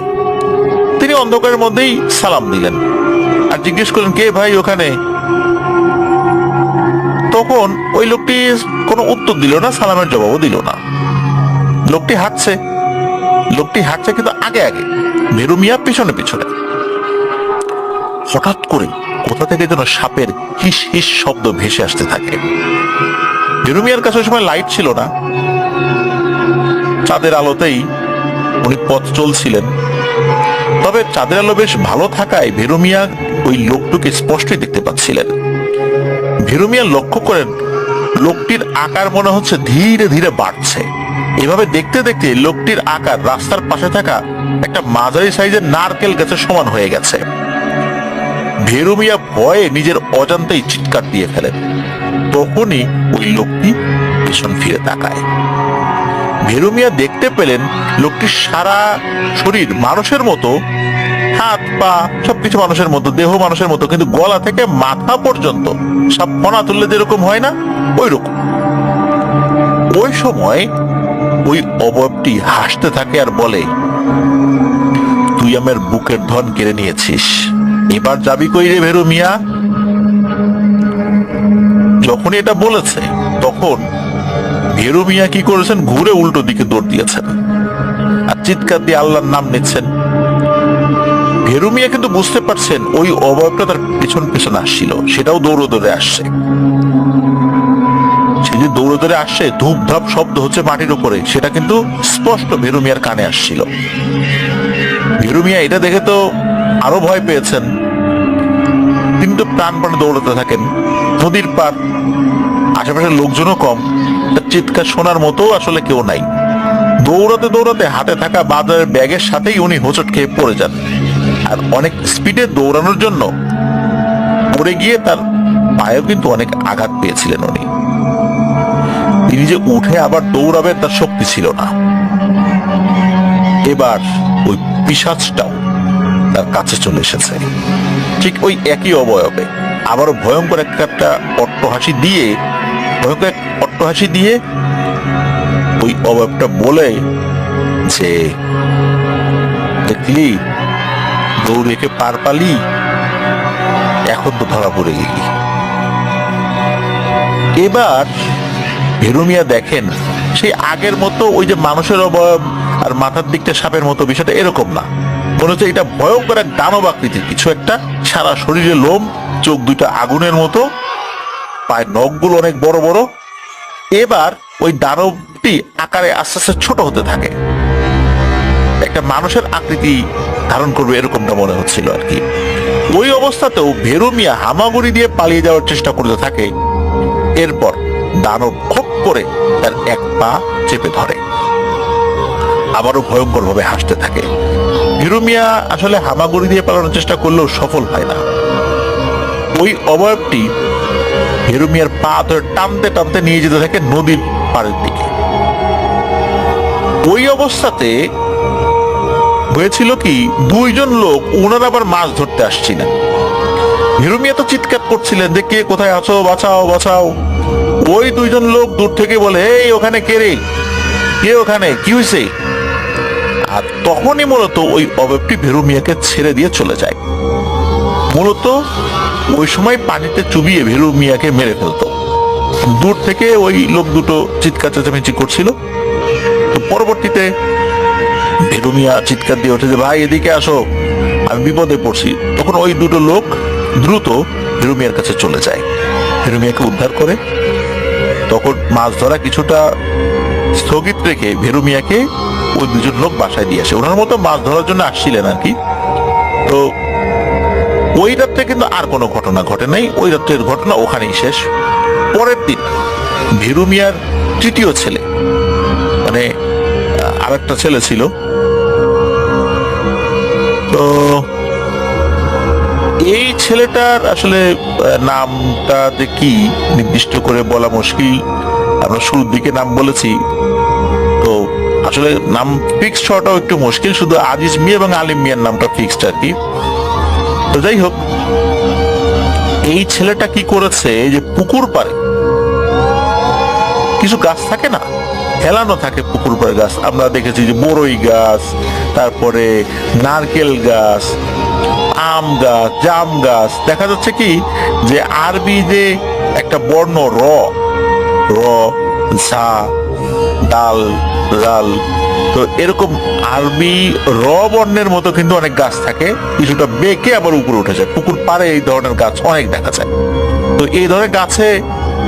তিনি অন্ধকারের মধ্যেই সালাম দিলেন আর জিজ্ঞেস করলেন, কে ভাই ওখানে? তখন ওই লোকটি কোনো উত্তর দিল না, সালামের জবাবও দিল না। লোকটি হাঁটছে কিন্তু আগে আগে, ভেরু মিয়া পিছনে পিছনে। হঠাৎ করে কোথা থেকে যেন সাপের হিস হিস শব্দ ভেসে আসতে থাকে। ভেরু মিয়ার কাছে ওই সময় লাইট ছিল না, চাঁদের আলোতেই উনি পথ চলছিলেন। তবে চাঁদের আলো বেশ ভালো থাকায় ভেরু মিয়া ওই লোকটিকে স্পষ্টই দেখতে পাচ্ছিলেন। ভেরু মিয়া লক্ষ্য করেন লোকটির আকার মনে হচ্ছে ধীরে ধীরে বাড়ছে। এভাবে দেখতে দেখতে লোকটির আকার রাস্তার পাশে থাকা একটা মাঝারি সাইজের নারকেল গাছের সমান হয়ে গেছে। ভেরু মিয়া ভয়ে নিজের অজান্তেই চিৎকার দিয়ে ফেলেন। তখনই ওই লোকটি পিছন ফিরে তাকায়। ভেরু মিয়া দেখতে পেলেন লোকটির সারা শরীর মানুষের মতো, হাত পা সবকিছু মানুষের মতো, দেহ মানুষের মতো, কিন্তু গলা থেকে মাথা পর্যন্ত সব ফনা তুললে যেরকম হয় না, ওই রকম। ওই সময় ওই অবয়বটি হাসতে থাকে আর বলে, তুই আমার বুকের ধন কেড়ে নিয়েছিস, এবার যাবি কই রে ভেরু মিয়া? যখন এটা বলেছে তখন ভেরু মিয়া কি করেছেন, ঘুরে উল্টো দিকে দৌড় দিয়েছেন আর চিৎকার দিয়ে আল্লাহর নাম নিচ্ছেন। ভেরু মিয়া কিন্তু বুঝতে পারছেন ওই অবয়বটা তার পেছন পেছন আসছিল, সেটাও দৌড়ে দৌড়ে আসছে। সে যে দৌড়ে দৌড়ে আসছে, ধূপ ধাপ শব্দ হচ্ছে মাটির উপরে, সেটা কিন্তু স্পষ্ট ভেরু মিয়ার কানে আসছিল। ভেরু মিয়া এটা দেখে তো আরো ভয় পেয়েছেন। তিনি তো প্রাণপণে দৌড়াতে থাকেন। নদীর পার, আশেপাশের লোকজনও কম, তার চিৎকার শোনার মতো আসলে কেউ নাই। দৌড়াতে দৌড়াতে হাতে থাকা বাজারের ব্যাগের সাথেই উনি হোঁচট খেয়ে পড়ে যান। আর অনেক স্পিডে দৌড়ানোর জন্য পড়ে গিয়ে তার পায়েও কিন্তু অনেক আঘাত পেয়েছিলেন উনি। তিনি যে উঠে আবার দৌড়াবেন তার শক্তি ছিল না। এবার ওই পিশাচটাও তার কাছে চলে এসেছে, ঠিক ওই একই অবয়বে। আবারও ভয়ঙ্কর একটা অট্টহাসি দিয়ে ওই অবয়বটা বলে যে, দেখলি দৌড়েকে পার পালি, এখন তো ধরা পড়ে গেলি। এবার ভেরু মিয়া দেখেন সেই আগের মতো ওই যে মানুষের অবয়ব আর মাথার দিকটা সাপের মতো, বিষয়টা এরকম না। মনে হচ্ছে এটা ভয়ঙ্কর এক দানব আকৃতির কিছু একটা, সারা শরীরে লোম, চোখ দুইটা আগুনের মতো, পায়ের নখগুলো অনেক বড় বড়। এবার ওই দানবটি আকারে আস্তে আস্তে ছোট হতে থাকে, একটা মানুষের আকৃতি ধারণ করবে এরকমটা মনে হচ্ছিল আর কি। ওই অবস্থাতেও ভেরু মিয়া হামাগুড়ি দিয়ে পালিয়ে যাওয়ার চেষ্টা করতে থাকে। এরপর দানব খপ করে তার এক পা চেপে ধরে, আবারও ভয়ঙ্কর ভাবে হাসতে থাকে। ভেরু মিয়া আসলে হামাগুড়ি দিয়ে পালানোর চেষ্টা করলেও সফল হয় না। ওই অবয়বটি ভেরু মিয়ার পা ধরে টানতে টানতে নিয়ে যেতে থাকে নদীর পাড়ের দিকে। ওই অবস্থাতে হয়েছিল কি, দুইজন লোক ওনারা আবার মাছ ধরতে আসছিলেন। ভেরু মিয়া তো চিৎকার করছিলেন যে, কে কোথায় আছো, বাঁচাও বাঁচাও। ওই দুইজন লোক দূর থেকে বলে, এই ওখানে কে রে, কে ওখানে, কি হয়েছে? আর তখনই মূলত ওই অবয়বটি ভেরু মিয়াকে ছেড়ে দিয়ে চলে যায়। মূলত ওই সময় পানিতে চুবিয়ে ভেরু মিয়াকে মেরে ফেলতো। দূর থেকে ওই লোক দুটো চিৎকার চেঁচামেচি করছিল। তো পরবর্তীতে ভেরু মিয়া চিৎকার দিয়ে ওঠে যে, ভাই এদিকে আসো, আমি বিপদে পড়ছি। তখন ওই দুটো লোক দ্রুত ভেরু মিয়ার কাছে চলে যায়, ভেরু মিয়াকে উদ্ধার করে। তখন মাছ ধরা কিছুটা স্থগিত রেখে ভেরু মিয়াকে ওই দুজন লোক বাসায় দিয়ে আসে। ওনার মতো মাছ ধরার জন্য আসছিলেন আর কি। তো ওই রাত্রে কিন্তু আর কোনো ঘটনা ঘটে নাই, ওই রাত্রের ঘটনা ওখানেই শেষ। পরের দিন ভেরু মিয়ার তৃতীয় ছেলে, মানে আরেকটা ছেলে ছিল, তো এই ছেলেটার আসলে নামটা যে কি নির্দিষ্ট করে বলা মুশকিল। আমরা শুরুর দিকে নাম বলেছি, তো আসলে নাম ফিক্সড হওয়াটাও একটু মুশকিল, শুধু আজিজ মিয়া এবং আলিম মিয়ার নামটা ফিক্সড আর কি। তো যাই হোক, এই ছেলেটা কি করেছে, যে পুকুর পাড়ে কিছু গাছ থাকে না, হেলানো থাকে পুকুর পাড়ে গাছ, আমরা দেখেছি যে বড়ই গাছ, তারপরে নারকেল গাছ, আম গাছ, জাম গাছ। দেখা যাচ্ছে কি যে আরবি যে একটা বর্ণ র, র, ঝা, ডাল, রাল, তো এরকম আরবি র বর্ণের মতো কিন্তু অনেক গাছ থাকে, কিছুটা বেঁকে আবার উপরে উঠে যায়। পুকুর পাড়ে এই ধরনের গাছ অনেক দেখা যায়। তো এই ধরনের গাছে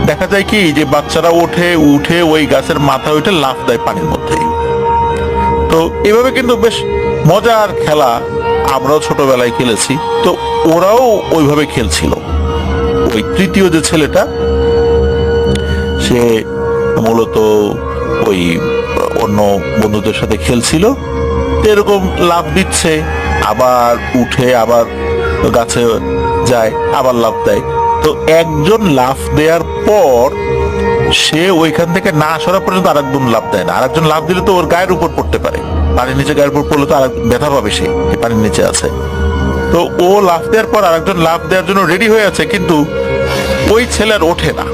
দেখা যায় কি যে বাচ্চারা উঠে উঠে ওই গাছের মাথায় উঠে লাফ দেয় পানির মধ্যে। তো এভাবে কিন্তু বেশ মজার খেলা, আমরাও ছোটবেলায় খেলেছি। তো ওরাও ওইভাবে খেলছিল। ওই তৃতীয় যে ছেলেটা, সে মূলত ওই অন্য বন্ধুদের সাথে খেলছিল, এরকম লাফ দিচ্ছে, আবার উঠে আবার গাছে যায়, আবার লাফ দেয়। তো একজন লাফ দেওয়ার পর সে ওইখান থেকে না সরা পর্যন্ত আরেকজন লাফ দেয় না। আরেকজন লাফ দিলে তো ওর গায়ের উপর পড়তে পারে, পানির নিচে গায়ের উপর পড়লে তো আর ব্যথা পাবে, সে পানির নিচে আছে। তো ও লাফ দেওয়ার পর আরেকজন লাফ দেওয়ার জন্য রেডি হয়ে আছে, কিন্তু ওই ছেলের ওঠে না।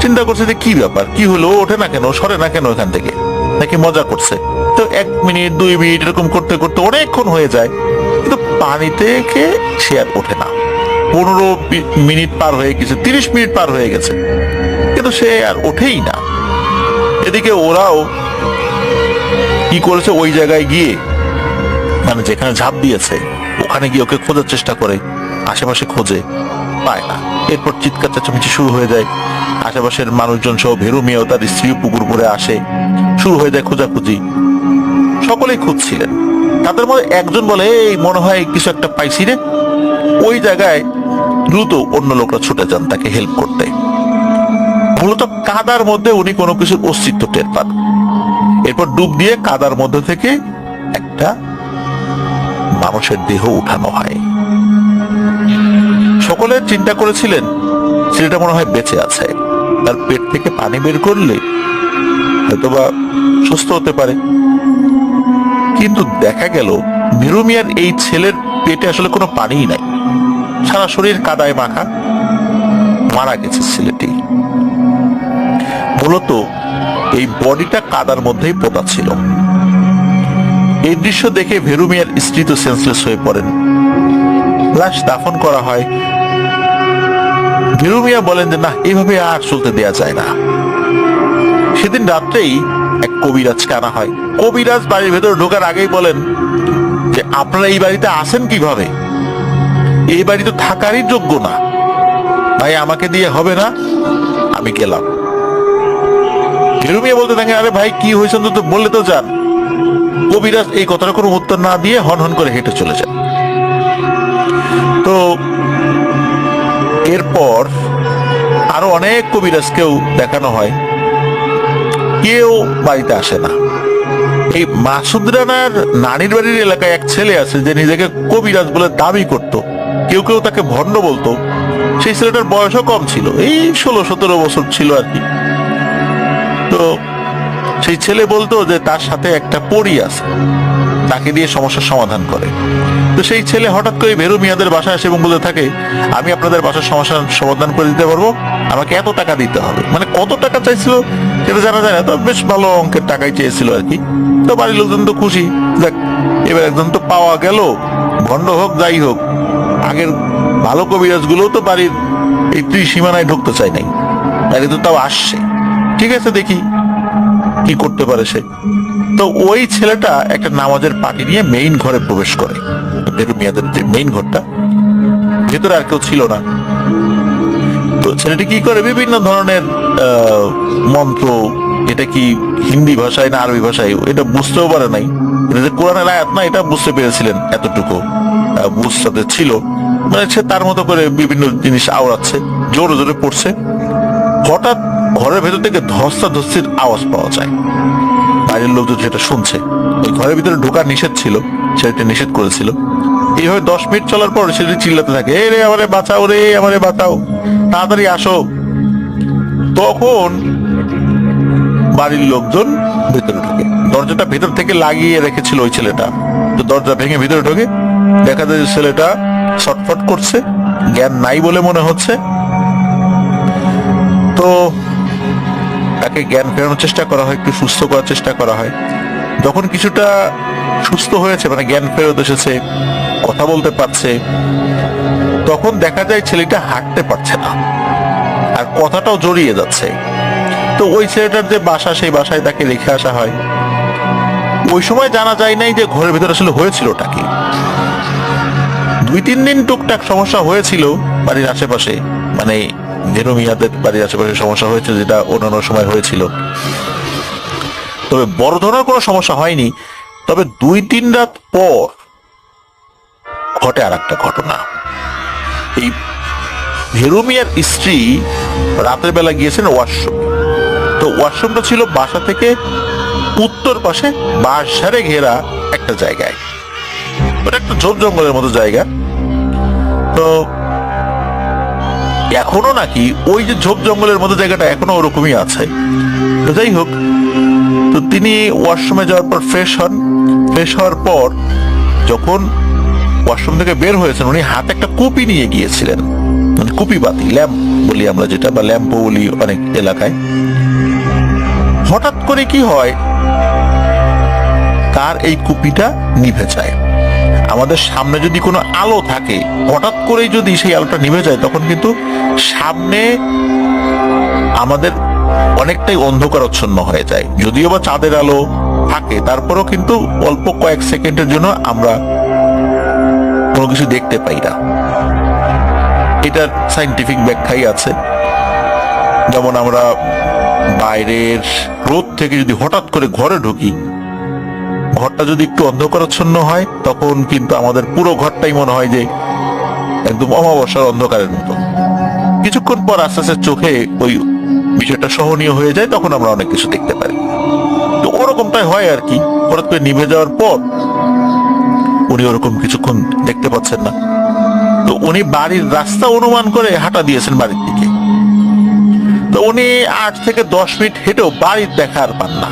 চিন্তা করছে যে কি ব্যাপার, কি হলো, ওঠে না কেন, সরে না কেন এখান থেকে, নাকি মজা করছে। তো 1 মিনিট 2 মিনিট এরকম করতে করতে অনেকক্ষণ হয়ে যায়, কিন্তু পানি থেকে সে আর ওঠে না। 15 মিনিট পার হয়ে গেছে, 30 মিনিট পার হয়ে গেছে, কিন্তু সে আর ওঠেই না। এদিকে ওরাও কি করেছে, ওই জায়গায় গিয়ে, মানে যেখানে ঝাঁপ দিয়েছে ওখানে গিয়ে ওকে খোঁজার চেষ্টা করে, আশেপাশে খোঁজে, পায় না। এরপর চিৎকার চেঁচামেচি শুরু হয়ে যায়, আশেপাশের মানুষজন সহ ভেরু মিয়াও তার স্ত্রী পুকুর করে আসে, শুরু হয়ে যায় খোঁজাখুঁজি। সকলেই খুঁজছিলেন, তাদের মধ্যে একজন বলে, এই মনে হয় কিছু একটা পাইছি রে। ওই জায়গায় দ্রুত অন্য লোকরা ছুটে যান তাকে হেল্প করতে। মূলত কাদার মধ্যে উনি কোনো কিছুর অস্তিত্ব টের পান। এরপর ডুব দিয়ে কাদার মধ্যে থেকে একটা মানুষের দেহ উঠানো হয়। সকলে চিন্তা করেছিলেন ছেলেটা মনে হয় বেঁচে আছে, তার পেট থেকে পানি বের করলে হয়তোবা সুস্থ হতে পারে। কিন্তু দেখা গেল ভীরু মিয়ার এই ছেলের পেটে আসলে কোনো পানিই নাই, সারা শরীর কাদায় মাখা, মারা গেছে ছেলেটি। মূলত এই বডিটা কাদার মধ্যেই পোতা ছিল। এই দৃশ্য দেখে ভেরু মিয়ার স্ত্রী তো সেন্সলেস হয়ে পড়েন। লাশ দাফন করা হয়। ভেরু মিয়া বলেন যে না, এইভাবে আর চলতে দেয়া যায় না। সেদিন রাত্রেই এক কবিরাজকে আনা হয়। কবিরাজ বাড়ির ভেতরে ঢোকার আগেই বলেন যে আপনারা এই বাড়িতে আসেন কিভাবে, এই বাড়ি তো থাকারই যোগ্য না, ভাই আমাকে দিয়ে হবে না, আমি গেলাম। ভেরু মিয়া বলতে থাকেন, আরে ভাই কি হয়েছে তো বললে তো যান। কবিরাজ এই কথাটা কোনো উত্তর না দিয়ে হন হন করে হেঁটে চলে যান। তো এরপর আরো অনেক কবিরাজকেও দেখানো হয়, কেউ বাড়িতে আসে না। এই মাসুদ রানার নানির বাড়ির এলাকায় এক ছেলে আছে যে নিজেকে কবিরাজ বলে দাবি করত, কেউ কেউ তাকে ভণ্ড বলতো। সেই ছেলেটার বয়সও কম ছিল, এই 16-17 বছর ছিল আর কি। তো সেই ছেলে বলতো যে তার সাথে একটা পরী আছে, তাকে দিয়ে সমস্যার সমাধান করে। তো সেই ছেলে হঠাৎ করে ভেরু মিয়াদের বাসায় আসে এবং বলতে থাকে, আমি আপনাদের বাসার সমস্যার সমাধান করে দিতে পারবো, আমাকে এত টাকা দিতে হবে। মানে কত টাকা চাইছিল সেটা জানা যায় না, তো বেশ ভালো অঙ্কের টাকাই চেয়েছিল আর কি। তো বাড়ির লোকজন তো খুশি, দেখ এবার একজন তো পাওয়া গেল, ভণ্ড হোক যাই হোক। আগের ভালো কবিরাজ গুলো তো বাড়ির এই ত্রিসীমানায় ঢুকতে চায় নাই, তাই তো তাও আসছে। ঠিক আছে, দেখি কি করতে পারে সে। তো ওই ছেলেটা একটা নামাজের পার্টি নিয়ে মেইন ঘরে প্রবেশ করে। ভেরু মিয়াদের যে মেইন ঘরটা, ভেতরে আর কেউ ছিল না। তো ছেলেটি কি করে, বিভিন্ন ধরনের মন্ত্র, এটা কি হিন্দি ভাষায় না আরবি ভাষায় এটা বুঝতেও পারে নাই, এটা যে কোরআনের আয়াত না এটা বুঝতে পেরেছিলেন, এতটুকু বুঝতে ছিল। মানে সে তার মতো করে বিভিন্ন জিনিস আওড়াচ্ছে, জোরে জোরে পড়ছে। হঠাৎ ঘরের ভেতর থেকে ধস্তাধস্তির আওয়াজ পাওয়া যায়। বাইরের লোকজন সেটা শুনছে। ওই ঘরের ভিতরে ঢোকা নিষেধ ছিল, সেটা নিষেধ করেছিল। এইভাবে 10 মিনিট চলার পর সেটি চিল্লাতে থাকে, এ রে আমারে বাঁচাও, রে আমারে বাঁচাও, তাড়াতাড়ি আসো। তখন বাড়ির লোকজন ভেতরে ঢোকে। দরজাটা ভেতর থেকে লাগিয়ে রেখেছিল ওই ছেলেটা, তো দরজা ভেঙে ভিতরে ঢোকে, দেখা যায় যে ছেলেটা ছটফট করছে, জ্ঞান নাই বলে মনে হচ্ছে। তো তাকে জ্ঞান ফেরানোর চেষ্টা করা হয়, একটু সুস্থ করার চেষ্টা করা হয়। যখন কিছুটা সুস্থ হয়েছে, মানে জ্ঞান ফেরত এসেছে, কথা বলতে পারছে, তখন দেখা যায় ছেলেটা হাঁটতে পারছে না আর কথাটাও জড়িয়ে যাচ্ছে। তো ওই ছেলেটার যে বাসা, সেই বাসায় তাকে রেখে আসা হয়। ওই সময় জানা যায় নাই যে ঘরের ভিতরে আসলে হয়েছিলটা কি। 2-3 দিন টুকটাক সমস্যা হয়েছিল বাড়ির আশেপাশে, মানে ভেরুমিয়াদের বাড়ির আশেপাশে সমস্যা হয়েছিল, যেটা অন্যান্য সময় হয়েছিল। তবে বড় ধরনের কোনো সমস্যা হয়নি। তবে 2-3 রাত পর ঘটে আর একটা ঘটনা। এই ভেরুমিয়ার স্ত্রী রাতের বেলা গিয়েছেন ওয়াশরুম। তো ওয়াশরুমটা ছিল বাসা থেকে উত্তর পাশে বাঁশঝাড়ে ঘেরা একটা জায়গায়, ওটা একটা ঝোপ জঙ্গলের মতো জায়গা। তো এখনো নাকি ওই যে ঝোপ জঙ্গলের মতো জায়গাটা এখনো ওরকমই আছে। তো যাই হোক, তো তিনি ওয়াশরুমে যাওয়ার পর ফ্রেশ হন। ফ্রেশ হওয়ার পর যখন ওয়াশরুম থেকে বের হয়েছেন, উনি হাতে একটা কুপি নিয়ে গিয়েছিলেন, মানে কুপি বাতি, ল্যাম্প বলি আমরা যেটা, বা ল্যাম্পও বলি অনেক এলাকায়। হঠাৎ করে কি হয়, তার এই কুপিটা নিভে যায়। আমাদের সামনে যদি কোনো আলো থাকে, হঠাৎ করেই যদি সেই আলোটা নিভে যায়, তখন কিন্তু সামনে আমাদের অনেকটাই অন্ধকারাচ্ছন্ন হয়ে যায়। যদিও বা চাঁদের আলো থাকে, তারপরেও কিন্তু অল্প কয়েক সেকেন্ডের জন্য আমরা কোনো কিছু দেখতে পাই না। এটার সাইন্টিফিক ব্যাখ্যাই আছে। যেমন আমরা বাইরের রোদ থেকে যদি হঠাৎ করে ঘরে ঢুকি, ঘরটা যদি একটু অন্ধকারাচ্ছন্ন হয়, তখন কিন্তু আমাদের পুরো ঘরটাই মনে হয় যে একদম অমাবস্যার অন্ধকারের মতো। কিছুক্ষণ পর আস্তে আস্তে চোখে ওই বিষয়টা সহনীয় হয়ে যায়, তখন আমরা অনেক কিছু দেখতে পারি। তো ওরকমটাই হয় আর কি। হঠাৎ করে নিভে যাওয়ার পর উনি ওরকম কিছুক্ষণ দেখতে পাচ্ছেন না। তো উনি বাড়ির রাস্তা অনুমান করে হাঁটা দিয়েছেন বাড়ির দিকে। তো উনি 8 থেকে 10 মিনিট হেঁটেও বাড়ির দেখা আর পান না,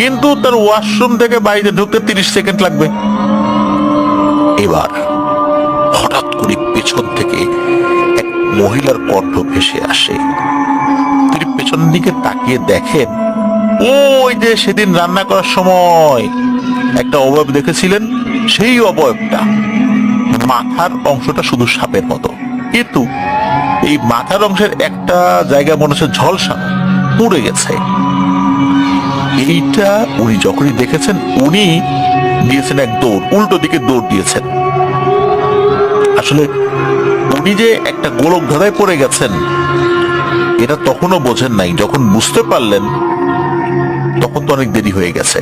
কিন্তু তার ওয়াশরুম থেকে বাড়িতে ঢুকতে 30 সেকেন্ড লাগবে। এবার হঠাৎ করে পেছন থেকে এক মহিলার কণ্ঠ ভেসে আসে। তিনি পেছনের দিকে তাকিয়ে দেখেন, ওই যে সেদিন রান্না করার সময় একটা অবয়ব দেখেছিলেন, সেই অবয়বটা, মাথার অংশটা শুধু সাপের মতো, কিন্তু এই মাথার অংশের একটা জায়গা মনে হচ্ছে ঝলসা পুড়ে গেছে। এইটা উনি যখনই দেখেছেন, উনি দিয়েছেন এক দৌড়, উল্টো দিকে দৌড় দিয়েছেন। আসলে উনি যে একটা গোলক ধাঁধায় পড়ে গেছেন, এটা তখনও বোঝেন নাই। যখন বুঝতে পারলেন, তখন তো অনেক দেরি হয়ে গেছে।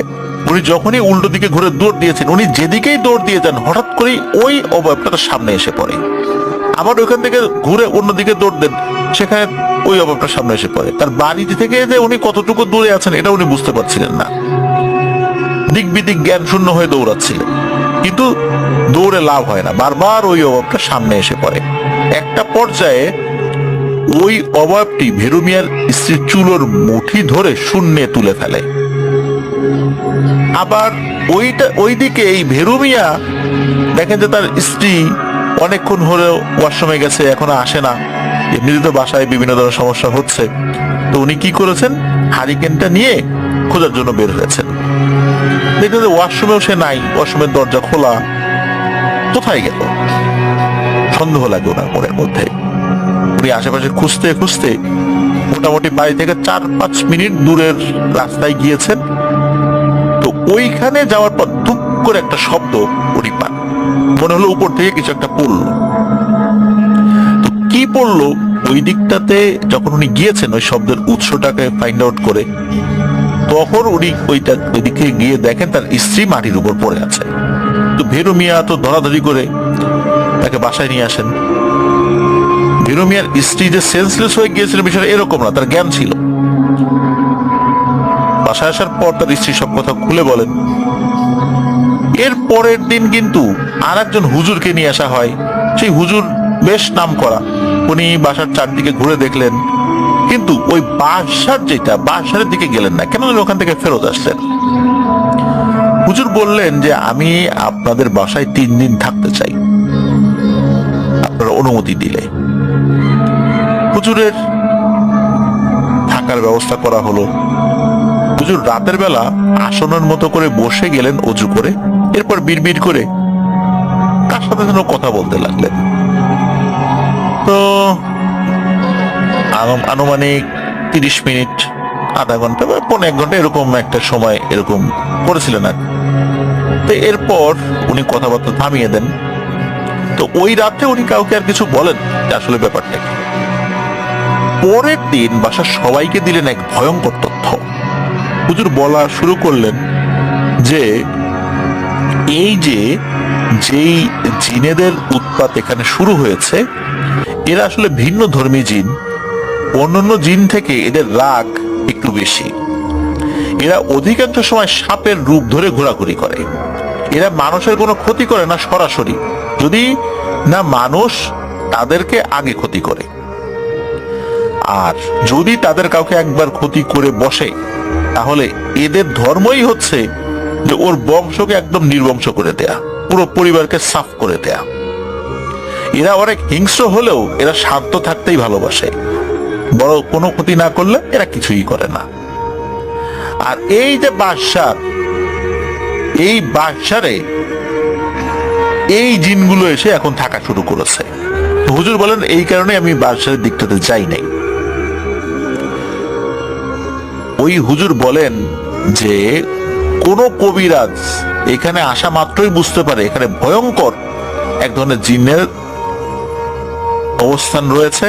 উনি যখনই উল্টো দিকে ঘুরে দৌড় দিয়েছেন, উনি যেদিকেই দৌড় দিয়ে যান, হঠাৎ করেই ওই অবয়বটা তার সামনে এসে পড়ে। আবার ওইখান থেকে ঘুরে অন্যদিকে দৌড় দেন, সেখানে ওই অবয়বটা সামনে এসে পড়ে। তার বাড়ি থেকে যে উনি কতটুকু দূরে আছেন, এটা উনি বুঝতে পারছিলেন না। দিক বিদিক জ্ঞান শূন্য হয়ে দৌড়াচ্ছিলেন, কিন্তু দৌড়ে লাভ হয় না, বারবার ওই অবয়বটা সামনে এসে পড়ে। একটা পর্যায়ে ওই অবয়বটি ভেরুমিয়ার স্ত্রীর চুলোর মুঠি ধরে শূন্যে তুলে ফেলে। আবার ওইদিকে এই ভেরুমিয়া দেখেন যে তার স্ত্রী অনেকক্ষণ হলেও ওয়াশরুমে গেছে, এখনো আসে না। এমনিতে তো বাসায় বিভিন্ন ধরনের সমস্যা হচ্ছে। তো উনি কি করেছেন, হারিকেনটা নিয়ে খোঁজার জন্য বের হয়েছেন। দেখলেন যে ওয়াশরুমেও সে নাই, ওয়াশরুমের দরজা খোলা। কোথায় গেল? সন্দেহ লাগে ওনার মনের মধ্যে। উনি আশেপাশে খুঁজতে খুঁজতে মোটামুটি বাড়ি থেকে 4-5 মিনিট দূরের রাস্তায় গিয়েছেন। তো ওইখানে যাওয়ার পর ধুপ করে একটা শব্দ উনি পান, মনে হলো উপর থেকে কিছু একটা পড়লো। তো কি পড়লো, ওই দিকটাতে যখন উনি গিয়েছেন ওই শব্দের উৎসটাকে ফাইন্ড আউট করে, তখন উনি ওইদিকে গিয়ে দেখেন তার স্ত্রী মাটির উপর পড়ে আছে। তো ভেরুমিয়া তো ধরাধরি করে তাকে বাসায় নিয়ে আসেন। ভেরুমিয়ার স্ত্রী যে সেন্সলেস হয়ে গিয়েছিল, বিষয়টা এরকম না, তার জ্ঞান ছিল। বাসায় আসার পর তার স্ত্রী সব কথা খুলে বলেন। এর পরের দিন কিন্তু আর একজন হুজুরকে নিয়ে আসা হয়। সেই হুজুর বেশ নাম করা। উনি বাসার চারদিকে ঘুরে দেখলেন, কিন্তু ওই বাসারের দিকে গেলেন না। কেন ওখান থেকে ফেরত আসলেন? হুজুর বললেন যে আমি আপনাদের বাসায় 3 দিন থাকতে চাই, আপনারা অনুমতি দিলে। হুজুরের থাকার ব্যবস্থা করা হলো। হুজুর রাতের বেলা আসনের মতো করে বসে গেলেন অজু করে, এরপর বিড়বিড় করে কার সাথে যেন কথা বলতে লাগলেন। তো আনুমানিক 30 মিনিট, আধা ঘন্টা বা 1.5 ঘন্টা এরকম একটা সময় এরকম করেছিলেন আর। তো এরপর উনি কথাবার্তা থামিয়ে দেন। তো ওই রাতে উনি কাউকে আর কিছু বলেন যে আসলে ব্যাপারটা কি। পরের দিন বাসার সবাইকে দিলেন এক ভয়ঙ্কর তথ্য। হুজুর বলা শুরু করলেন যে এই যেই জিনেদের উৎপাত এখানে শুরু হয়েছে, এরা আসলে ভিন্ন ধর্মী জিন। অন্যান্য জিন থেকে এদের রাগ একটু বেশি। এরা অধিকাংশ সময় সাপের রূপ ধরে ঘোরাঘুরি করে। এরা মানুষের কোনো ক্ষতি করে না সরাসরি, যদি না মানুষ তাদেরকে আগে ক্ষতি করে। আর যদি তাদের কাউকে একবার ক্ষতি করে বসে, তাহলে এদের ধর্মই হচ্ছে যে ওর বংশকে একদম নির্বংশ করে দেয়া, পুরো পরিবারকে সাফ করে দেয়া। এরা অনেক হিংস্র হলেও এরা শান্ত থাকতেই ভালোবাসে। বড় কোনো ক্ষতি না করলে এরা কিছুই করে না। আর এই যে বাসারে এই জিনগুলো এসে এখন থাকা শুরু করেছে। হুজুর বলেন এই কারণে আমি বাসারের দিকটাতে যাই নাই। ওই হুজুর বলেন যে কোন কবিরাজ এখানে আসা মাত্রই বুঝতে পারে এখানে ভয়ঙ্কর এক ধরনের জিনের অবস্থান রয়েছে,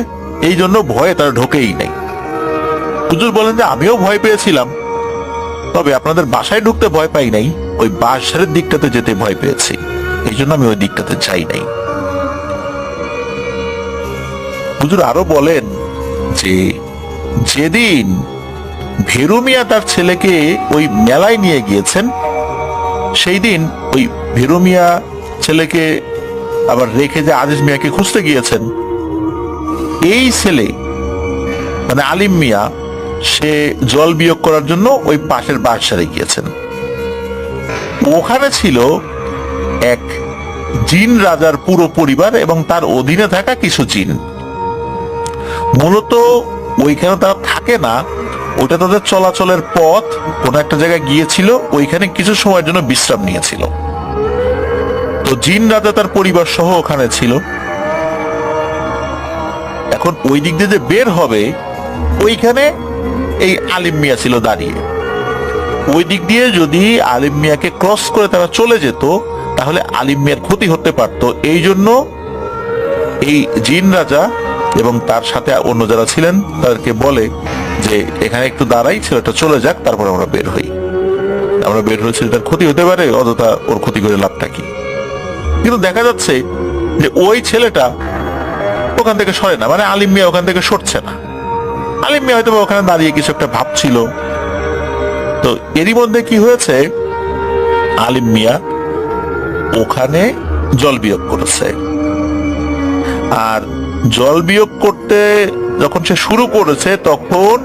এই জন্য ভয়ে তারা ঢোকেই নাই। হুজুর বলেন যে আমিও ভয় পেয়েছিলাম, তবে আপনাদের বাসায় ঢুকতে ভয় পাই নাই, ওই বাসারের দিকটাতে যেতে ভয় পেয়েছি, এই জন্য আমি ওই দিকটাতে যাই নাই। হুজুর আরো বলেন যে যেদিন ভেরু মিয়া তার ছেলেকে ওই মেলায় নিয়ে গিয়েছেন, সেই দিন ওই ভেরু মিয়া ছেলেকে আবার রেখে যে আজিজ মিয়াকে খুঁজতে গিয়েছেন, এই ছেলে মানে আলিম মিয়া সে জল বিয়োগ করার জন্য ওই পাশের বাসারে গিয়েছেন। ওখানে ছিল এক জিন রাজার পুরো পরিবার এবং তার অধীনে থাকা কিছু জিন। মূলত ওইখানে তারা থাকে না, ওটা তাদের চলাচলের পথ। কোন একটা জায়গায় গিয়েছিল, ওইখানে কিছু সময়ের জন্য বিশ্রাম নিয়েছিল। তো জিন রাজা তার পরিবার সহ ওখানে ছিল। এখন ওই দিক দিয়ে যে বের হবে, ওইখানে এই আলিম মিয়া ছিল দাঁড়িয়ে। ওই দিক দিয়ে যদি আলিম মিয়াকে ক্রস করে তারা চলে যেত, তাহলে আলিম মিয়ার ক্ষতি হতে পারত। এই জন্য এই জিন রাজা এবং তার সাথে অন্য যারা ছিলেন তাদেরকে বলে যে এখানে একটু দাঁড়াই, ছেলেটা চলে যাক, তারপর আমরা বের হই। আমরা বের হয়ে ছেলেটার ক্ষতি হতে পারে, অযথা ওর ক্ষতি করে লাভটা কি। কিন্তু দেখা যাচ্ছে যে ওই ছেলেটা ওখান থেকে সরে না, মানে আলিম মিয়া ওখান থেকে সরছে না। আলিম মিয়া হয়তো ওখানে দাঁড়িয়ে কিছু একটা ভাবছিল। তো এরই মধ্যে কি হয়েছে, আলিম মিয়া ওখানে জল বিয়োগ করেছে। আর জল বিয়োগ করতে যখন সে শুরু করেছে, তখন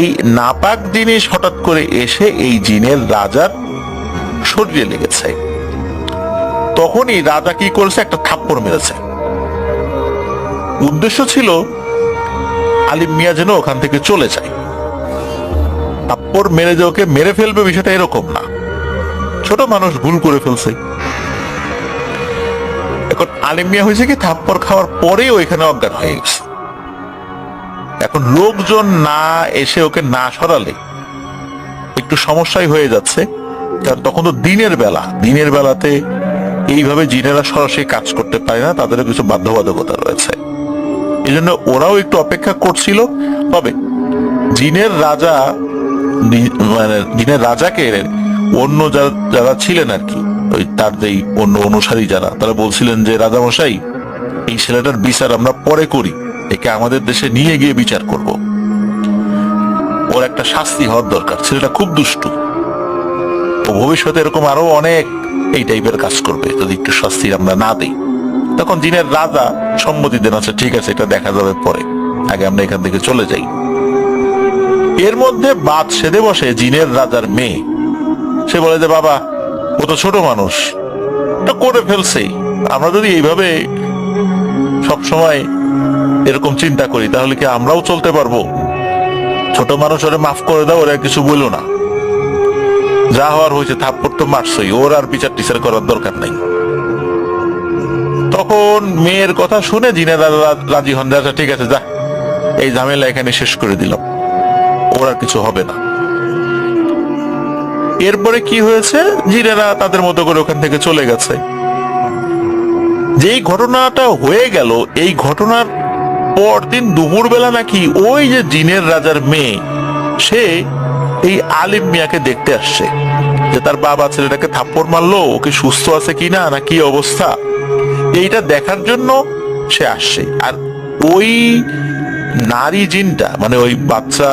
এই নাপাক জিনিস হঠাৎ করে এসে এই জিনের রাজার শরীরে লেগেছে। তখনই রাজা কি করেছে, একটা থাপ্পড় মেরেছে। উদ্দেশ্য ছিল আলিম মিয়া যেন ওখান থেকে চলে যায়। থাপ্পড় মেরে যে ওকে মেরে ফেলবে বিষয়টা এরকম না, ছোট মানুষ ভুল করে ফেলছে। এখন আলিম মিয়া হয়েছে কি, থাপ্পড় খাওয়ার পরে ওইখানে অজ্ঞান হয়ে গেছে। এখন লোকজন না এসে ওকে না সরালে একটু সমস্যাই হয়ে যাচ্ছে। কারণ তখন তো দিনের বেলাতে এইভাবে জিনেরা সরাসরি কাজ করতে পারে না, তাদেরও কিছু বাধ্যবাধকতা রয়েছে। এই জন্য ওরাও একটু অপেক্ষা করছিল। তবে জিনের রাজাকে অন্য যারা ছিলেন আর কি, ওই তার যেই অন্য অনুসারী যারা, তারা বলছিলেন যে রাজামশাই, এই ছেলেটার বিচার আমরা পরে করি, একে আমাদের দেশে নিয়ে গিয়ে বিচার করব। ওর একটা শাস্তি হওয়ার দরকার, ছেলেটা খুব দুষ্টু, ও ভবিষ্যতে এরকম আরো অনেক এই টাইপের কাজ করবে যদি একটু শাস্তি আমরা না দিই। তখন জিনের রাজা সম্মতি দেন, আচ্ছা ঠিক আছে, এটা দেখা যাবে পরে, আগে আমরা এখান থেকে চলে যাই। এর মধ্যে বাদ সেদে বসে জিনের রাজার মেয়ে। সে বলে যে বাবা, ও তো ছোট মানুষ, এটা করে ফেলছে, আমরা যদি এইভাবে সব সময় এরকম চিন্তা করি তাহলে কি আমরাও চলতে পারবো? ছোট মানুষ, ওরে মাফ করে দাও, ওরা কিছু বললো না, যা হওয়ার হয়েছে, থাপ্পড় তো মারছই, ওর আর বিচার টিচার করার দরকার নাই। তখন মেয়ের কথা শুনে জিনের রাজি হন, আচ্ছা ঠিক আছে, যা, এই ঝামেলা এখানে শেষ করে দিলাম, ওর আর কিছু হবে না। এরপরে কি হয়েছে, জিনেরা তাদের মতো করে ওখান থেকে চলে গেছে। যেই ঘটনাটা হয়ে গেল, এই ঘটনার পরদিন দুপুর বেলা নাকি ওই যে জিনের রাজার মেয়ে, সে এই আলিম মিয়াকে দেখতে আসছে, যে তার বাবা ছেলেটাকে থাপ্পড় মারলো, ওকে সুস্থ আছে কিনা, না কি অবস্থা, এইটা দেখার জন্য সে আসছে। আর ওই নারী জিনটা, মানে ওই বাচ্চা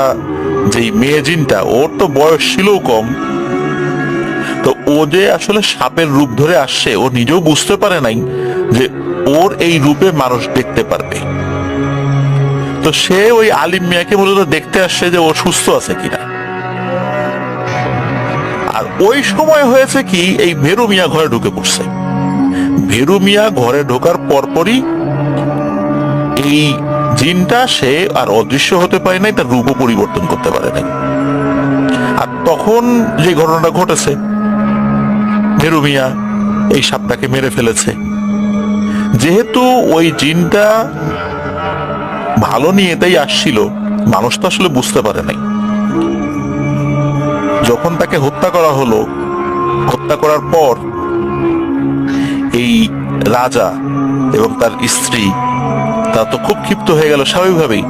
যেই মেয়ে জিনটা, ওর তো বয়স ছিল কম, তো ও যে আসলে সাপের রূপ ধরে আসছে, ও নিজেও বুঝতে পারে নাই যে ওর এই রূপে মানুষ দেখতে পারবে। তো সে ওই আলিম মিয়াকে মূলত দেখতে আসছে যে ও সুস্থ আছে কিনা। আর ওই সময় হয়েছে কি, এই ভেরু মিয়া ঘরে ঢুকে পড়ছে। ভেরু মিয়া ঘরে ঢোকার পরপরই এই জিনটা, সে আর অদৃশ্য হতে পারে নাই, তার রূপও পরিবর্তন করতে পারে নাই। আর তখন যে ঘটনাটা ঘটেছে, ভেরু মিয়া এই সাপটাকে মেরে ফেলেছে। যেহেতু ওই জিনটা ভালো নিয়ে তাই আসছিল, মানুষ তো আসলে বুঝতে পারে নাই। যখন তাকে হত্যা করা হলো, হত্যা করার পর এই রাজা এবং তার স্ত্রী, তা তো খুব ক্ষিপ্ত হয়ে গেল স্বাভাবিকভাবেই।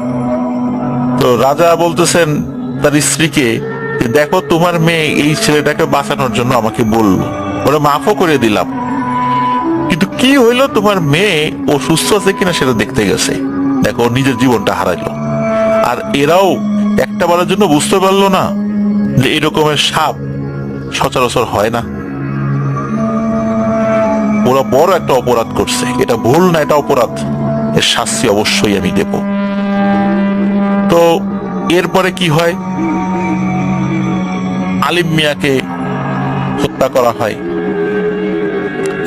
তো রাজা বলতেছেন তার স্ত্রীকে, দেখো তোমার মেয়ে এই ছেলেটাকে বাঁচানোর জন্য আমাকে বলল, ওরা মাফও করে দিলাম, কিন্তু কি হইলো, তোমার মেয়ে ও সুস্থ আছে কিনা সেটা দেখতে গেছে, দেখো নিজের জীবনটা হারাইলো। আর এরাও একটা বারের জন্য বুঝতে পারলো না যে এরকমের সাপ সচরাচর হয় না। ওরা বড় একটা অপরাধ করছে, এটা ভুল না, এটা অপরাধ, এর শাস্তি অবশ্যই আমি দেব। তো এরপরে কি হয়, আলিম মিয়াকে হত্যা করা হয়,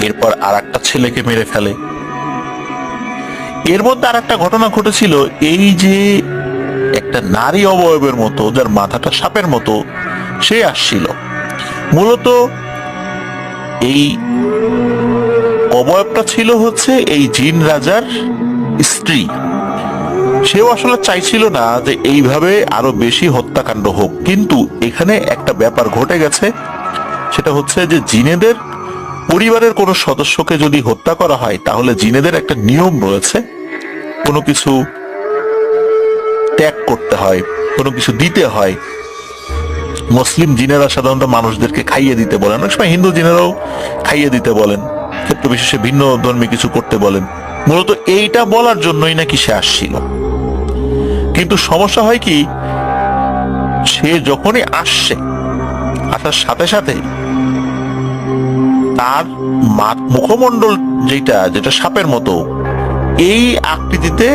এরপর আর একটা ছেলেকে মেরে ফেলে। এর মধ্যে আর একটা ঘটনা ঘটেছিল, এই যে একটা নারী অবয়বের মতো, যার মাথাটা সাপের মতো, সে আসছিল। মূলত এই অবয়বটা ছিল হচ্ছে এই জিন রাজার স্ত্রী। সেও আসলে চাইছিল না যে এইভাবে আরো বেশি হত্যাকাণ্ড হোক, কিন্তু এখানে একটা ব্যাপার ঘটে গেছে, সেটা হচ্ছে যে জিনেদের পরিবারের কোনো সদস্যকে যদি হত্যা করা হয়, তাহলে জিনেদের একটা নিয়ম রয়েছে, কোনো কিছু ত্যাগ করতে হয়, কোনো কিছু দিতে হয়। মুসলিম জিনেরা সাধারণত মানুষদেরকে খাইয়ে দিতে বলেন, অনেক সময় হিন্দু জিনেরাও খাইয়ে দিতে বলেন, ক্ষেত্র বিশেষে ভিন্ন ধর্মী কিছু করতে বলেন। মূলত এইটা বলার জন্যই নাকি সে আসছিল। কিন্তু সমস্যা হয় কি, সে যখনই আসছে, আসার সাথে সাথে তার মুখমণ্ডল যেটা যেটা সাপের মতো, এই আকৃতিতে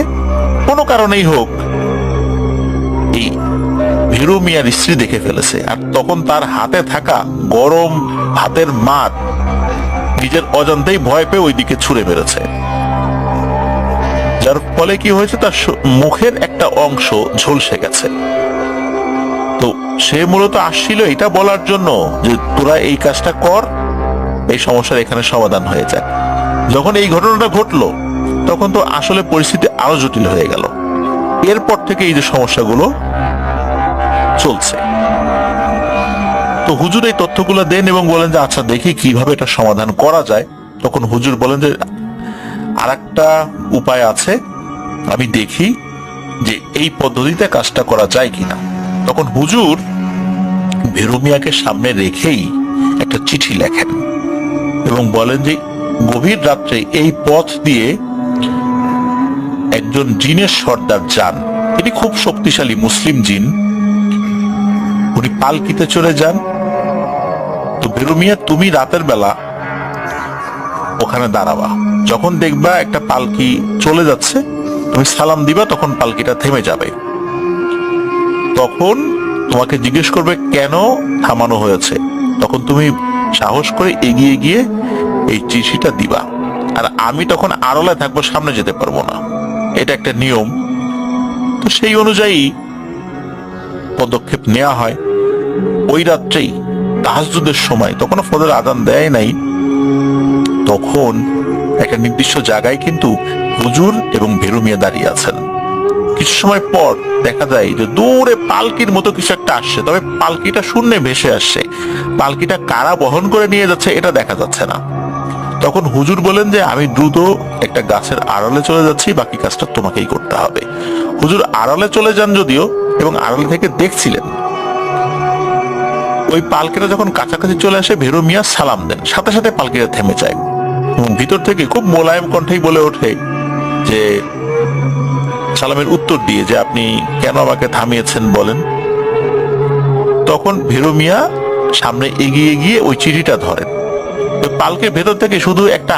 কোনো কারণেই হোক এই ভীরু মিয়ার স্ত্রী দেখে ফেলেছে। আর তখন তার হাতে থাকা গরম ভাতের মার নিজের অজান্তেই ভয় পেয়ে ওইদিকে ছুঁড়ে মেরেছে, যার ফলে কি হয়েছে, তার মুখের একটা অংশ ঝলসে গেছে। তো সে মূলত আসছিল এটা বলার জন্য যে তোরা এই কাজটা কর, এই সমস্যার এখানে সমাধান হয়ে যায়। যখন এই ঘটনাটা ঘটলো, তখন তো আসলে পরিস্থিতি আরো জটিল হয়ে গেল। এরপর থেকে এই যে সমস্যাগুলো চলছে, তো হুজুর এই তথ্যগুলো দেন এবং বলেন যে আচ্ছা দেখি কিভাবে এটা সমাধান করা যায়। তখন হুজুর বলেন যে আর একটা উপায় আছে, আমি দেখি যে এই পদ্ধতিতে কাজটা করা যায় কিনা। তখন হুজুর ভেরু মিয়াকে সামনে রেখেই একটা চিঠি লেখেন এবং বলেন যে গভীর রাত্রে এই পথ দিয়ে একজন জিনের সর্দার যান, তিনি খুব শক্তিশালী মুসলিম জিন, উনি পালকিতে চলে যান। তো ভেরু মিয়া, তুমি রাতের বেলা ওখানে দাঁড়াবা, যখন দেখবা একটা পালকি চলে যাচ্ছে তুমি সালাম দিবা, তখন পালকিটা থেমে যাবে। তখন তোমাকে জিজ্ঞেস করবে কেন থামানো হয়েছে, তখন তুমি সাহস করে এগিয়ে গিয়ে এই চিঠিটা দিবা। আর আমি তখন আড়ালে থাকবো, সামনে যেতে পারবো না, এটা একটা নিয়ম। তো সেই অনুযায়ী পদক্ষেপ নেওয়া হয়। ওই রাত্রেই তাহাজ্জুদের সময়, তখন ফজর আজান দেয় নাই, তখন একটা নির্দিষ্ট জায়গায় কিন্তু হুজুর এবং ভেরু মিয়া দাঁড়িয়ে আছেন। কিছু সময় পর দেখা যায় যে দূরে পালকির মতো কিছু একটা আসছে, তবে পালকিটা শূন্যে ভেসে আসছে। পালকিটা কারা বহন করে নিয়ে যাচ্ছে এটা দেখা যাচ্ছে না। তখন হুজুর বলেন যে আমি দ্রুত একটা গাছের আড়ালে চলে যাচ্ছি, বাকি কাজটা তোমাকেই করতে হবে। হুজুর আড়ালে চলে যান যদিও, এবং আড়ালে থেকে দেখছিলেন। ওই পালকিটা যখন কাছাকাছি চলে আসে ভেরু মিয়া সালাম দেন, সাথে সাথে পালকিটা থেমে যায় এবং ভিতর থেকে খুব মোলায়েম কণ্ঠেই বলে ওঠে যে সালামের উত্তর দিয়ে যে আপনি কেন আমাকে থামিয়েছেন বলেন। তখন ভেরু মিয়া সামনে এগিয়ে গিয়ে ওই চিঠিটা ধরেন। ওই পালকের ভেতর থেকে শুধু একটা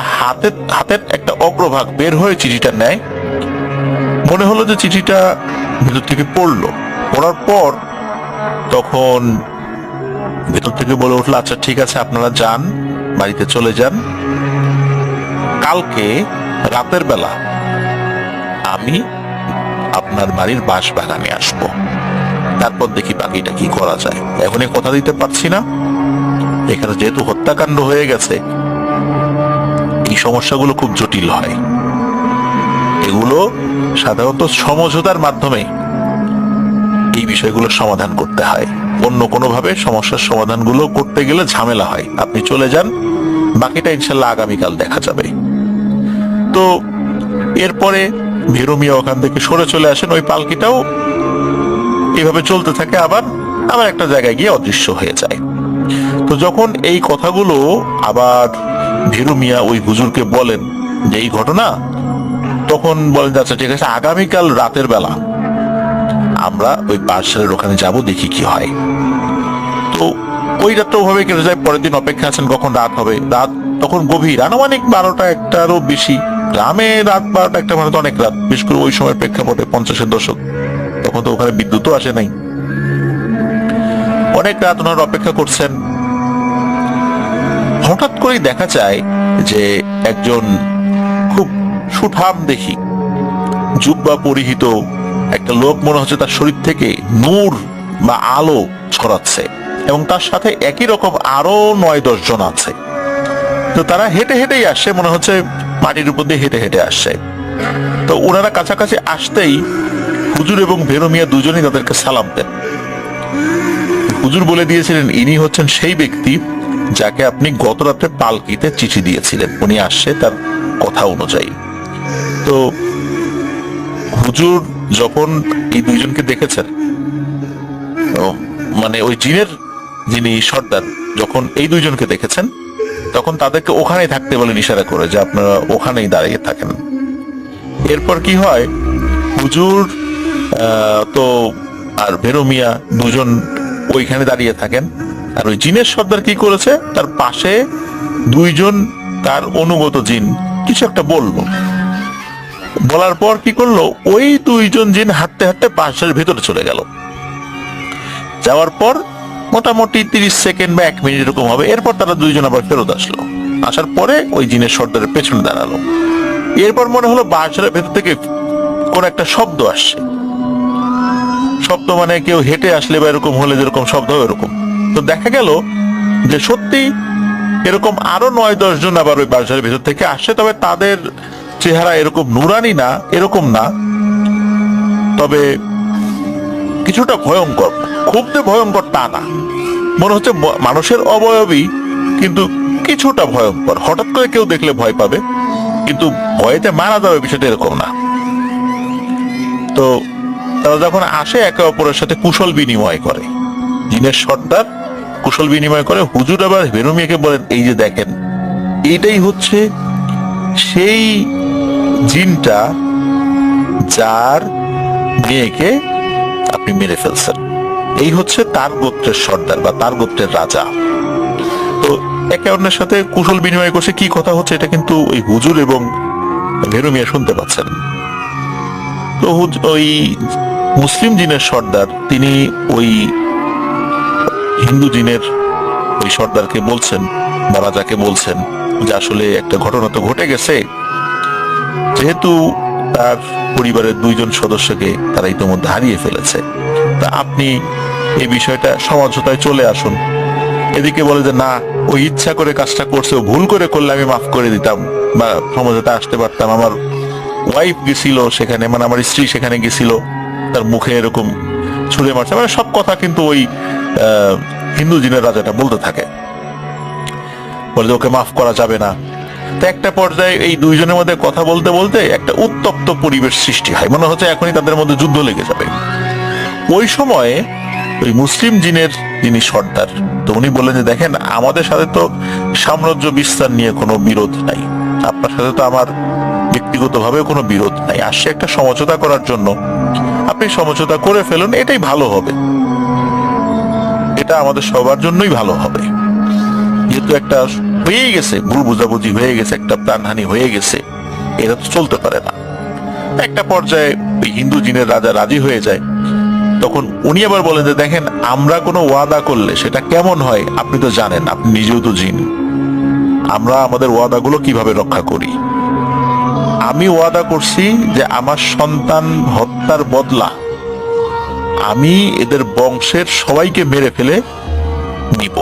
হাতের একটা অগ্রভাগ বের হয়ে চিঠিটা নেয়। মনে হলো যে চিঠিটা ভেতর থেকে পড়ার পর তখন ভেতর থেকে বলে উঠলো, আচ্ছা ঠিক আছে, আপনারা যান, বাড়িতে চলে যান, কালকে রাতের বেলা আমি আপনার বাড়ির বাঁশবাগানে আসবো, তারপর দেখি বাকিটা কি করা যায়। এখনই কথা দিতে পারছি না, এখানে যেহেতু হত্যাকাণ্ড হয়ে গেছে এই সমস্যাগুলো খুব জটিল হয়, এগুলো সাধারণত সমঝোতার মাধ্যমে এই বিষয়গুলো সমাধান করতে হয়। অন্য কোনোভাবে সমস্যার সমাধানগুলো করতে গেলে ঝামেলা হয়। আপনি চলে যান, বাকিটা ইনশাল্লাহ আগামীকাল দেখা যাবে। তো এরপরে ভেরু মিয়া ওখান থেকে সরে চলে আসেন। ওই পালকিটাও এইভাবে চলতে থাকে, আবার একটা জায়গায় গিয়ে অদৃশ্য হয়ে যায়। তো যখন এই কথাগুলো আবার ভেরু মিয়া ওই হুজুরকে বলেন যে এই ঘটনা, তখন বলেন আচ্ছা ঠিক আছে, আগামীকাল রাতের বেলা আমরা ওই বাদশাহের ওখানে যাব, দেখি কি হয়। তো ওই রাতটা ওভাবে কেটে যায়। পরের দিন অপেক্ষা আছেন কখন রাত হবে। রাত তখন গভীর, আনুমানিক 12টা 1টারও বেশি। গ্রামে রাত 12টা 1টা মানে তো অনেক রাত, বিশেষ করে ওই সময়ের প্রেক্ষাপটে 50-এর দশক, তখন তো ওখানে বিদ্যুৎও আসে নাই। অনেক রাত ওনারা অপেক্ষা করছেন। হঠাৎ করেই দেখা যায় যে একজন খুব সুঠাম দেখি জুব্বা পরিহিত একটা লোক, মনে হচ্ছে তার শরীর থেকে নূর বা আলো ছড়াচ্ছে, এবং তার সাথে একই রকম আরো 9-10 জন আছে। তো তারা হেঁটে হেঁটেই আসছে, মনে হচ্ছে মাটির উপর দিয়ে হেঁটে হেঁটে আসছে। তো ওনারা কাছাকাছি আসতেই হুজুর এবং ভেরু মিয়া দুজনেই তাদেরকে সালাম দেন। হুজুর বলে দিয়েছিলেন ইনি হচ্ছেন সেই ব্যক্তি যাকে আপনি গত রাতে পালকিতে চিঠি দিয়েছিলেন, উনি আসছে তার কথা অনুযায়ী। তো হুজুর যখন এই দুইজনকে দেখেছেন, মানে ওই জিনের যিনি সর্দার যখন এই দুইজনকে দেখেছেন, তখন তাদেরকে ওখানেই থাকতে বলে ইশারা করে যে আপনারা ওখানেই দাঁড়িয়ে থাকেন। এরপর কি হয়, হুজুর তো আর ভেরু মিয়া দুজন ওইখানে দাঁড়িয়ে থাকেন। আর ওই জিনের সর্দার কি করেছে, তার পাশে দুইজন তার অনুগত জিন কিছু একটা বললো। বলার পর কি করলো, ওই দুইজন জিন হাঁটতে হাঁটতে বাসার ভেতরে চলে গেল। যাওয়ার পর মোটামুটি 30 সেকেন্ড বা 1 মিনিট এরকম হবে। এরপর তারা দুইজন আবার ফেরত আসলো। আসার পরে ওই জিনের সর্দারের পেছনে দাঁড়ালো। এরপর মনে হলো বাসার ভেতর থেকে কোন একটা শব্দ আসছে। শব্দ মানে কেউ হেঁটে আসলে বা এরকম হলে যেরকম শব্দ হয় এরকম। তো দেখা গেল যে সত্যি এরকম আরো 9-10 জন আবার ওই বাসার ভেতর থেকে আসছে, তবে তাদের চেহারা এরকম নুরানি না, এরকম না, তবে কিছুটা ভয়ঙ্কর। খুব যে ভয়ঙ্কর তা না, মনে হচ্ছে মানুষের অবয়বই, কিন্তু কিছুটা ভয়ঙ্কর। হঠাৎ করে কেউ দেখলে ভয় পাবে, কিন্তু ভয়েতে মারা যাবে বিষয়টা এরকম না। তো তারা যখন আসে একে অপরের সাথে কুশল বিনিময় করে, জিনের সর্দার কুশল বিনিময় করে। হুজুর আবার ভেরু মিয়াকে বলেন এই যে দেখেন, এইটাই হচ্ছে সেই জিনটা যার মেয়েকে আপনি মেরে ফেলছেন, এই হচ্ছে তার গোত্রের সর্দার বা তার গোত্রের রাজা। তো একে অন্যের সাথে কুশল বিনিময় করছে, কি কথা হচ্ছে এটা কিন্তু ওই হুজুর এবং ভেরু মিয়া শুনতে পাচ্ছেন। তো ওই মুসলিম জিনের সর্দার তিনি ওই হিন্দু জিনের ওই সর্দারকে বলছেন বা রাজাকে বলছেন যে আসলে একটা ঘটনা তো ঘটে গেছে, যেহেতু তার পরিবারের 2জন সদস্যকে তারা ইতিমধ্যে হারিয়ে ফেলেছে, তা আপনি এই বিষয়টা সমঝোতায় চলে আসুন। এদিকে বলে যে না, ওই ইচ্ছা করে কাজটা করছে, ও ভুল করে করলে আমি মাফ করে দিতাম বা সমঝোতায় আসতে পারতাম। আমার ওয়াইফ গেছিল সেখানে, মানে আমার স্ত্রী সেখানে গেছিল, তার মুখে এরকম ছুঁড়ে মারছে, মানে সব কথা কিন্তু ওই হিন্দু জিনের রাজাটা বলতে থাকে, বলে যে ওকে মাফ করা যাবে না। তো একটা পর্যায়ে এই 2জনের মধ্যে কথা বলতে বলতে একটা উত্তপ্ত পরিবেশ সৃষ্টি হয়, মনে হচ্ছে এখনই তাদের মধ্যে যুদ্ধ লেগে যাবে। ওই সময়ে ওই মুসলিম জিনের যিনি সর্দার, তো উনি বললেন যে দেখেন, আমাদের সাথে তো সাম্রাজ্য বিস্তার নিয়ে কোনো বিরোধ নাই, আপনার সাথে তো আমার ব্যক্তিগতভাবে কোনো বিরোধ নাই, আসছে একটা সমঝোতা করার জন্য, আপনি সমঝোতা করে ফেলুন, এটাই ভালো হবে, এটা আমাদের সবার জন্যই ভালো হবে। যেহেতু একটা হয়ে গেছে, ভুল বুঝাবুঝি হয়ে গেছে, একটা প্রাণহানি হয়ে গেছে, এটা তো চলতে পারে না। একটা পর্যায়ে ওই হিন্দু জিনের রাজা রাজি হয়ে যায়। তখন উনি আবার বলেন যে দেখেন, আমরা কোনো ওয়াদা করলে সেটা কেমন হয় আপনি তো জানেন, আপনি নিজেও তো জিন, আমরা আমাদের ওয়াদাগুলো কিভাবে রক্ষা করি। আমি ওয়াদা করছি যে আমার সন্তান হত্যার বদলা আমি এদের বংশের সবাইকে মেরে ফেলে নিব।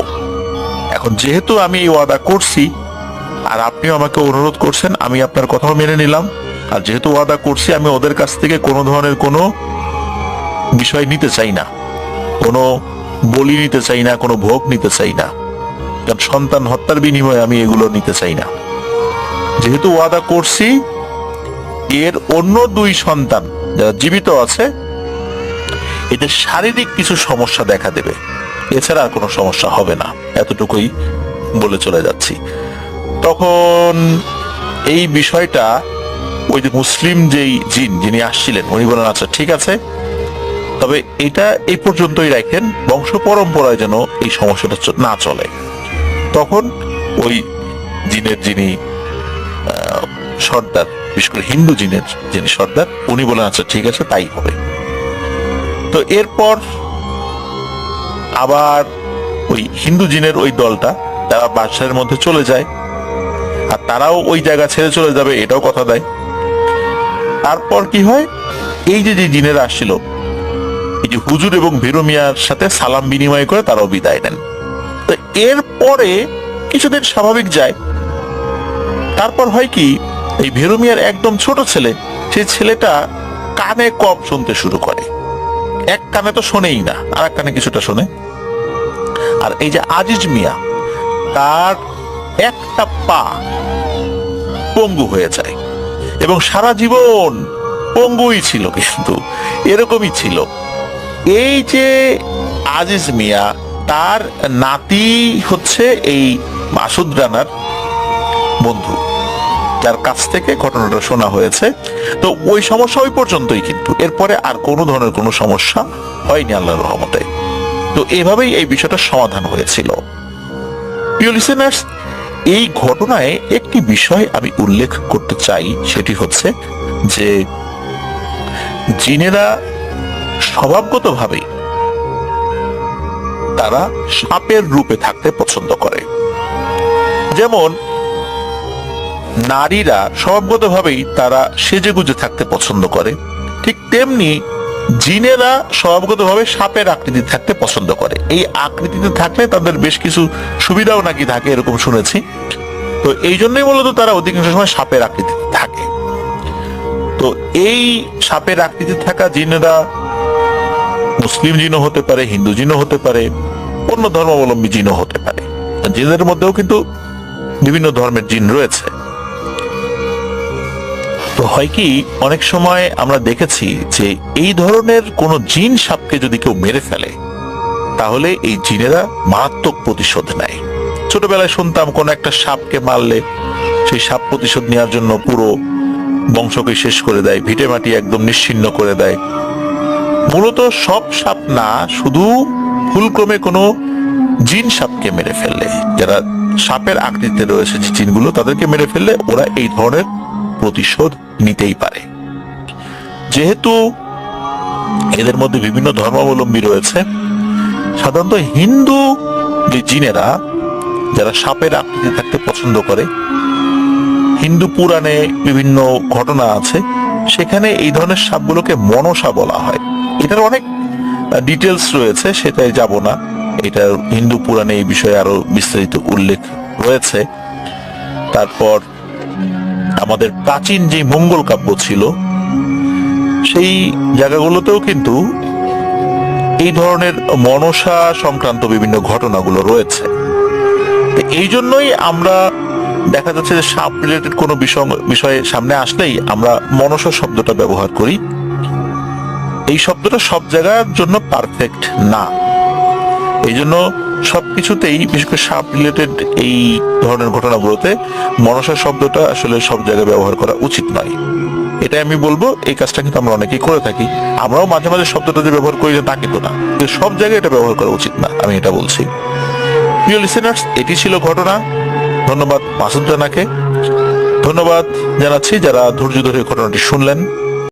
এখন যেহেতু আমি এই ওয়াদা করছি আর আপনিও আমাকে অনুরোধ করছেন, আমি আপনার কথাও মেনে নিলাম, আর যেহেতু ওয়াদা করছি আমি ওদের কাছ থেকে কোনো ধরনের কোনো বিষয় নিতে চাই না, কোনো বলি নিতে চাই না, কোনো ভোগ নিতে চাই না, কারণ সন্তান হত্যার বিনিময়ে আমি এগুলো নিতে চাই না। যেহেতু ওয়াদা করছি, এর অন্য 2 সন্তান যারা জীবিত আছে এদের শারীরিক কিছু সমস্যা দেখা দেবে, এছাড়া আর কোনো সমস্যা হবে না, এতটুকুই বলে চলে যাচ্ছি। তখন এই বিষয়টা ওই যে মুসলিম যেই জিন যিনি আসছিলেন উনি বলেন আচ্ছা ঠিক আছে, তবে এটা এই পর্যন্তই রাখেন, বংশ পরম্পরায় যেন এই সমস্যাটা না চলে। তখন ওই জিনের যিনি সর্দার, বিশেষ করে হিন্দু জিনের যিনি সর্দার, উনি বলেন আচ্ছা ঠিক আছে তাই হবে। তো এরপর আবার ওই হিন্দু জিনের ওই দলটা তারা বাদশাহের মধ্যে চলে যায়, আর তারাও ওই জায়গা ছেড়ে চলে যাবে এটাও কথা দেয়। তারপর কি হয়, এই যে জিনেরা আসছিল, এই যে হুজুর এবং ভেরু মিয়ার সাথে সালাম বিনিময় করে তারাও বিদায় নেন। তো এরপরে কিছুদিন স্বাভাবিক যায়। তারপর হয় কি, এই ভেরু মিয়ার একদম ছোট ছেলে, সেই ছেলেটা কানে কম শুনতে শুরু করে, এক কানে তো শোনেই না, আর এক কানে কিছুটা শোনে। আর এই যে আজিজ মিয়া, তার একটা পা পঙ্গু হয়ে যায় এবং সারা জীবন পঙ্গুই ছিল, কিন্তু এরকমই ছিল। এই যে আজিজ মিয়া, তার নাতি হচ্ছে এই মাসুদ রানার বন্ধু, যার কাছ থেকে ঘটনাটা শোনা হয়েছে। তো ওই সমস্যা ওই পর্যন্তই, কিন্তু এরপরে আর কোনো ধরনের কোনো সমস্যা হয়নি আল্লাহর রহমতে। তো এভাবেই এই বিষয়টা সমাধান হয়েছিল। প্রিয় লিসেনার্স, এই ঘটনায় একটি বিষয় আমি উল্লেখ করতে চাই, সেটি হচ্ছে যে জিনেরা স্বভাবগতভাবেই তারা সাপের রূপে থাকতে পছন্দ করে। যেমন নারীরা স্বভাবগতভাবেই তারা সেজেগুজে থাকতে পছন্দ করে, ঠিক তেমনি জিনেরা স্বভাবগতভাবে সাপের আকৃতি থাকতে পছন্দ করে। এই আকৃতিতে থাকলে তাদের বেশ কিছু সুবিধাও নাকি থাকে, এরকম শুনেছি। তো এই জন্যই মূলত তারা অধিকাংশ সময় সাপের আকৃতিতে থাকে। তো এই সাপের আকৃতিতে থাকা জিনেরা মুসলিম জিনও হতে পারে, হিন্দু জিনও হতে পারে, অন্য ধর্মাবলম্বী জিনও হতে পারে। জিনদের মধ্যেও কিন্তু বিভিন্ন ধর্মের জিন রয়েছে। তো হয় কি, অনেক সময় আমরা দেখেছি যে এই ধরনের কোন জিন সাপকে যদি কেউ মেরে ফেলে, তাহলে এই জিনেরা মারাত্মক প্রতিশোধ নেয়। ছোটবেলায় শুনতাম কোন একটা সাপকে মারলে সেই সাপ প্রতিশোধ নেওয়ার জন্য পুরো বংশকে শেষ করে দেয়, ভিটে মাটি একদম নিশ্চিহ্ন করে দেয়। মূলত সব সাপ না, শুধু ভুলক্রমে কোনো জিন সাপকে মেরে ফেললে, যারা সাপের আকৃতিতে রয়েছে যে জিনগুলো, তাদেরকে মেরে ফেললে ওরা এই ধরনের প্রতিশোধ নিতেই পারে। যেহেতু এদের মধ্যে বিভিন্ন ধর্মাবলম্বী রয়েছে, সাধারণত হিন্দু যে জিনেরা যারা সাপের আকৃতি থাকতে পছন্দ করে, হিন্দু পুরাণে বিভিন্ন ঘটনা আছে, সেখানে এই ধরনের সাপগুলোকে মনসা বলা হয়। এটার অনেক ডিটেলস রয়েছে, সেটাই যাব না। এটা হিন্দু পুরাণে এই বিষয়ে আরো বিস্তারিত উল্লেখ রয়েছে। তারপর আমাদের প্রাচীন যে মঙ্গল কাব্য ছিল, সেই জায়গাগুলোতেও কিন্তু এই ধরনের মনসা সংক্রান্ত বিভিন্ন ঘটনাগুলো রয়েছে। এই জন্যই আমরা দেখা যাচ্ছে যে সাপ রিলেটেড কোনো বিষয়ে সামনে আসলেই আমরা মনসা শব্দটা ব্যবহার করি। এই শব্দটা সব জায়গার জন্য পারফেক্ট না, এই জন্য সবকিছুতেই, বিশেষ করে সাপ রিলেটেড এই ধরনের ঘটনাগুলোতে মনসা শব্দটা আসলে সব জায়গায় ব্যবহার করা উচিত নয়। এটাই আমি বলবো। এই কাজটা কিন্তু আমরা অনেকেই করে থাকি। আমরাও মাঝে মাঝে শব্দটা যে ব্যবহার করি তা কিন্তু না, কিন্তু সব জায়গায় এটা ব্যবহার করা উচিত না, আমি এটা বলছি। প্রিয় লিসেনার্স, এটি ছিল ঘটনা। ধন্যবাদ মাসুদ রানাকে, ধন্যবাদ জানাচ্ছি যারা ধৈর্য ধরে ঘটনাটি শুনলেন।